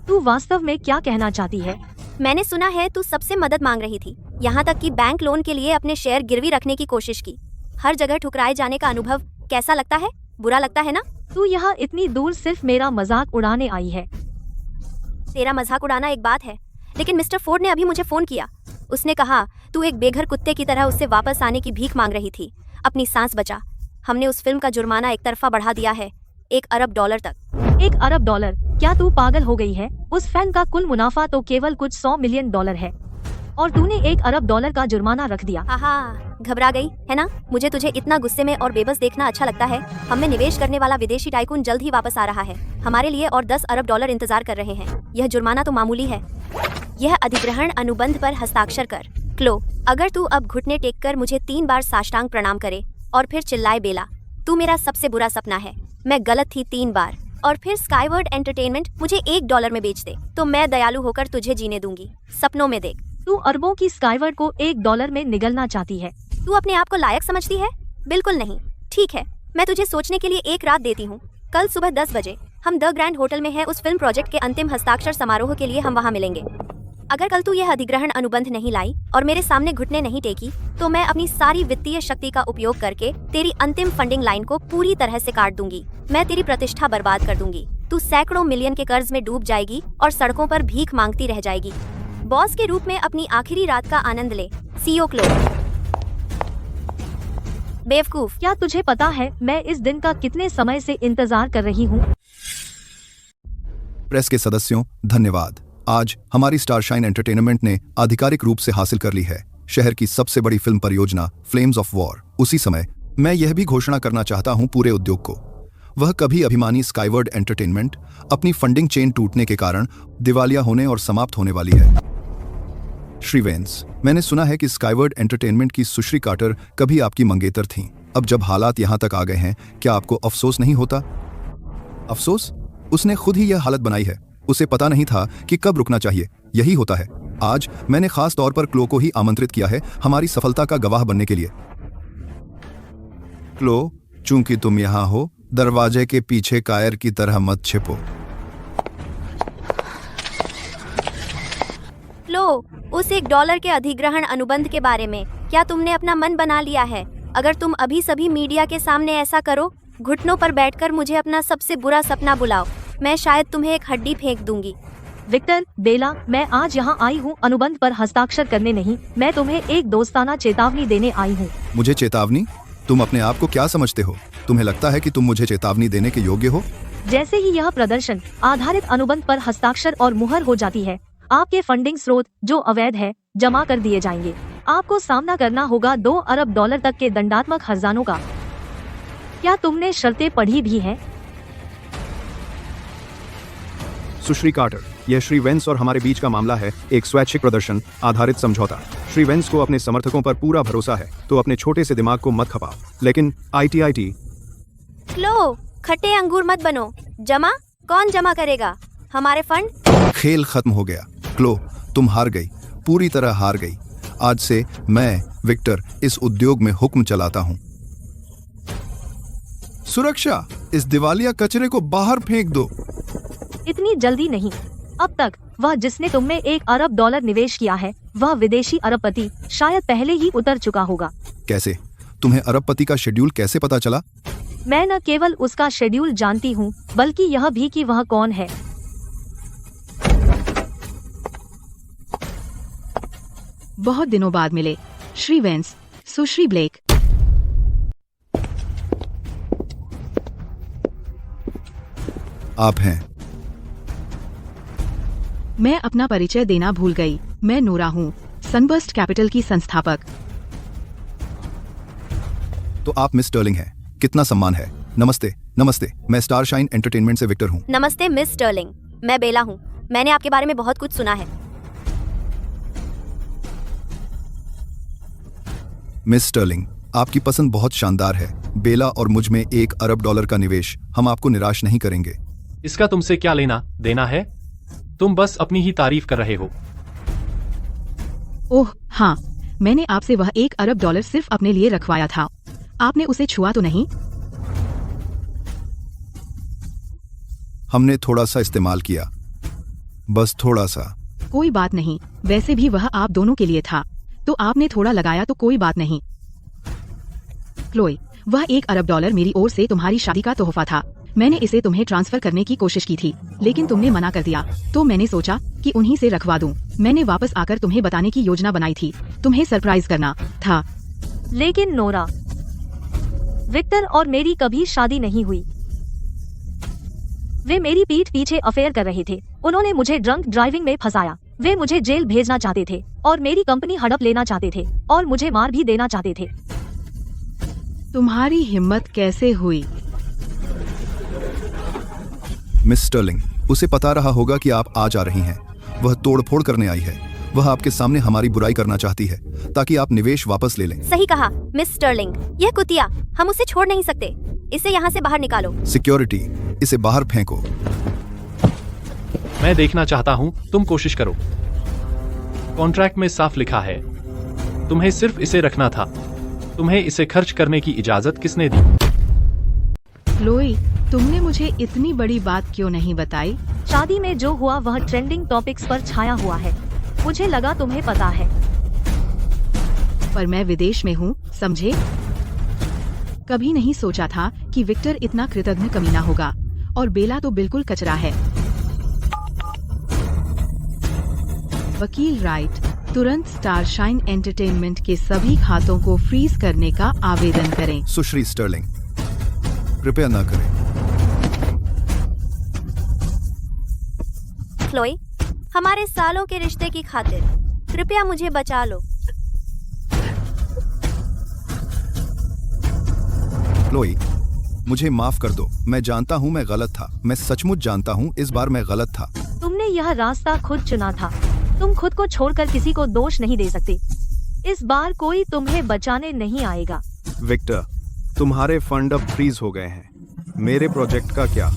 तू वास्तव में क्या कहना चाहती है? मैंने सुना है तू सबसे मदद मांग रही थी, यहाँ तक कि बैंक लोन के लिए अपने शेयर गिरवी रखने की कोशिश की। हर जगह ठुकराए जाने का अनुभव कैसा लगता है? बुरा लगता है ना? तू यहाँ इतनी दूर सिर्फ मेरा मजाक उड़ाने आई है। तेरा मजाक उड़ाना एक बात है, लेकिन मिस्टर फोर्ड ने अभी मुझे फोन किया। उसने कहा तू एक बेघर कुत्ते की तरह उससे वापस आने की भीख मांग रही थी। अपनी सांस बचा। हमने उस फिल्म का जुर्माना एक तरफा बढ़ा दिया है, 1 अरब डॉलर तक। 1 अरब डॉलर? क्या तू पागल हो गई है? उस फिल्म का कुल मुनाफा तो केवल कुछ 100 मिलियन डॉलर है और तूने 1 अरब डॉलर का जुर्माना रख दिया। हाँ, घबरा गई है ना? मुझे तुझे इतना गुस्से में और बेबस देखना अच्छा लगता है। हम में निवेश करने वाला विदेशी टाइकून जल्द ही वापस आ रहा है। हमारे लिए और 10 अरब डॉलर इंतजार कर रहे हैं। यह जुर्माना तो मामूली है। यह अधिग्रहण अनुबंध पर हस्ताक्षर कर। क्लो, अगर तू अब घुटने टेक कर मुझे 3 बार साष्टांग प्रणाम करे और फिर चिल्लाए, बेला तू मेरा सबसे बुरा सपना है, मैं गलत थी 3 बार, और फिर स्काईवर्ड एंटरटेनमेंट मुझे 1 डॉलर में बेच दे, तो मैं दयालु होकर तुझे जीने दूंगी। सपनों में देख। तू अरबों की स्काईवर्ड को 1 डॉलर में निगलना चाहती है? तू अपने आप को लायक समझती है? बिल्कुल नहीं। ठीक है, मैं तुझे सोचने के लिए 1 रात देती हूँ। कल सुबह 10 बजे हम द ग्रैंड होटल में हैं। उस फिल्म प्रोजेक्ट के अंतिम हस्ताक्षर समारोह के लिए हम वहाँ मिलेंगे। अगर कल तू यह अधिग्रहण अनुबंध नहीं लाई और मेरे सामने घुटने नहीं टेकी, तो मैं अपनी सारी वित्तीय शक्ति का उपयोग करके तेरी अंतिम फंडिंग लाइन को पूरी तरह से काट दूंगी। मैं तेरी प्रतिष्ठा बर्बाद कर दूंगी। तू सैकड़ों मिलियन के कर्ज में डूब जाएगी और सड़कों पर भीख मांगती रह जाएगी। बॉस के रूप में अपनी आखिरी रात का आनंद ले। सीईओ क्लो। बेवकूफ, क्या तुझे पता है मैं इस दिन का कितने समय से इंतजार कर रही हूँ? प्रेस के सदस्यों, धन्यवाद। आज हमारी स्टारशाइन एंटरटेनमेंट ने आधिकारिक रूप से हासिल कर ली है शहर की सबसे बड़ी फिल्म परियोजना फ्लेम्स ऑफ वॉर। उसी समय मैं यह भी घोषणा करना चाहता हूं पूरे उद्योग को, वह कभी अभिमानी स्काईवर्ड एंटरटेनमेंट अपनी फंडिंग चेन टूटने के कारण दिवालिया होने और समाप्त होने वाली है। श्री वेंस, मैंने सुना है कि स्काईवर्ड एंटरटेनमेंट की सुश्री कार्टर कभी आपकी मंगेतर थीं। अब जब हालात यहां तक आ गए हैं, क्या आपको अफसोस नहीं होता? अफसोस? उसने खुद ही यह हालत बनाई है। उसे पता नहीं था कि कब रुकना चाहिए। यही होता है। आज मैंने खास तौर पर क्लो को ही आमंत्रित किया है हमारी सफलता का गवाह बनने के लिए। क्लो, चूंकि तुम यहाँ हो, दरवाजे के पीछे कायर की तरह मत छिपो। क्लो, उस 1 डॉलर के अधिग्रहण अनुबंध के बारे में क्या तुमने अपना मन बना लिया है? अगर तुम अभी सभी मीडिया के सामने ऐसा करो, घुटनों पर बैठकर मुझे अपना सबसे बुरा सपना बुलाओ, मैं शायद तुम्हें एक हड्डी फेंक दूंगी। विक्टर, बेला, मैं आज यहाँ आई हूँ अनुबंध पर हस्ताक्षर करने नहीं, मैं तुम्हें एक दोस्ताना चेतावनी देने आई हूँ। मुझे चेतावनी? तुम अपने आप को क्या समझते हो? तुम्हें लगता है कि तुम मुझे चेतावनी देने के योग्य हो? जैसे ही यह प्रदर्शन आधारित अनुबंध पर हस्ताक्षर और मुहर हो जाती है, आपके फंडिंग स्रोत जो अवैध है जमा कर दिए जाएंगे। आपको सामना करना होगा 2 अरब डॉलर तक के दंडात्मक हर्जानों का। क्या तुमने शर्तें पढ़ी भी हैं? सुश्री कार्टर, यह श्री वेंस और हमारे बीच का मामला है, एक स्वैच्छिक प्रदर्शन आधारित समझौता। श्री वेंस को अपने समर्थकों पर पूरा भरोसा है, तो अपने छोटे से दिमाग को मत खपाओ। लेकिन ITIT। क्लो, खट्टे अंगूर मत बनो। जमा? कौन जमा करेगा हमारे फंड? खेल खत्म हो गया। क्लो, तुम हार गई, पूरी तरह हार गई। आज से मैं विक्टर इस उद्योग में हुक्म चलाता हूं। सुरक्षा, इस दिवालिया कचरे को बाहर फेंक दो। इतनी जल्दी नहीं। अब तक वह जिसने तुम में $1 अरब निवेश किया है वह विदेशी अरबपति शायद पहले ही उतर चुका होगा। कैसे? तुम्हें अरबपति का शेड्यूल कैसे पता चला? मैं न केवल उसका शेड्यूल जानती हूँ बल्कि यह भी कि वह कौन है। बहुत दिनों बाद मिले। श्री वेंस, सुश्री ब्लेक। आप हैं? मैं अपना परिचय देना भूल गई। मैं नोरा हूँ, सनबर्स्ट कैपिटल की संस्थापक। तो आप मिस स्टर्लिंग हैं। कितना सम्मान है। नमस्ते। नमस्ते, मैं स्टारशाइन एंटरटेनमेंट से विक्टर हूँ। नमस्ते मिस स्टर्लिंग, मैं बेला हूँ। मैंने आपके बारे में बहुत कुछ सुना है। मिस स्टर्लिंग, आपकी पसंद बहुत शानदार है। बेला और मुझ में $1 अरब का निवेश। हम आपको निराश नहीं करेंगे। इसका तुमसे क्या लेना देना है? तुम बस अपनी ही तारीफ कर रहे हो। ओह हाँ, मैंने आपसे वह $1 अरब सिर्फ अपने लिए रखवाया था। आपने उसे छुआ तो नहीं? हमने थोड़ा सा इस्तेमाल किया, बस थोड़ा सा। कोई बात नहीं, वैसे भी वह आप दोनों के लिए था, तो आपने थोड़ा लगाया तो कोई बात नहीं। क्लोई, वह $1 अरब मेरी ओर से तुम्हारी शादी का तोहफा था। मैंने इसे तुम्हें ट्रांसफर करने की कोशिश की थी, लेकिन तुमने मना कर दिया, तो मैंने सोचा कि उन्हीं से रखवा दूं। मैंने वापस आकर तुम्हें बताने की योजना बनाई थी, तुम्हें सरप्राइज करना था। लेकिन नोरा, विक्टर और मेरी कभी शादी नहीं हुई। वे मेरी पीठ पीछे अफेयर कर रहे थे। उन्होंने मुझे ड्रंक ड्राइविंग में फंसाया। वे मुझे जेल भेजना चाहते थे और मेरी कंपनी हड़प लेना चाहते थे और मुझे मार भी देना चाहते थे। तुम्हारी हिम्मत कैसे हुई? मिस स्टर्लिंग, उसे पता रहा होगा कि आप आज आ रही हैं। वह तोड़फोड़ करने आई है। वह आपके सामने हमारी बुराई करना चाहती है ताकि आप निवेश वापस ले लें। सही कहा मिस स्टर्लिंग, यह कुतिया, हम उसे छोड़ नहीं सकते। इसे यहाँ से बाहर निकालो। सिक्योरिटी, इसे बाहर फेंको। मैं देखना चाहता हूँ, तुम कोशिश करो। कॉन्ट्रैक्ट में साफ लिखा है, तुम्हें सिर्फ इसे रखना था। तुम्हें इसे खर्च करने की इजाजत किसने दी? क्लोई, तुमने मुझे इतनी बड़ी बात क्यों नहीं बताई? शादी में जो हुआ वह ट्रेंडिंग टॉपिक्स पर छाया हुआ है। मुझे लगा तुम्हें पता है। पर मैं विदेश में हूँ, समझे? कभी नहीं सोचा था कि विक्टर इतना कृतज्ञ कमीना होगा, और बेला तो बिल्कुल कचरा है। वकील राइट, तुरंत स्टारशाइन एंटरटेनमेंट के सभी खातों को फ्रीज करने का आवेदन करें। सुश्री स्टर्लिंग, कृपया न करें। क्लोई, हमारे सालों के रिश्ते की खातिर कृपया मुझे बचा लो। क्लोई, मुझे माफ कर दो। मैं जानता हूँ मैं गलत था। मैं सचमुच जानता हूँ इस बार मैं गलत था। तुमने यह रास्ता खुद चुना था। तुम खुद को छोड़कर किसी को दोष नहीं दे सकते। इस बार कोई तुम्हें बचाने नहीं आएगा। विक्टर, तुम्हारे फंड अब फ्रीज हो गए हैं। मेरे प्रोजेक्ट का क्या?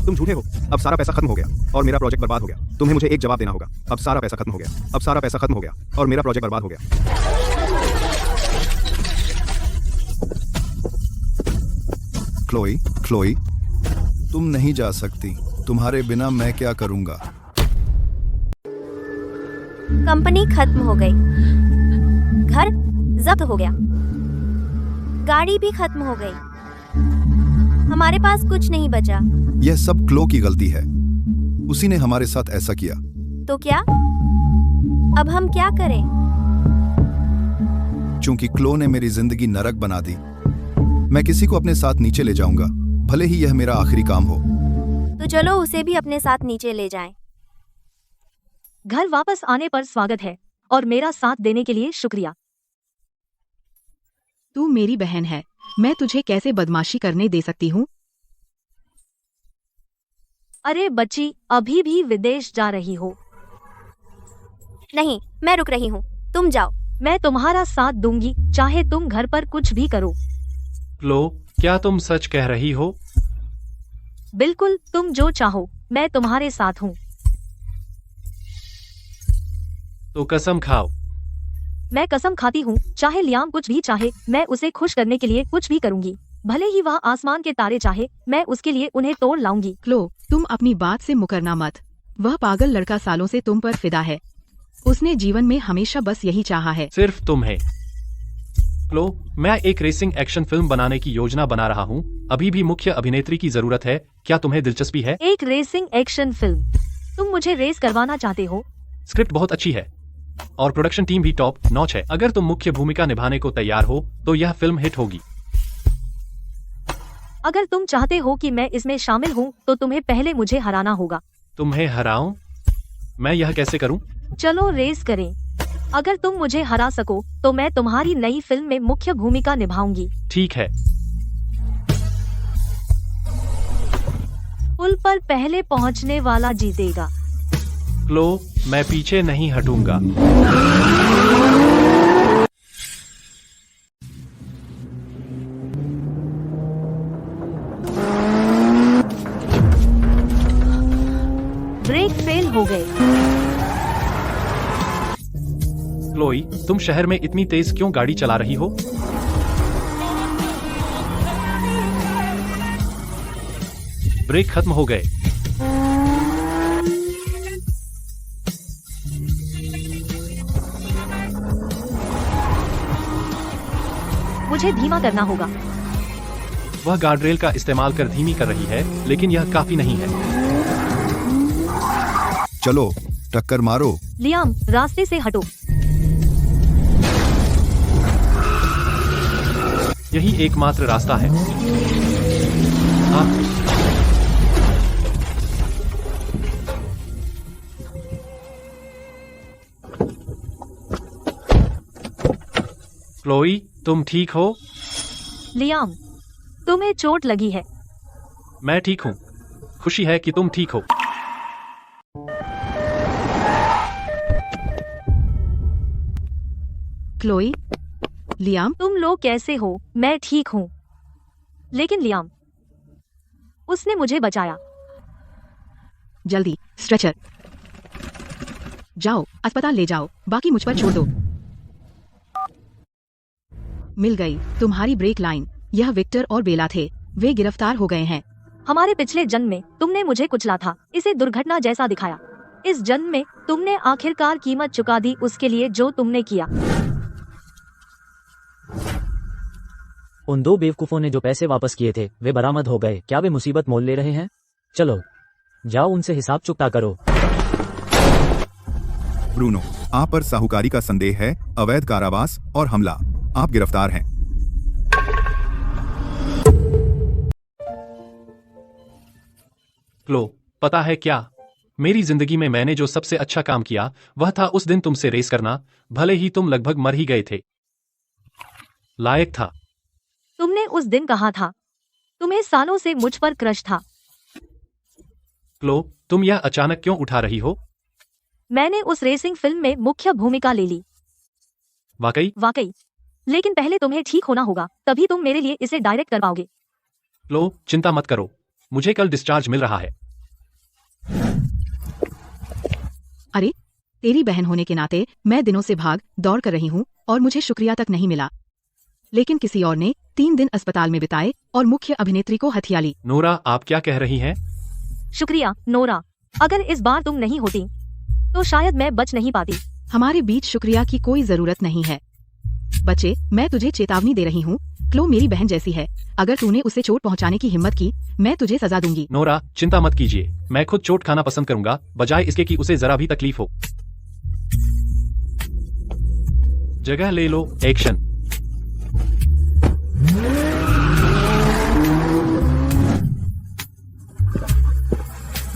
तुम झूठे हो। अब सारा पैसा खत्म हो गया और मेरा प्रोजेक्ट बर्बाद हो गया। तुम्हें मुझे एक जवाब देना होगा। अब सारा पैसा खत्म हो गया। अब सारा पैसा खत्म हो गया और मेरा प्रोजेक्ट बर्बाद हो गया। क्लोई, क्लोई, तुम नहीं जा सकती। तुम्हारे बिना मैं क्या करूँगा? कंपनी खत्म हो गई, घर जब्त हो गया, गाड़ी भी खत्म हो गई, हमारे पास कुछ नहीं बचा। यह सब क्लो की गलती है। उसी ने हमारे साथ ऐसा किया। तो क्या? अब हम क्या करें? चूंकि क्लो ने मेरी जिंदगी नरक बना दी, मैं किसी को अपने साथ नीचे ले जाऊंगा, भले ही यह मेरा आखिरी काम हो। तो चलो उसे भी अपने साथ नीचे ले जाएं। घर वापस आने पर स्वागत है और मेरा साथ देने के लिए शुक्रिया। तू मेरी बहन है, मैं तुझे कैसे बदमाशी करने दे सकती हूँ? अरे बच्ची, अभी भी विदेश जा रही हो? नहीं, मैं रुक रही हूँ, तुम जाओ। मैं तुम्हारा साथ दूंगी, चाहे तुम घर पर कुछ भी करो। क्लो, क्या तुम सच कह रही हो? बिल्कुल, तुम जो चाहो, मैं तुम्हारे साथ हूँ। तो कसम खाओ। मैं कसम खाती हूँ, चाहे लियाम कुछ भी चाहे, मैं उसे खुश करने के लिए कुछ भी करूँगी। भले ही वह आसमान के तारे चाहे, मैं उसके लिए उन्हें तोड़ लाऊंगी। क्लो, तुम अपनी बात से मुकरना मत। वह पागल लड़का सालों से तुम पर फिदा है। उसने जीवन में हमेशा बस यही चाहा है। सिर्फ तुम्हें। क्लो, मैं एक रेसिंग एक्शन फिल्म बनाने की योजना बना रहा हूँ। अभी भी मुख्य अभिनेत्री की जरूरत है। क्या तुम्हें दिलचस्पी है? एक रेसिंग एक्शन फिल्म? तुम मुझे रेस करवाना चाहते हो? स्क्रिप्ट बहुत अच्छी है और प्रोडक्शन टीम भी टॉप नॉच है। अगर तुम मुख्य भूमिका निभाने को तैयार हो तो यह फिल्म हिट होगी। अगर तुम चाहते हो कि मैं इसमें शामिल हूँ तो तुम्हें पहले मुझे हराना होगा। तुम्हें हराऊं? मैं यह कैसे करूं? चलो रेस करें। अगर तुम मुझे हरा सको तो मैं तुम्हारी नई फिल्म में मुख्य भूमिका निभाऊंगी। ठीक है। पुल पर पहले पहुंचने वाला जीतेगा। क्लो, मैं पीछे नहीं हटूंगा। ब्रेक फेल हो गए। क्लोई, तुम शहर में इतनी तेज क्यों गाड़ी चला रही हो? ब्रेक खत्म हो गए। मुझे धीमा करना होगा। वह गार्डरेल का इस्तेमाल कर धीमी कर रही है, लेकिन यह काफी नहीं है। चलो टक्कर मारो। लियाम, रास्ते से हटो। यही एकमात्र रास्ता है। हाँ। क्लोई, तुम ठीक हो? लियाम, तुम्हें चोट लगी है? मैं ठीक हूँ। खुशी है कि तुम ठीक हो। क्लोई, लियाम, तुम लोग कैसे हो? मैं ठीक हूँ। लेकिन लियाम, उसने मुझे बचाया। जल्दी स्ट्रेचर। जाओ, अस्पताल ले जाओ। बाकी मुझ पर छोड़ दो। मिल गई तुम्हारी ब्रेक लाइन। यह विक्टर और बेला थे। वे गिरफ्तार हो गए हैं। हमारे पिछले जन्म में तुमने मुझे कुचला था। इसे दुर्घटना जैसा दिखाया। इस जन्म में तुमने आखिरकार कीमत चुका दी उसके लिए जो तुमने किया। उन दो बेवकूफों ने जो पैसे वापस किए थे वे बरामद हो गए। क्या वे मुसीबत मोल ले रहे हैं? चलो जाओ, उनसे हिसाब चुकता करो। ब्रूनो, आप पर साहूकारी का संदेह है, अवैध कारावास और हमला। आप गिरफ्तार हैं। क्लो, पता है क्या? मेरी जिंदगी में मैंने जो सबसे अच्छा काम किया वह था उस दिन तुमसे रेस करना। भले ही तुम लगभग मर ही गए थे। लायक था। तुमने उस दिन कहा था। तुम्हें सालों से मुझ पर क्रश था। क्लो, तुम यह अचानक क्यों उठा रही हो? मैंने उस रेसिंग फिल्म में मुख्य भूमिका ले ली। वाकई? वाकई। लेकिन पहले तुम्हें ठीक होना होगा, तभी तुम मेरे लिए इसे डायरेक्ट कर पाओगे। क्लो, चिंता मत करो। मुझे कल डिस्चार्ज मिल रहा है। अरे, तेरी बहन होने के नाते मैं दिनों से भाग दौड़ कर रही हूँ और मुझे शुक्रिया तक नहीं मिला। लेकिन किसी और ने 3 दिन अस्पताल में बिताए और मुख्य अभिनेत्री को हथिया ली। नोरा, आप क्या कह रही हैं? शुक्रिया नोरा। अगर इस बार तुम नहीं होती तो शायद मैं बच नहीं पाती। हमारे बीच शुक्रिया की कोई जरूरत नहीं है। बच्चे, मैं तुझे चेतावनी दे रही हूँ। क्लो मेरी बहन जैसी है। अगर तूने उसे चोट पहुँचाने की हिम्मत की, मैं तुझे सजा दूंगी। नोरा, चिंता मत कीजिए। मैं खुद चोट खाना पसंद करूंगा, बजाय इसके कि उसे जरा भी तकलीफ हो। जगह ले लो। एक्शन।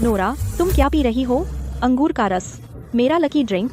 नोरा, तुम क्या पी रही हो? अंगूर का रस, मेरा लकी ड्रिंक।